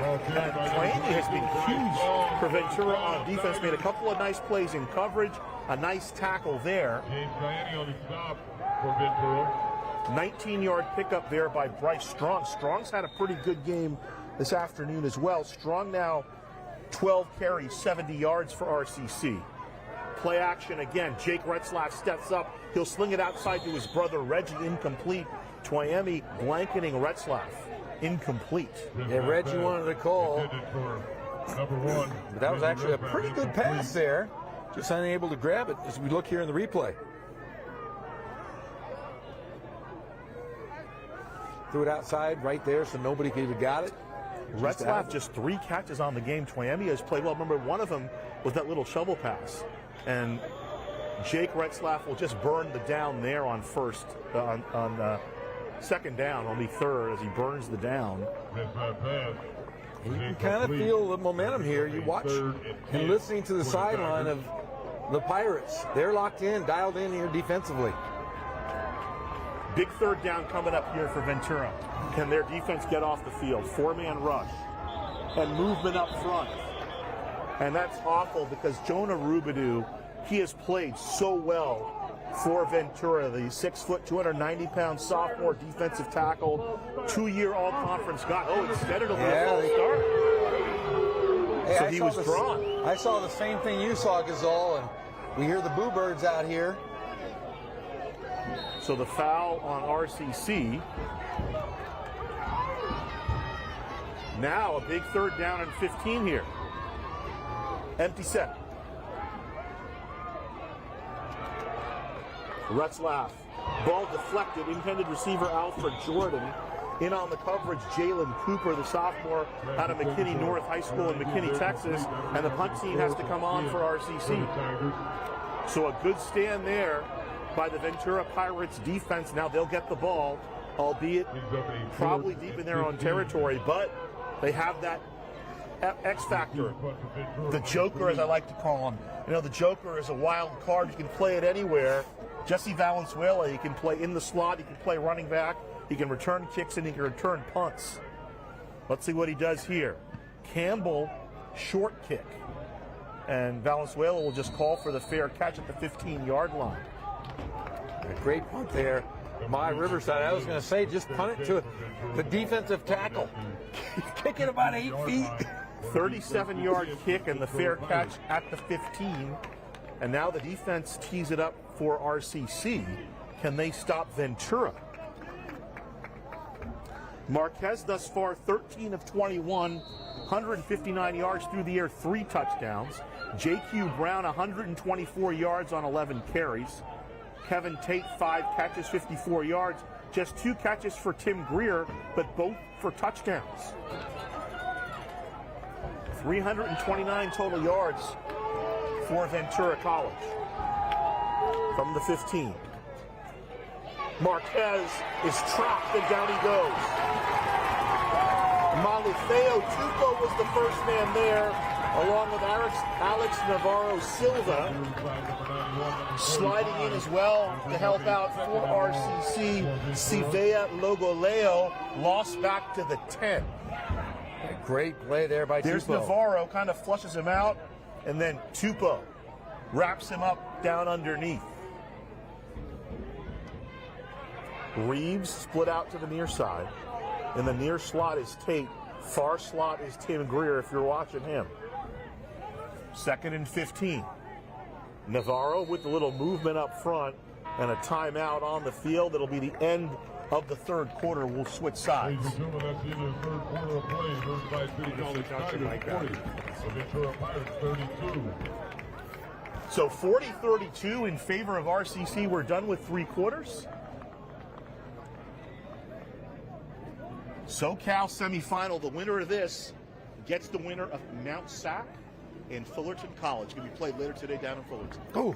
Twayme has been huge for Ventura on defense. Made a couple of nice plays in coverage, a nice tackle there. James Twayme on the stop for Ventura. 19-yard pickup there by Bryce Strong. Strong's had a pretty good game this afternoon as well. Strong now 12 carries, 70 yards for RCC. Play action again. Jake Retzlaff steps up. He'll sling it outside to his brother Reggie, incomplete. Twayme blanketing Retzlaff, incomplete. Yeah, Reggie wanted to call. Number 1. But that was actually a pretty good pass there. Just unable to grab it as we look here in the replay. Threw it outside right there so nobody could have got it. Retzlaff just 3 catches on the game. Twayme has played well. Remember, one of them was that little shovel pass. And Jake Retzlaff will just burn the down there on second down, only third, as he burns the down. You can kind of feel the momentum here. You watch and listening to the sideline of the Pirates. They're locked in, dialed in here defensively. Big third down coming up here for Ventura. Can their defense get off the field? 4-man rush and movement up front. And that's awful because Jonah Rubidou, he has played so well for Ventura. The 6-foot, 290-pound sophomore defensive tackle, 2-year all-conference guy. Oh, instead of a false start. Hey, so he was drawn. I saw the same thing you saw, Gazal, and we hear the Boo Birds out here. So the foul on RCC. Now a big third down and 15 here. Empty set. Retzlaff. Ball deflected. Intended receiver Alfred Jordan. In on the coverage, Jalen Cooper, the sophomore out of McKinney North High School in McKinney, Texas. And the punt team has to come on for RCC. So a good stand there by the Ventura Pirates defense. Now they'll get the ball, albeit probably deep in their own territory, but they have that X factor. The Joker, as I like to call him. You know, the Joker is a wild card. You can play it anywhere. Jesse Valenzuela, he can play in the slot, he can play running back, he can return kicks, and he can return punts. Let's see what he does here. Campbell, short kick. And Valenzuela will just call for the fair catch at the 15-yard line. A great punt there by Riverside. I was going to say, just punt it to the defensive tackle. Kick it about 8 feet. 37-yard kick and the fair catch at the 15. And now the defense tees it up for RCC. Can they stop Ventura? Marquez thus far 13 of 21, 159 yards through the air, 3 touchdowns. J.Q. Brown 124 yards on 11 carries. Kevin Tate 5 catches, 54 yards. Just 2 catches for Tim Greer, but both for touchdowns. 329 total yards for Ventura College from the 15. Marquez is trapped and down he goes. Malufeo Tupo was the first man there, along with Alex Navarro Silva sliding in as well to help out for RCC. Sivea Logoleo lost back to the 10. Great play there by There's Tupo. Navarro, kind of flushes him out, and then Tupo wraps him up down underneath. Reeves split out to the near side. In the near slot is Tate. Far slot is Tim Greer if you're watching him. 2nd and 15. Navarro with a little movement up front and a timeout on the field. It'll be the end of the third quarter. We'll switch sides. Ladies and gentlemen, that's the end of the third quarter of play. Riverside City College Tigers 40, Ventura Pirates 32. So 40-32 in favor of RCC. We're done with 3 quarters. SoCal semifinal. The winner of this gets the winner of Mount Sac and Fullerton College. Going to be played later today down in Fullerton. Oh,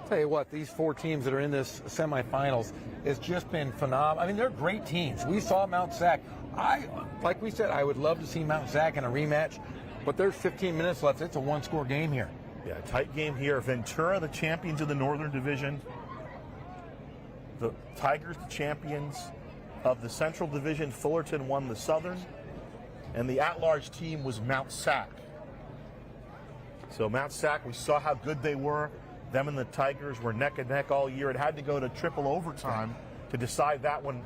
tell you what, these 4 teams that are in this semifinals, it's just been phenomenal. I mean, they're great teams. We saw Mount Sac. Like we said, I would love to see Mount Sac in a rematch, but there's 15 minutes left. It's a 1-score game here. Yeah, tight game here. Ventura, the champions of the Northern Division. The Tigers, the champions of the Central Division. Fullerton won the Southern. And the at-large team was Mount Sac. So Mount Sac, we saw how good they were. Them and the Tigers were neck and neck all year. It had to go to triple overtime to decide that one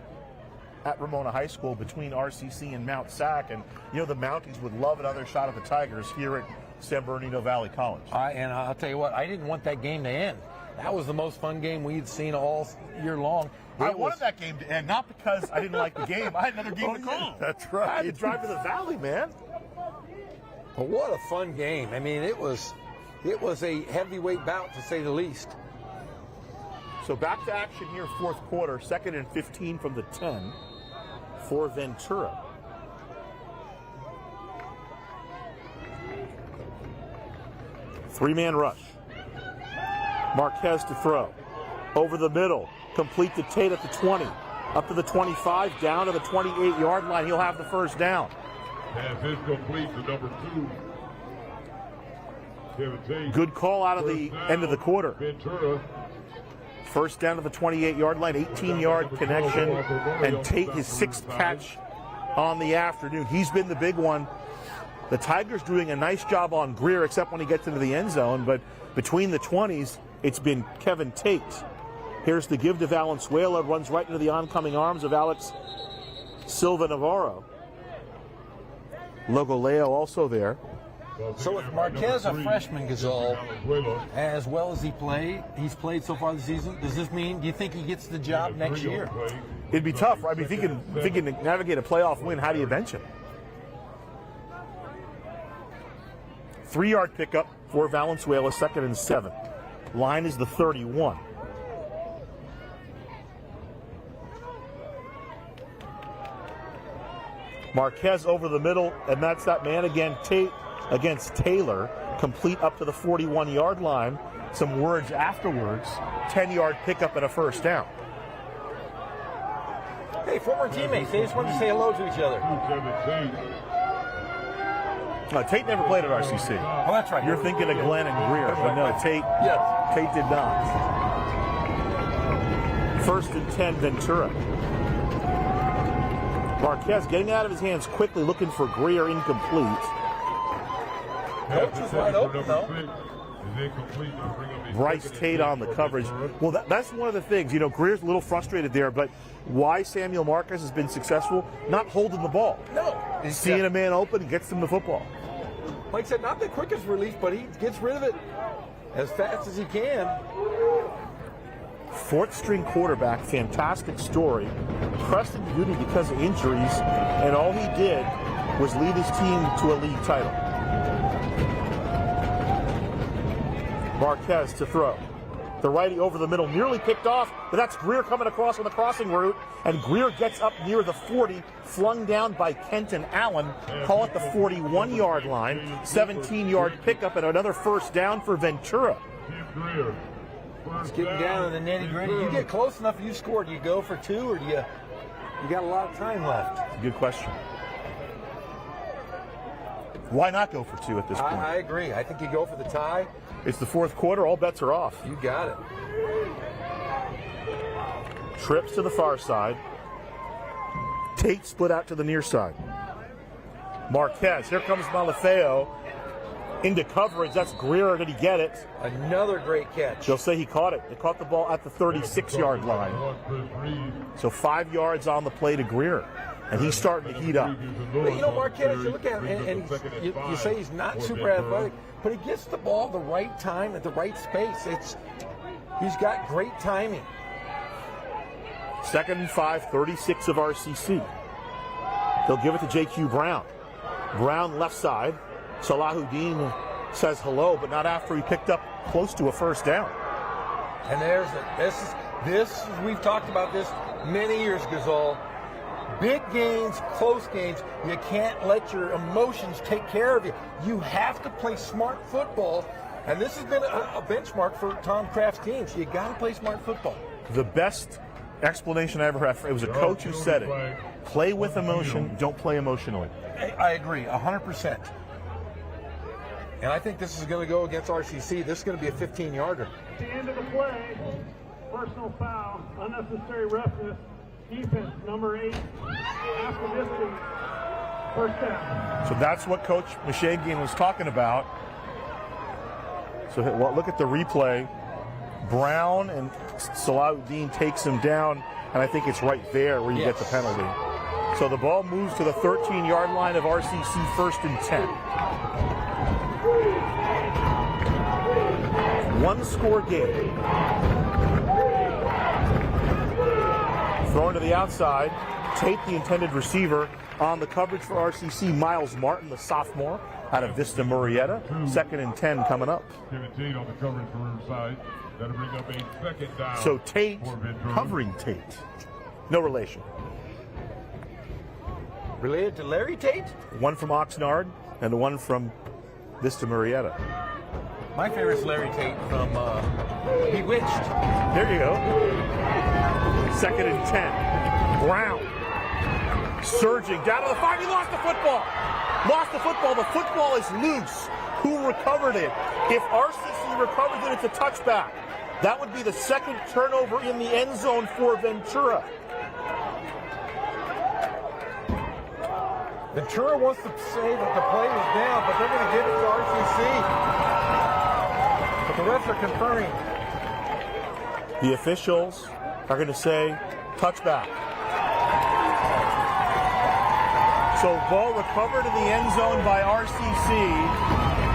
at Ramona High School between RCC and Mount Sac. And, you know, the Mounties would love another shot at the Tigers here at San Bernardino Valley College. And I'll tell you what, I didn't want that game to end. That was the most fun game we'd seen all year long. I wanted that game to end, not because I didn't like the game. I had another game to call. That's right. I had to drive to the Valley, man. But what a fun game. I mean, it was a heavyweight bout, to say the least. So back to action here, fourth quarter. 2nd and 15 from the 10 for Ventura. Three-man rush. Marquez to throw. Over the middle. Complete to Tate at the 20. Up to the 25. Down to the 28-yard line. He'll have the first down. Pass is complete to number 2. Kevin Tate. Good call out of the end of the quarter. Ventura. First down to the 28-yard line. 18-yard connection. And Tate, his 6th catch on the afternoon. He's been the big one. The Tigers doing a nice job on Greer, except when he gets into the end zone. But between the 20s, it's been Kevin Tate. Here's the give to Valenzuela. Runs right into the oncoming arms of Alex Silva Navarro. Logoleo also there. So with Marquez, a freshman, Gazal, as well as he's played so far this season, does this mean, do you think he gets the job next year? It'd be tough, right? I mean, if he can navigate a playoff win, how do you bench him? 3-yard pickup for Valenzuela, 2nd and 7. Line is the 31. Marquez over the middle, and that's that man again, Tate against Taylor, complete up to the 41-yard line. Some words afterwards, 10-yard pickup and a first down. Hey, former teammates, they just wanted to say hello to each other. Tate never played at RCC. Oh, that's right. You're thinking of Glenn and Greer, but no, Tate did not. 1st and 10, Ventura. Marquez getting out of his hands quickly, looking for Greer, incomplete. Coach is wide open, though. Bryce Tate on the coverage. Well, that's one of the things. You know, Greer's a little frustrated there, but why Samuel Marquez has been successful? Not holding the ball. No. Seeing a man open and gets him the football. Like I said, not the quickest release, but he gets rid of it as fast as he can. 4th string quarterback, fantastic story. Pressed into duty because of injuries, and all he did was lead his team to a league title. Marquez to throw. The righty over the middle, nearly picked off, but that's Greer coming across on the crossing route, and Greer gets up near the 40, flung down by Kenton Allen. Call it the 41-yard line. 17-yard pickup and another first down for Ventura. It's getting down to the nitty-gritty. You get close enough, you score. Do you go for 2, or do you got a lot of time left? Good question. Why not go for 2 at this point? I agree. I think you go for the tie. It's the 4th quarter. All bets are off. You got it. Trips to the far side. Tate split out to the near side. Marquez. Here comes Malafeo. into coverage. That's Greer. Did he get it? Another great catch. They'll say he caught it. They caught the ball at the 36-yard line. So 5 yards on the play to Greer. And he's starting to heat up. But you know, Marquette, you look at him, and you say he's not super athletic, but he gets the ball the right time at the right space. He's got great timing. 2nd and 5, 36 of RCC. They'll give it to J.Q. Brown. Brown left side. Salahuddin says hello, but not after he picked up close to a first down. And there's this. We've talked about this many years, Gazal. Big games, close games, you can't let your emotions take care of you. You have to play smart football, and this has been a benchmark for Tom Craft's teams. You got to play smart football. The best explanation I ever had, it was a coach who said it. Play with emotion, don't play emotionally. I agree, 100%. And I think this is going to go against RCC. This is going to be a 15-yarder. At the end of the play, personal foul, unnecessary roughness, defense, number 8. After this, first down. So that's what Coach Mishagian was talking about. So look at the replay. Brown and Salahuddin takes him down, and I think it's right there where you get the penalty. So the ball moves to the 13-yard line of RCC, 1st and 10. One-score game. Thrown to the outside. Tate, the intended receiver, on the coverage for RCC. Miles Martin, the sophomore, out of Vista Murrieta. 2nd and 10 coming up. Kevin Tate on the coverage for Riverside. That'll bring up a 2nd down. So Tate covering Tate. No relation. Related to Larry Tate? One from Oxnard and one from Vista Murrieta. My favorite's Larry Tate from Bewitched. There you go. 2nd and 10. Brown surging down to the 5. He lost the football. Lost the football. The football is loose. Who recovered it? If RCC recovers it, it's a touchback. That would be the 2nd turnover in the end zone for Ventura. Ventura wants to say that the play was down, but they're going to give it to RCC. But the refs are conferring. The officials are going to say touchback. So ball recovered in the end zone by RCC,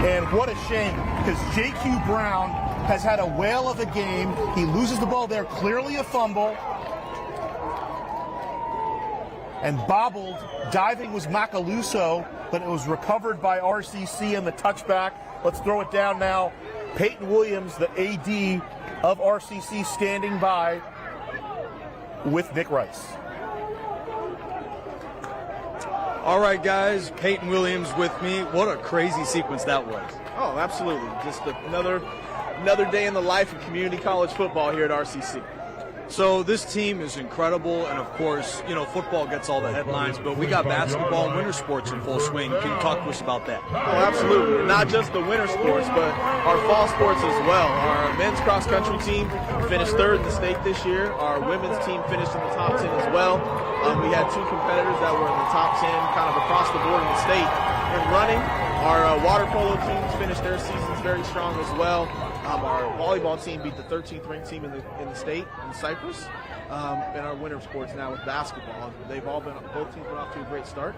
and what a shame, because J.Q. Brown has had a whale of a game. He loses the ball there, clearly a fumble. And bobbled, diving was Macaluso, but it was recovered by RCC and the touchback. Let's throw it down now. Peyton Williams, the AD of RCC, standing by with Nick Rice. All right, guys, Peyton Williams with me. What a crazy sequence that was. Oh, absolutely. Just another day in the life of community college football here at RCC. So this team is incredible, and of course, you know, football gets all the headlines, but we got basketball and winter sports in full swing. Can you talk to us about that? Oh, absolutely. Not just the winter sports, but our fall sports as well. Our men's cross-country team finished 3rd in the state this year. Our women's team finished in the top 10 as well. We had 2 competitors that were in the top 10 kind of across the board in the state. In running, our water polo teams finished their seasons very strong as well. Our volleyball team beat the 13th ranked team in the state in Cyprus. And our winter sports now with basketball. Both teams went off to a great start.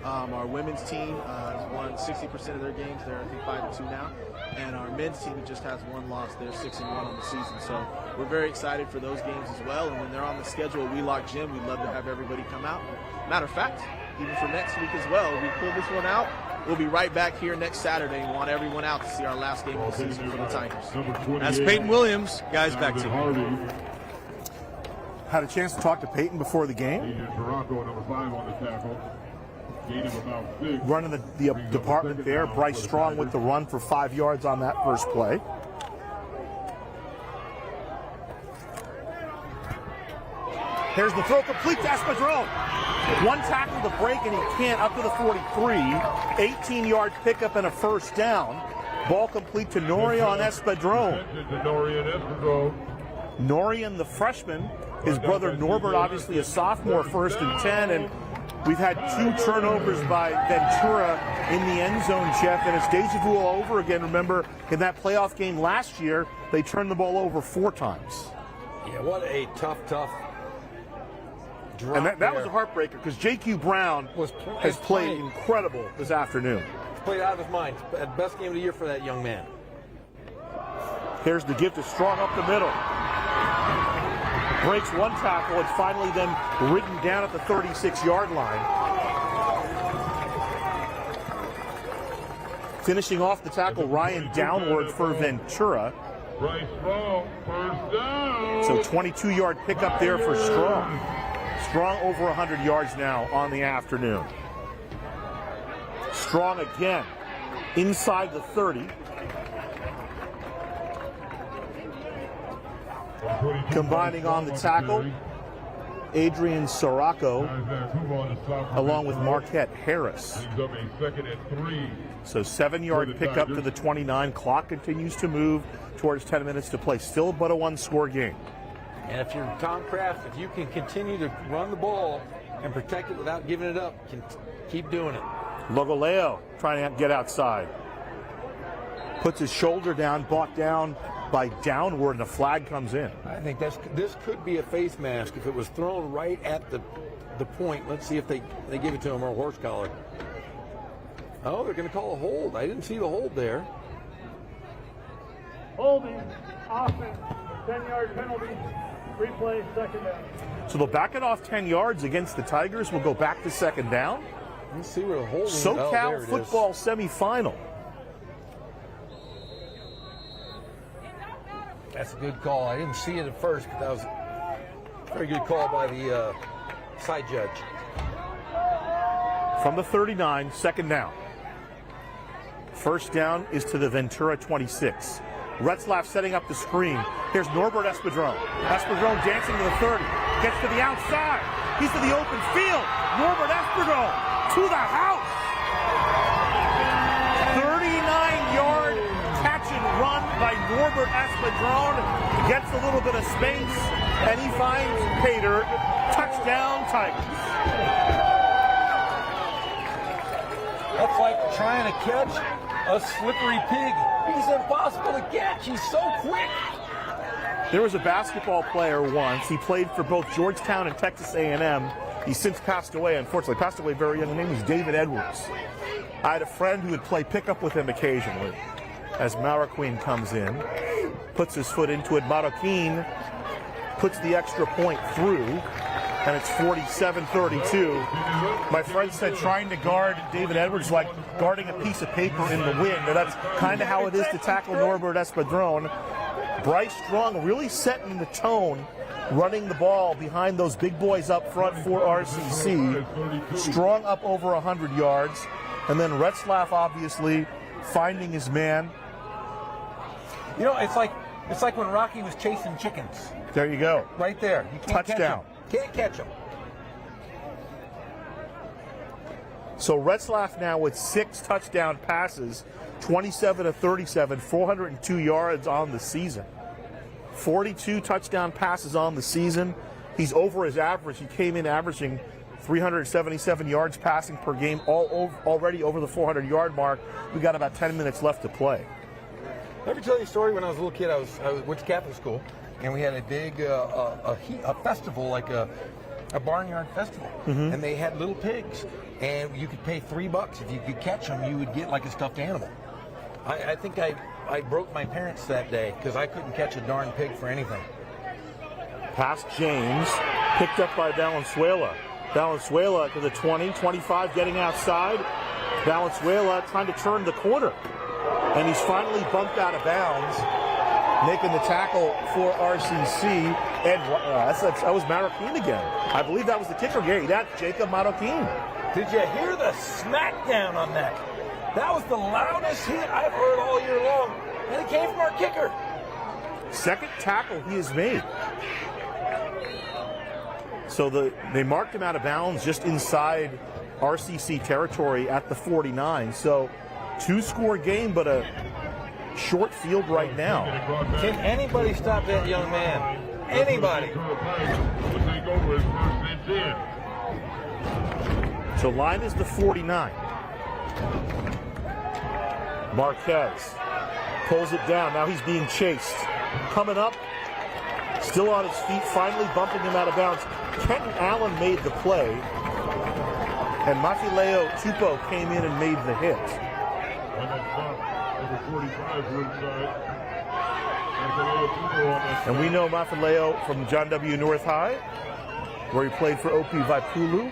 Our women's team has won 60% of their games. They're, I think, 5-2 now. And our men's team just has 1 loss. They're 6-1 on the season. So we're very excited for those games as well. And when they're on the schedule at Wheelock Gym, we'd love to have everybody come out. Matter of fact, even for next week as well, we pull this one out. We'll be right back here next Saturday and want everyone out to see our last game of the season for the Tigers. That's Peyton Williams. Guys, back to you. Had a chance to talk to Peyton before the game. Running the department there. Bryce Strong with the run for 5 yards on that first play. Here's the throw complete to Espadrone. 1 tackle to break, and he can't up to the 43. 18-yard pickup and a first down. Ball complete to Norian Espadrone. Norian, the freshman. His brother Norbert, obviously a sophomore, 1st and 10. And We've had 2 turnovers by Ventura in the end zone, Jeff, and it's deja vu all over again. Remember, in that playoff game last year, they turned the ball over 4 times. Yeah, what a tough drop. And that was a heartbreaker because J.Q. Brown has played incredible this afternoon. He's played out of his mind. Best game of the year for that young man. Here's the gift of Strong up the middle. Breaks 1 tackle. It's finally then ridden down at the 36-yard line. Finishing off the tackle, Ryan Downward for Ventura. Bryce Strong, first down. So 22-yard pickup there for Strong. Strong over 100 yards now on the afternoon. Strong again inside the 30. Combining on the tackle, Adrian Sirocco, along with Marquette Harris. So 7-yard pickup to the 29. Clock continues to move towards 10 minutes to play. Still but a 1-score game. And if you're Tom Kraft, if you can continue to run the ball and protect it without giving it up, keep doing it. Logoleo trying to get outside. Puts his shoulder down, brought down by Downward, and a flag comes in. I think this could be a face mask if it was thrown right at the point. Let's see if they give it to him, or a horse collar. Oh, they're going to call a hold. I didn't see the hold there. Holding, offense, 10-yard penalty, replay, second down. So they'll back it off 10 yards against the Tigers. We'll go back to second down. Let's see where the holding is. SoCal football semifinal. That's a good call. I didn't see it at first, but that was a very good call by the side judge. From the 39, second down. First down is to the Ventura 26. Retzlaff setting up the screen. Here's Norbert Espadrone. Espadrone dancing to the 30. Gets to the outside. He's to the open field. Norbert Espadrone to the house. 39-yard catch and run by Norbert Espadrone. Gets a little bit of space, and he finds Pater. Touchdown, Tigers. That's like trying to catch a slippery pig. He's impossible to catch. He's so quick. There was a basketball player once. He played for both Georgetown and Texas A&M. He's since passed away, unfortunately. Passed away very young. His name was David Edwards. I had a friend who would play pickup with him occasionally. As Marroquin comes in, puts his foot into it. Marroquin puts the extra point through, and it's 47-32. My friend said trying to guard David Edwards like guarding a piece of paper in the wind. And that's kind of how it is to tackle Norbert Espadrone. Bryce Strong really setting the tone, running the ball behind those big boys up front for RCC. Strong up over 100 yards. And then Retzlaff obviously finding his man. You know, it's like when Rocky was chasing chickens. There you go. Right there. You can't Touchdown. Can't catch him. So Retzlaff now with 6 touchdown passes, 27-37, 402 yards on the season. 42 touchdown passes on the season. He's over his average. He came in averaging 377 yards passing per game, already over the 400-yard mark. We got about 10 minutes left to play. Let me tell you a story. When I was a little kid, I went to Catholic school, and we had a big a festival, like a barnyard festival, and they had little pigs, and you could pay $3 if you could catch them. You would get like a stuffed animal. I think I broke my parents that day because I couldn't catch a darn pig for anything. Past James, picked up by Valenzuela. Valenzuela to the 20, 25, getting outside. Valenzuela trying to turn the corner. And he's finally bumped out of bounds, making the tackle for RCC. And that was Marroquin again. I believe that was the kicker. Yeah, that's Jacob Marroquin. Did you hear the smackdown on that? That was the loudest hit I've heard all year long. And it came from our kicker. Second tackle he has made. So they marked him out of bounds just inside RCC territory at the 49. So 2-score game, but a short field right now. Can anybody stop that young man? Anybody? So line is the 49. Marquez pulls it down. Now he's being chased. Coming up, still on his feet, finally bumping him out of bounds. Kenton Allen made the play, and Mafileo Tupo came in and made the hit. And we know Mafileo from John W. North High, where he played for Opi Vaipulu.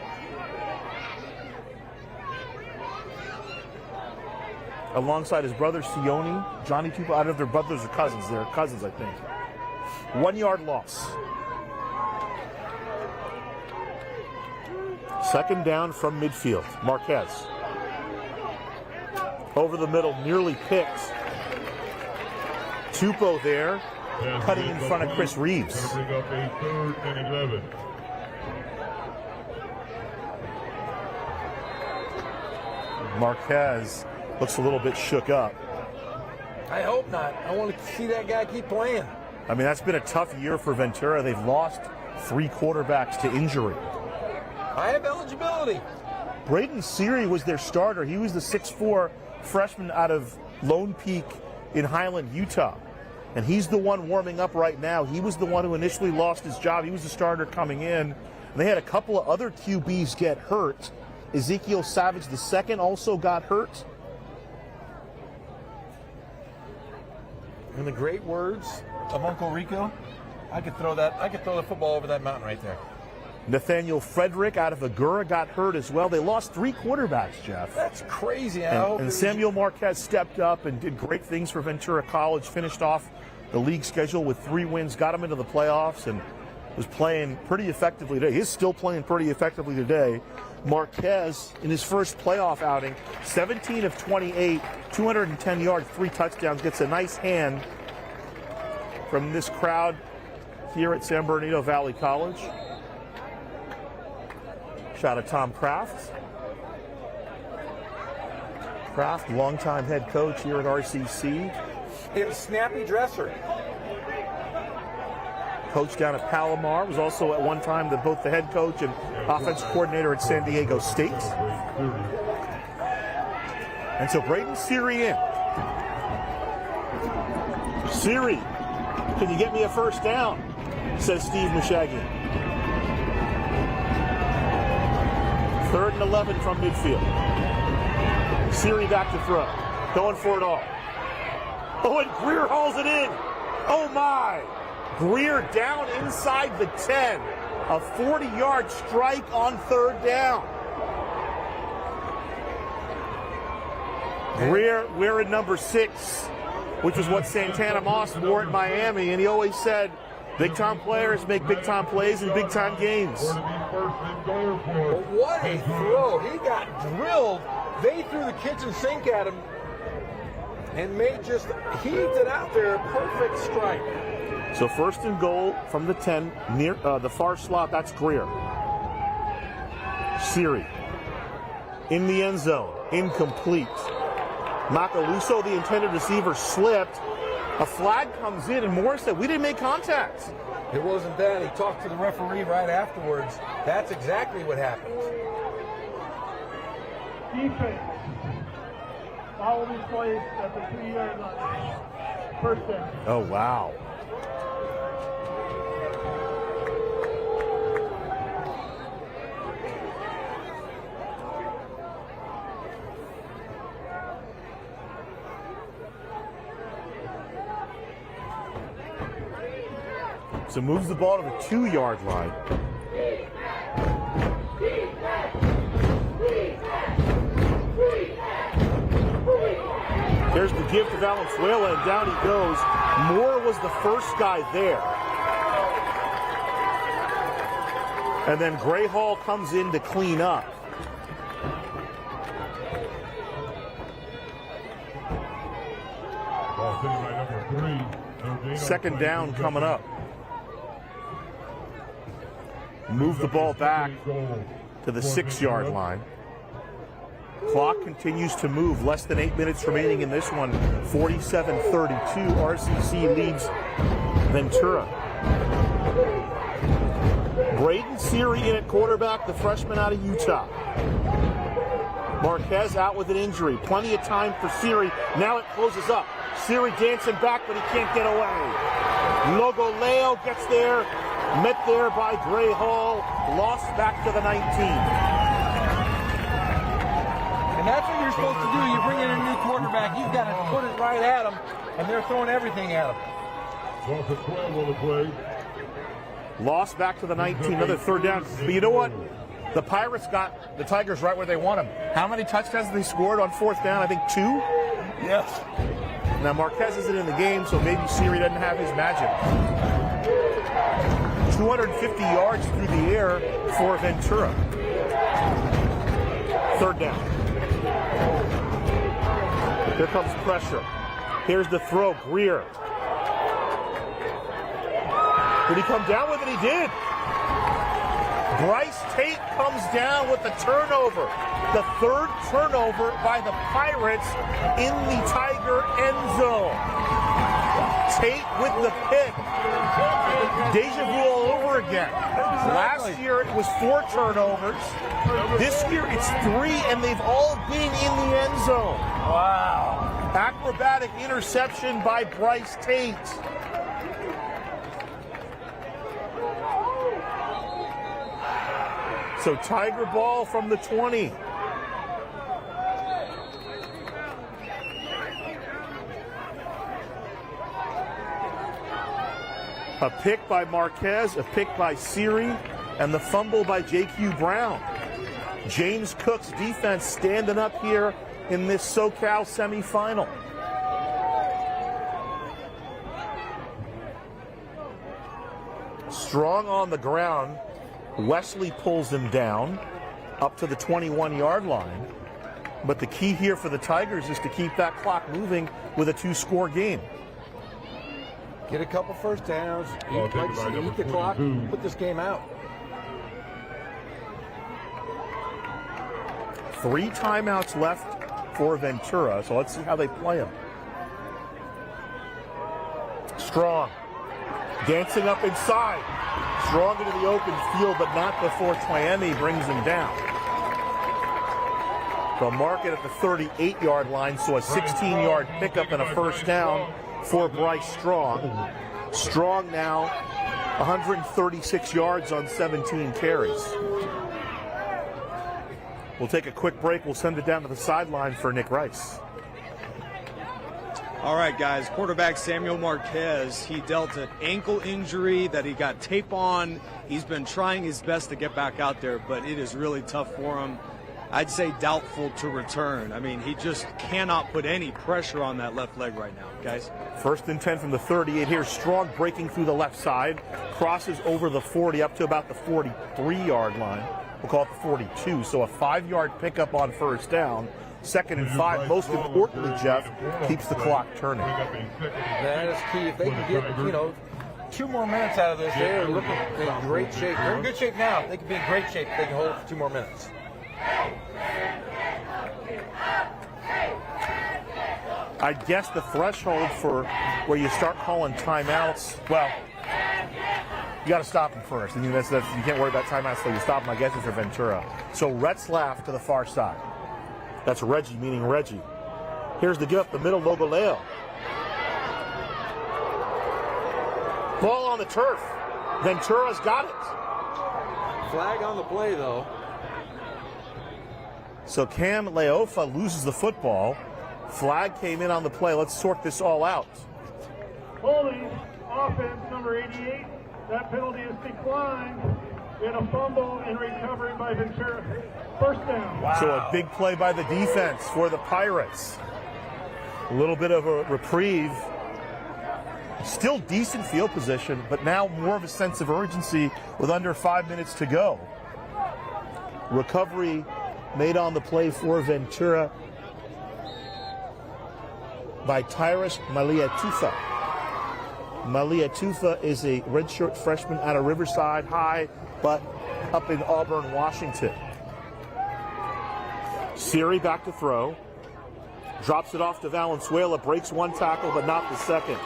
Alongside his brother Sione, Johnny Tupo. I don't know if they're brothers or cousins. They're cousins, I think. 1 yard loss. Second down from midfield. Marquez. Over the middle, nearly picked. Tupo there, cutting in front of Chris Reeves. Bring up a 3rd and 11. Marquez looks a little bit shook up. I hope not. I want to see that guy keep playing. I mean, that's been a tough year for Ventura. They've lost 3 quarterbacks to injury. I have eligibility. Braden Seary was their starter. He was the 6'4" freshman out of Lone Peak in Highland, Utah. And he's the one warming up right now. He was the one who initially lost his job. He was the starter coming in. And they had a couple of other QBs get hurt. Ezekiel Savage II also got hurt. In the great words of Uncle Rico, I could throw the football over that mountain right there. Nathaniel Frederick out of Agoura got hurt as well. They lost 3 quarterbacks, Jeff. That's crazy. And Samuel Marquez stepped up and did great things for Ventura College, finished off the league schedule with 3 wins, got him into the playoffs, and was playing pretty effectively today. He's still playing pretty effectively today. Marquez, in his first playoff outing, 17 of 28, 210 yards, 3 touchdowns, gets a nice hand from this crowd here at San Bernardino Valley College. Shot of Tom Kraft. Kraft, longtime head coach here at RCC. He was a snappy dresser. Coach down at Palomar, was also at one time both the head coach and offensive coordinator at San Diego State. And so Braden Seary in. Seary, can you get me a first down? Says Steve Mishagian. 3rd and 11 from midfield. Seary back to throw. Going for it all. Oh, and Greer hauls it in. Oh, my. Greer down inside the 10. A 40-yard strike on 3rd down. Greer wearing number 6, which is what Santana Moss wore at Miami, and he always said, big-time players make big-time plays in big-time games. But what a throw. He got drilled. They threw the kitchen sink at him and heaved it out there. Perfect strike. So 1st and goal from the 10, near the far slot, that's Greer. Seary in the end zone, incomplete. Macaluso, the intended receiver, slipped. A flag comes in, and Morris said, we didn't make contact. It wasn't that. He talked to the referee right afterwards. That's exactly what happened. Defense. Follow these plays at the 3-yard line. First down. Oh, wow. So moves the ball to the 2-yard line. There's the give to Valenzuela, and down he goes. Moore was the first guy there. And then Gray Hall comes in to clean up. Second down coming up. Move the ball back to the 6-yard line. Clock continues to move. Less than 8 minutes remaining in this one. 47-32. RCC leads Ventura. Braden Seary in at quarterback, the freshman out of Utah. Marquez out with an injury. Plenty of time for Seary. Now it closes up. Seary dancing back, but he can't get away. Logoleo gets there. Met there by Gray Hall. Lost back to the 19. And that's what you're supposed to do. You bring in a new quarterback, you've got to put it right at them, and they're throwing everything at them. Lost at 12 on the play. Lost back to the 19, another third down. But you know what? The Pirates got the Tigers right where they want them. How many touchdowns have they scored on fourth down? I think 2? Yes. Now Marquez isn't in the game, so maybe Seary doesn't have his magic. 250 yards through the air for Ventura. Third down. Here comes pressure. Here's the throw, Greer. Did he come down with it? He did. Bryce Tate comes down with the turnover. The third turnover by the Pirates in the Tiger end zone. Tate with the pick. Deja vu all over again. Last year it was 4 turnovers. This year it's 3, and they've all been in the end zone. Wow. Acrobatic interception by Bryce Tate. So Tiger ball from the 20. A pick by Marquez, a pick by Seary, and the fumble by J.Q. Brown. James Cook's defense standing up here in this SoCal semifinal. Strong on the ground. Wesley pulls him down up to the 21-yard line. But the key here for the Tigers is to keep that clock moving with a 2-score game. Get a couple first downs, eat the clock, put this game out. 3 timeouts left for Ventura, so let's see how they play him. Strong, dancing up inside. Strong into the open field, but not before Miami brings him down. They'll mark it at the 38-yard line, so a 16-yard pickup and a first down for Bryce Strong. Strong now 136 yards on 17 carries. We'll take a quick break. We'll send it down to the sideline for Nick Rice. All right, guys, quarterback Samuel Marquez, he dealt an ankle injury that he got tape on. He's been trying his best to get back out there, but it is really tough for him. I'd say doubtful to return. I mean, he just cannot put any pressure on that left leg right now, guys. First and 10 from the 38 here. Strong breaking through the left side. Crosses over the 40 up to about the 43-yard line. We'll call it the 42. So a 5-yard pickup on first down. 2nd and 5. Most importantly, Jeff, keeps the clock turning. That is key. If they can get, 2 more minutes out of this, they're looking in great shape. They're in good shape now. They can be in great shape if they can hold it for 2 more minutes. I guess the threshold for where you start calling timeouts, well, you got to stop them first. I mean, that's you can't worry about timeouts until you stop them. I guess it's for Ventura. So Retzlaff to the far side. That's Reggie, meaning Reggie. Here's the give up the middle, Logoleo. Ball on the turf. Ventura's got it. Flag on the play, though. So Cam Leofa loses the football. Flag came in on the play. Let's sort this all out. Holding, offense number 88. That penalty is declined. In a fumble and recovery by Ventura. First down. Wow. So a big play by the defense for the Pirates. A little bit of a reprieve. Still decent field position, but now more of a sense of urgency with under 5 minutes to go. Recovery made on the play for Ventura by Tyrus Maliatufa. Maliatufa is a redshirt freshman out of Riverside High, but up in Auburn, Washington. Seary back to throw. Drops it off to Valenzuela. Breaks 1 tackle, but not the second.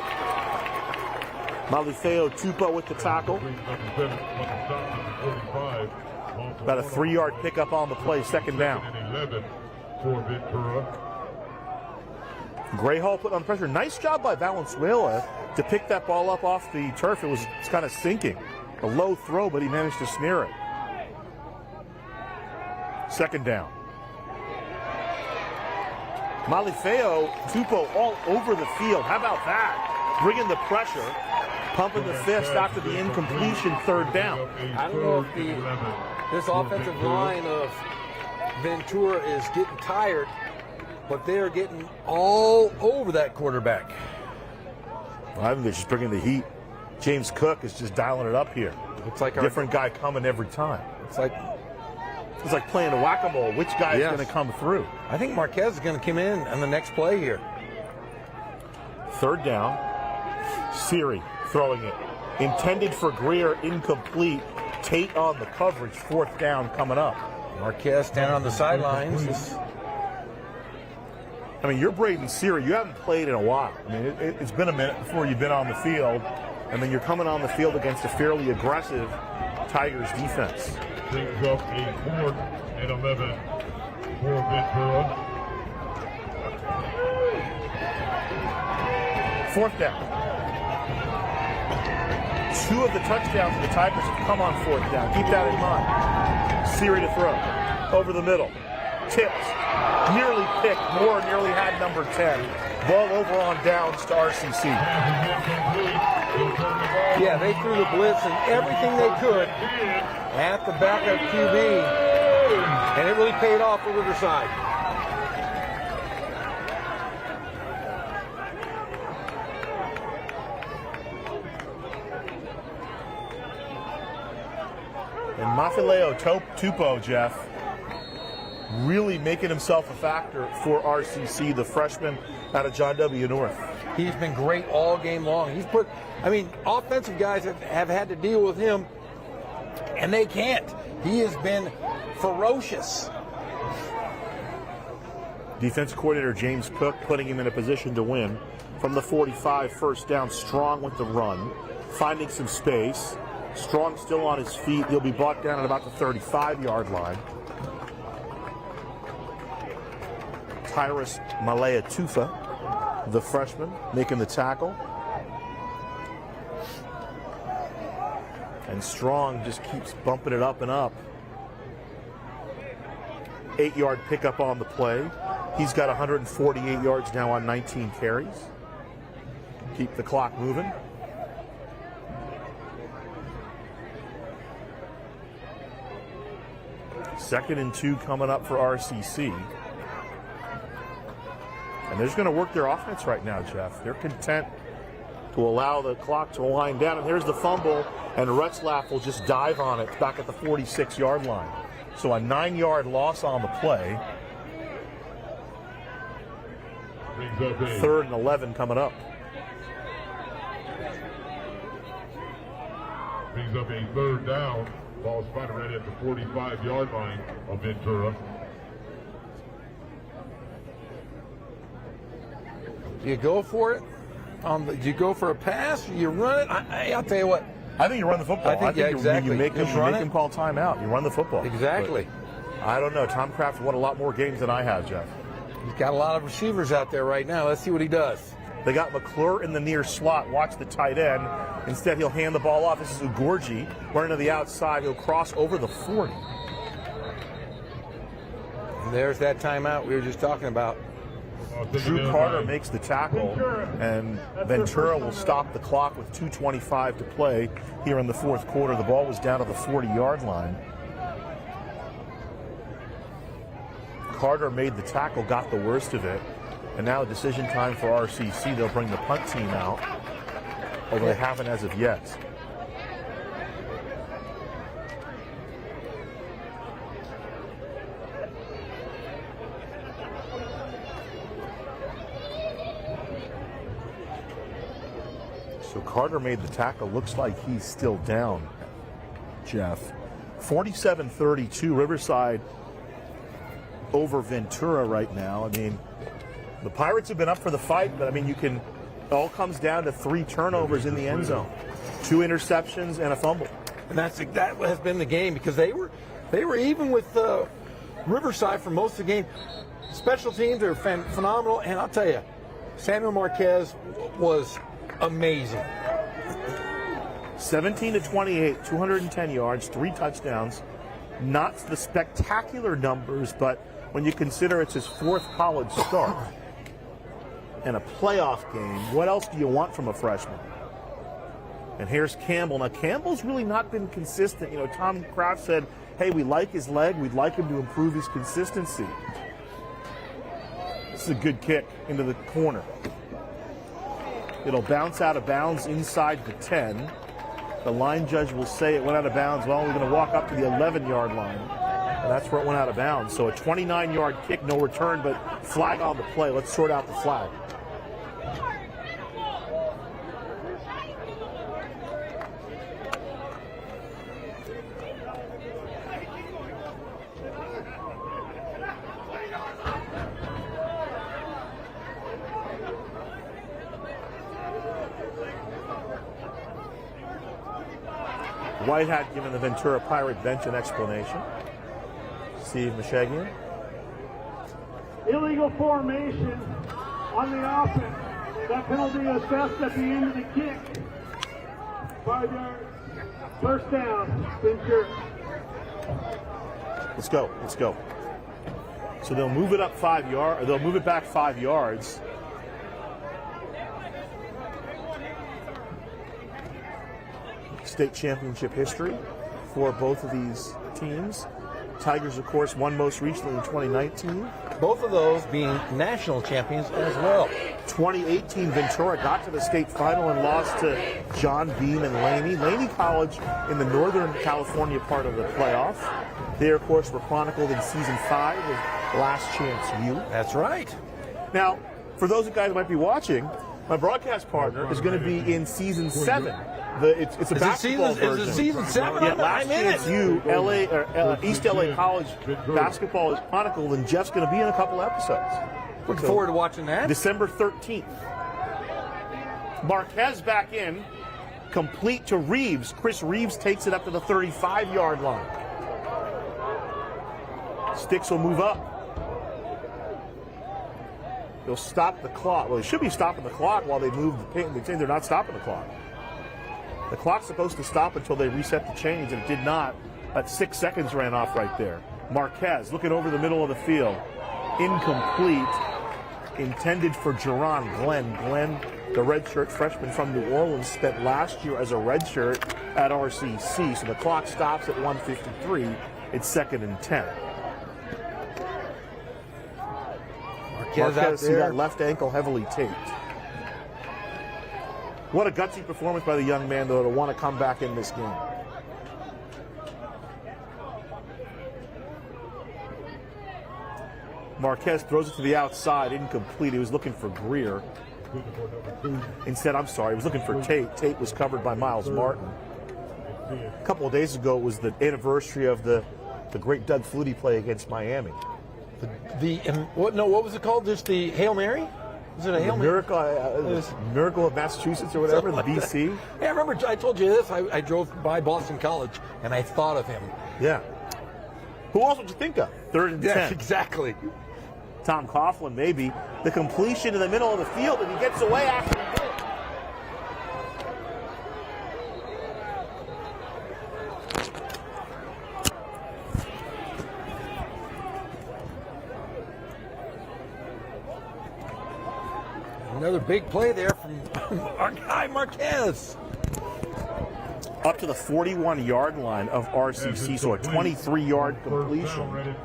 Malifeo Tupou with the tackle. About a 3-yard pickup on the play, second down. Grayhall put on pressure. Nice job by Valenzuela to pick that ball up off the turf. It's kind of sinking. A low throw, but he managed to snare it. Second down. Malifeo Tupou all over the field. How about that? Bringing the pressure, pumping the fist after the incompletion, third down. I don't know if this offensive line of Ventura is getting tired, but they are getting all over that quarterback. Well, I think they're just bringing the heat. James Cook is just dialing it up here. It's like different guy coming every time. It's like playing a whack-a-mole. Which guy is going to come through? I think Marquez is going to come in on the next play here. Third down. Siri throwing it. Intended for Greer, incomplete. Tate on the coverage. Fourth down coming up. Marquez standing on the sidelines. I mean, you're Braden Siri. You haven't played in a while. I mean, it's been a minute before you've been on the field, and then you're coming on the field against a fairly aggressive Tigers defense. Brings up a 4th and 11 for Ventura. Fourth down. 2 of the touchdowns of the Tigers have come on fourth down. Keep that in mind. Siri to throw. Over the middle. Tips. Nearly picked. Moore nearly had number 10. Ball over on downs to RCC. Yeah, they threw the blitz and everything they could at the backup QB, and it really paid off for Riverside. And Malifeo Tupou, Jeff, really making himself a factor for RCC, the freshman out of John W. North. He's been great all game long. Offensive guys have had to deal with him, and they can't. He has been ferocious. Defense coordinator James Cook putting him in a position to win. From the 45, first down, Strong with the run, finding some space. Strong still on his feet. He'll be brought down at about the 35-yard line. Tyrus Malaya Tufa, the freshman, making the tackle. And Strong just keeps bumping it up and up. 8-yard pickup on the play. He's got 148 yards now on 19 carries. Keep the clock moving. Second and 2 coming up for RCC. And they're just going to work their offense right now, Jeff. They're content to allow the clock to wind down. And here's the fumble, and Retzlaff will just dive on it back at the 46-yard line. So a 9-yard loss on the play. Third and 11 coming up. Brings up a third down. Ball spotted right at the 45-yard line of Ventura. Do you go for it? Do you go for a pass? Or you run it? I'll tell you what. I think you run the football. I think exactly. You make him call timeout. You run the football. Exactly. But I don't know. Tom Kraft's won a lot more games than I have, Jeff. He's got a lot of receivers out there right now. Let's see what he does. They got McClure in the near slot. Watch the tight end. Instead, he'll hand the ball off. This is Ugorji running to the outside. He'll cross over the 40. And there's that timeout we were just talking about. Drew Carter makes the tackle, and Ventura will stop the clock with 2:25 to play here in the fourth quarter. The ball was down to the 40-yard line. Carter made the tackle, got the worst of it, and now decision time for RCC. They'll bring the punt team out, although they haven't as of yet. So Carter made the tackle. Looks like he's still down, Jeff. 47-32, Riverside over Ventura right now. I mean, the Pirates have been up for the fight, but I mean, you can all comes down to 3 turnovers in the end zone, 2 interceptions and a fumble. And that has been the game, because they were even with Riverside for most of the game. Special teams are phenomenal, and I'll tell you, Samuel Marquez was amazing. 17-28, 210 yards, 3 touchdowns. Not the spectacular numbers, but when you consider it's his 4th college start and a playoff game, what else do you want from a freshman? And here's Campbell. Now, Campbell's really not been consistent. You know, Tom Crouch said, hey, we like his leg. We'd like him to improve his consistency. This is a good kick into the corner. It'll bounce out of bounds inside the 10. The line judge will say it went out of bounds. Well, we're going to walk up to the 11-yard line. And that's where it went out of bounds. So a 29-yard kick, no return, but flag on the play. Let's sort out the flag. White had given the Ventura Pirate bench an explanation. Steve Meshagian. Illegal formation on the offense. That penalty assessed at the end of the kick. 5 yards. First down, Ventura. Let's go. Let's go. So they'll move it up 5 yards, or they'll move it back 5 yards. State championship history for both of these teams. Tigers, of course, won most recently in 2019. Both of those being national champions as well. 2018, Ventura got to the state final and lost to John Beam and Laney. Laney College in the Northern California part of the playoff. They, of course, were chronicled in Season 5 with Last Chance U. That's right. Now, for those of you guys who might be watching, my broadcast partner is going to be in Season 7. It's a basketball version. Is it Season 7? Yeah, Last Chance U, East LA College basketball is chronicled, and Jeff's going to be in a couple episodes. Looking forward to watching that. December 13th. Marquez back in, complete to Reeves. Chris Reeves takes it up to the 35-yard line. Sticks will move up. They'll stop the clock. Well, they should be stopping the clock while they move the pin. They say they're not stopping the clock. The clock's supposed to stop until they reset the chains, and it did not. That 6 seconds ran off right there. Marquez looking over the middle of the field. Incomplete. Intended for Jerron Glenn. Glenn, the redshirt freshman from New Orleans, spent last year as a redshirt at RCC. So the clock stops at 1:53. It's 2nd and 10. Marquez, see that left ankle heavily taped. What a gutsy performance by the young man, though, to want to come back in this game. Marquez throws it to the outside, incomplete. He was looking for Greer. Instead, I'm sorry, he was looking for Tate. Tate was covered by Miles Martin. A couple of days ago, it was the anniversary of the great Doug Flutie play against Miami. What was it called? Just the Hail Mary? Was it a Hail Mary? Miracle of Massachusetts or whatever, the BC. Yeah, I remember I told you this. I drove by Boston College, and I thought of him. Yeah. Who else would you think of? 3rd and 10. Yeah, exactly. Tom Coughlin, maybe. The completion in the middle of the field, and he gets away after he did it. Another big play there from our guy Marquez. Up to the 41-yard line of RCC, so a 23-yard completion.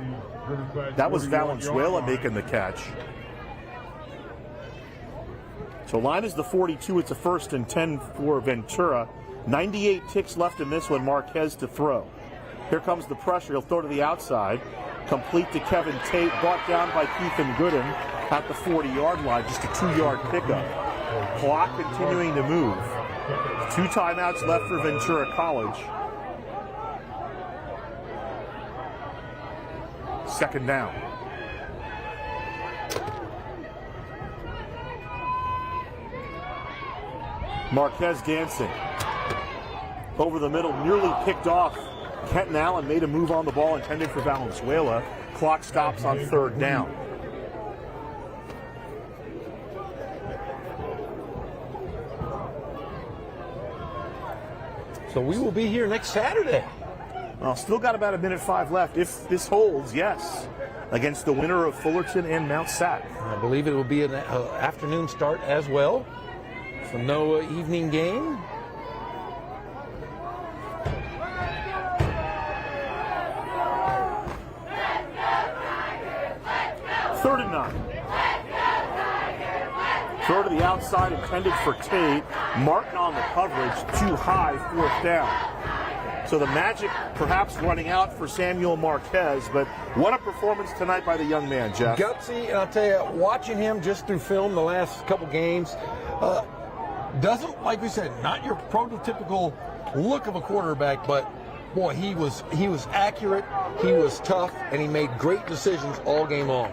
That was Valenzuela making the catch. So line is the 42. It's a 1st and 10 for Ventura. 98 ticks left in this one. Marquez to throw. Here comes the pressure. He'll throw to the outside. Complete to Kevin Tate. Brought down by Keithan Gooden at the 40-yard line. Just a 2-yard pickup. Clock continuing to move. 2 timeouts left for Ventura College. 2nd down. Marquez dancing. Over the middle, nearly picked off. Kenton Allen made a move on the ball intended for Valenzuela. Clock stops on 3rd down. So we will be here next Saturday. Well, still got about 1:05 left. If this holds, yes, against the winner of Fullerton and Mount Sac. I believe it will be an afternoon start as well. So no evening game. Third and 9. Throw to the outside intended for Tate. Martin on the coverage, too high, 4th down. So the magic perhaps running out for Samuel Marquez, but what a performance tonight by the young man, Jeff. Gutsy, and I'll tell you, watching him just through film the last couple games, doesn't, like we said, not your prototypical look of a quarterback, but boy, he was accurate, he was tough, and he made great decisions all game long.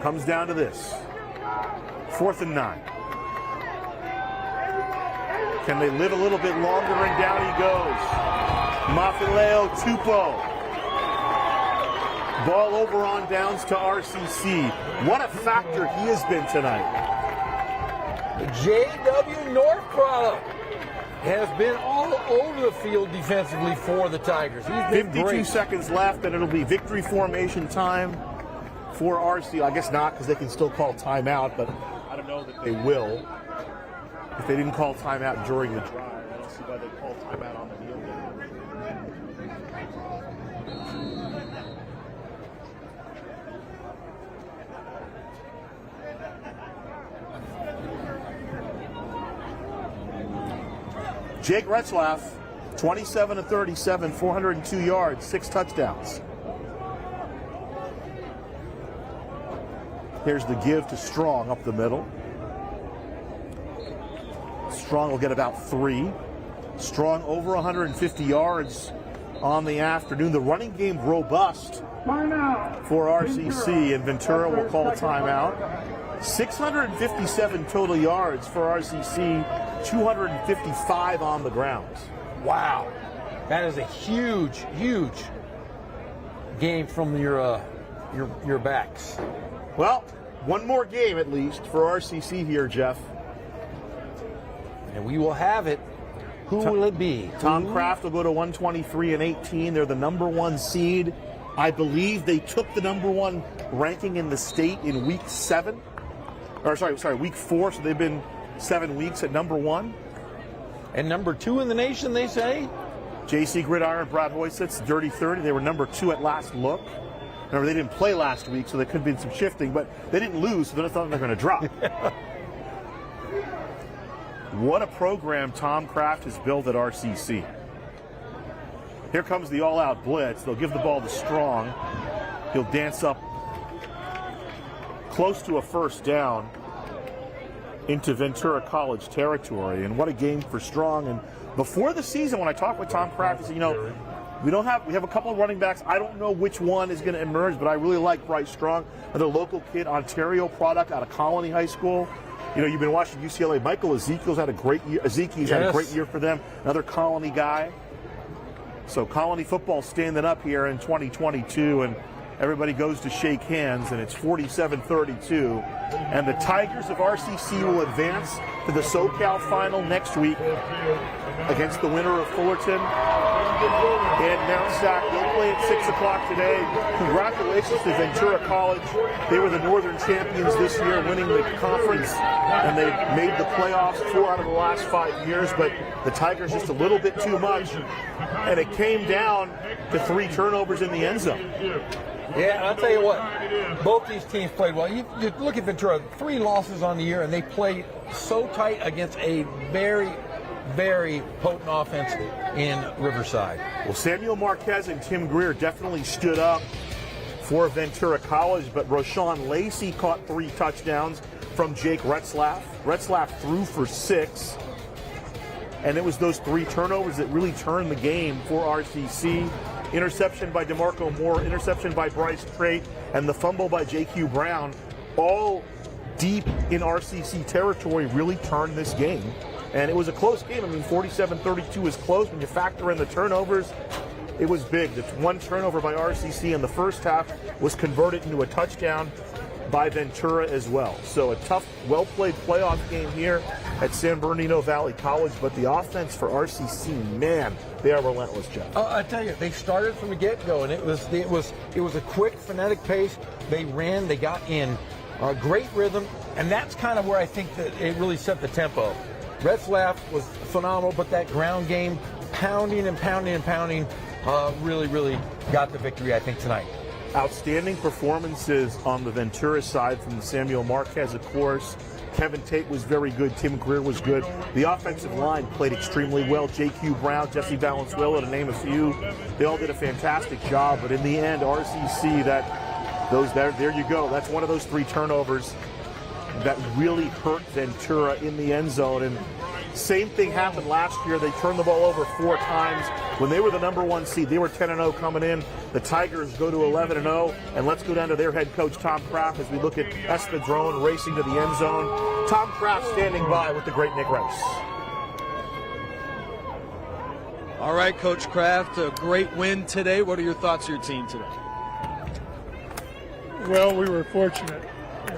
Comes down to this. 4th and 9. Can they live a little bit longer? And down he goes. Mafileo Tupou. Ball over on downs to RCC. What a factor he has been tonight. J.W. Northcroft has been all over the field defensively for the Tigers. He's been 52 great. seconds left, and it'll be victory formation time for RC. I guess not, because they can still call timeout, but I don't know that they will. If they didn't call timeout during the drive, I don't see why they call timeout on the kneel down. Jake Retzlaff, 27 of 37, 402 yards, 6 touchdowns. Here's the give to Strong up the middle. Strong will get about 3. Strong over 150 yards on the afternoon. The running game robust for RCC, and Ventura will call timeout. 657 total yards for RCC, 255 on the ground. Wow. That is a huge, huge game from your backs. Well, one more game at least for RCC here, Jeff. And we will have it. Who will it be? Tom Kraft will go to 123-18. They're the number 1 seed. I believe they took the number 1 ranking in the state in week 7. Or week 4. So they've been 7 weeks at number 1. And number 2 in the nation, they say? JC Gridiron, Brad Hoysitz, Dirty 30. They were number 2 at last look. Remember, they didn't play last week, so there could have been some shifting, but they didn't lose, so they're not they're going to drop. What a program Tom Kraft has built at RCC. Here comes the all-out blitz. They'll give the ball to Strong. He'll dance up close to a 1st down into Ventura College territory. And what a game for Strong. And before the season, when I talked with Tom Kraft, he said, we have a couple of running backs. I don't know which one is going to emerge, but I really like Bryce Strong, another local kid, Ontario product out of Colony High School. You've been watching UCLA. Michael Ezekiel's had a great year. Had a great year for them. Another Colony guy. So Colony football standing up here in 2022, and everybody goes to shake hands, and it's 47-32. And the Tigers of RCC will advance to the SoCal final next week against the winner of Fullerton and Mount Sac. They'll play at 6 o'clock today. Congratulations to Ventura College. They were the Northern champions this year, winning the conference, and they made the playoffs 4 out of the last 5 years, but the Tigers just a little bit too much, and it came down to 3 turnovers in the end zone. Yeah, and I'll tell you what, both these teams played well. You look at Ventura, 3 losses on the year, and they played so tight against a very, very potent offense in Riverside. Well, Samuel Marquez and Tim Greer definitely stood up for Ventura College, but Roshawn Lacey caught 3 touchdowns from Jake Retzlaff. Retzlaff threw for 6, and it was those 3 turnovers that really turned the game for RCC. Interception by DeMarco Moore, interception by Bryce Trait, and the fumble by J.Q. Brown, all deep in RCC territory, really turned this game. And it was a close game. I mean, 47-32 is close. When you factor in the turnovers, it was big. The one turnover by RCC in the first half was converted into a touchdown by Ventura as well. So a tough, well-played playoff game here at San Bernardino Valley College, but the offense for RCC, man, they are relentless, Jeff. I tell you, they started from the get-go, and it was a quick, frenetic pace. They ran, they got in great rhythm, and that's kind of where I think that it really set the tempo. Retzlaff was phenomenal, but that ground game, pounding and pounding and pounding, really got the victory, I think, tonight. Outstanding performances on the Ventura side from Samuel Marquez, of course. Kevin Tate was very good. Tim Greer was good. The offensive line played extremely well. J.Q. Brown, Jesse Valenzuela, to name a few. They all did a fantastic job. But in the end, RCC, there you go. That's one of those 3 turnovers that really hurt Ventura in the end zone. And same thing happened last year. They turned the ball over 4 times. When they were the number 1 seed, they were 10-0 coming in. The Tigers go to 11-0. And let's go down to their head coach, Tom Kraft, as we look at Espadrone racing to the end zone. Tom Kraft standing by with the great Nick Rice. All right, Coach Kraft, a great win today. What are your thoughts of your team today? Well, we were fortunate.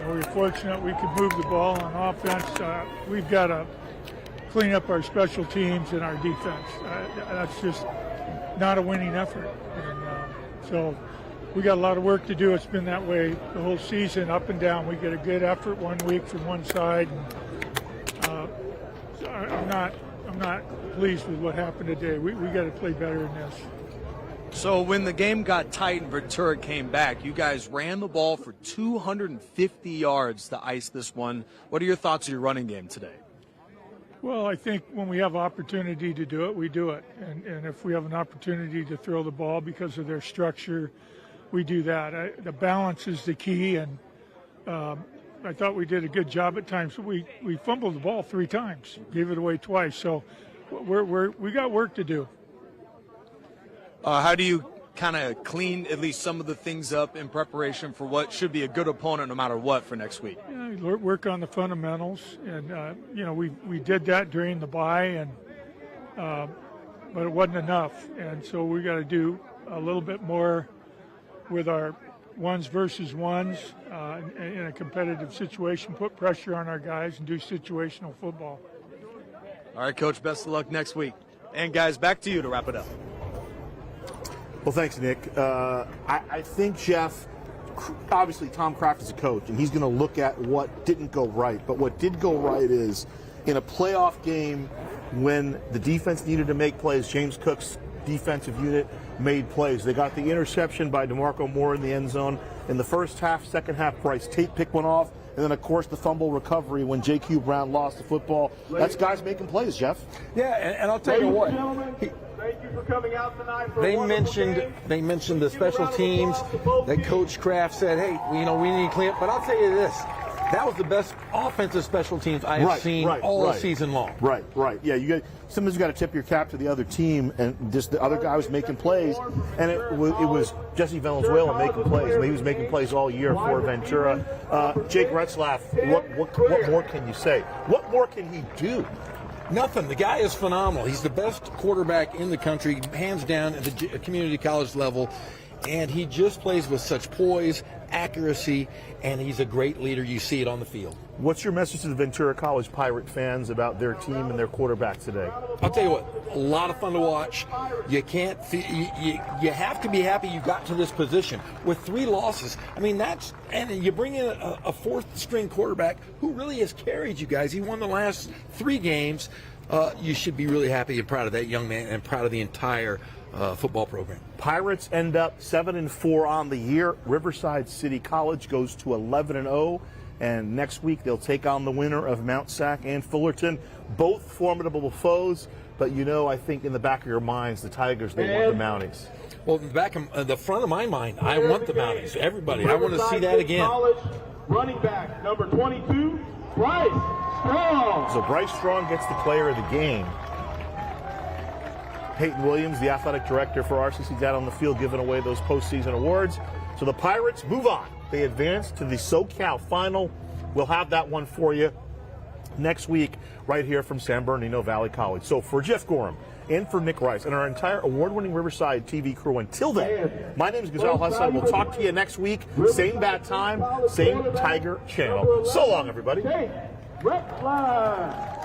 We were fortunate we could move the ball on offense. We've got to clean up our special teams and our defense. That's just not a winning effort. And so we got a lot of work to do. It's been that way the whole season, up and down. We get a good effort one week from one side. And, I'm not pleased with what happened today. We got to play better than this. So when the game got tight and Ventura came back, you guys ran the ball for 250 yards to ice this one. What are your thoughts of your running game today? Well, I think when we have opportunity to do it, we do it. And if we have an opportunity to throw the ball because of their structure, we do that. The balance is the key, and I thought we did a good job at times. We fumbled the ball 3 times, gave it away twice. So we got work to do. How do you kind of clean at least some of the things up in preparation for what should be a good opponent no matter what for next week? Yeah, work on the fundamentals, and we did that during the bye, and but it wasn't enough, and so we got to do a little bit more with our ones versus ones in a competitive situation, put pressure on our guys, and do situational football. All right, Coach, best of luck next week. And guys, back to you to wrap it up. Well, thanks, Nick. I think, Jeff, obviously Tom Kraft is a coach, and he's going to look at what didn't go right. But what did go right is in a playoff game when the defense needed to make plays, James Cook's defensive unit made plays. They got the interception by DeMarco Moore in the end zone. In the first half, second half, Bryce Tate picked one off. And then, of course, the fumble recovery when J.Q. Brown lost the football. That's guys making plays, Jeff. Yeah, and I'll tell you what. Thank you for coming out tonight. They mentioned the special teams. That Coach Kraft said, hey, we need to clean up. But I'll tell you this. That was the best offensive special teams I have seen all season long. Right. Yeah, sometimes you got to tip your cap to the other team, and just the other guy was making plays, and it was Jesse Valenzuela making plays. I mean, he was making plays all year for Ventura. Jake Retzlaff, what more can you say? What more can he do? Nothing. The guy is phenomenal. He's the best quarterback in the country, hands down at the community college level. And he just plays with such poise, accuracy, and he's a great leader. You see it on the field. What's your message to the Ventura College Pirate fans about their team and their quarterback today? I'll tell you what, a lot of fun to watch. You can't. You have to be happy you got to this position with 3 losses. I mean, and you bring in a 4th-string quarterback who really has carried you guys. He won the last 3 games. You should be really happy and proud of that young man and proud of the entire football program. Pirates end up 7-4 on the year. Riverside City College goes to 11-0, and next week they'll take on the winner of Mount Sac and Fullerton. Both formidable foes, but I think in the back of your minds, the Tigers, they want the Mounties. Well, in the back of the front of my mind, I want the Mounties. Everybody, I want to see that again. College running back number 22, Bryce Strong. So Bryce Strong gets the player of the game. Peyton Williams, the athletic director for RCC, down on the field giving away those postseason awards. So the Pirates move on. They advance to the SoCal Final. We'll have that one for you next week right here from San Bernardino Valley College. So for Jeff Gorham and for Nick Rice and our entire award-winning Riverside TV crew, until then, my name is Gonzalo Hassan. We'll talk to you next week. Same bad time, same Tiger channel. So long, everybody. Red flag.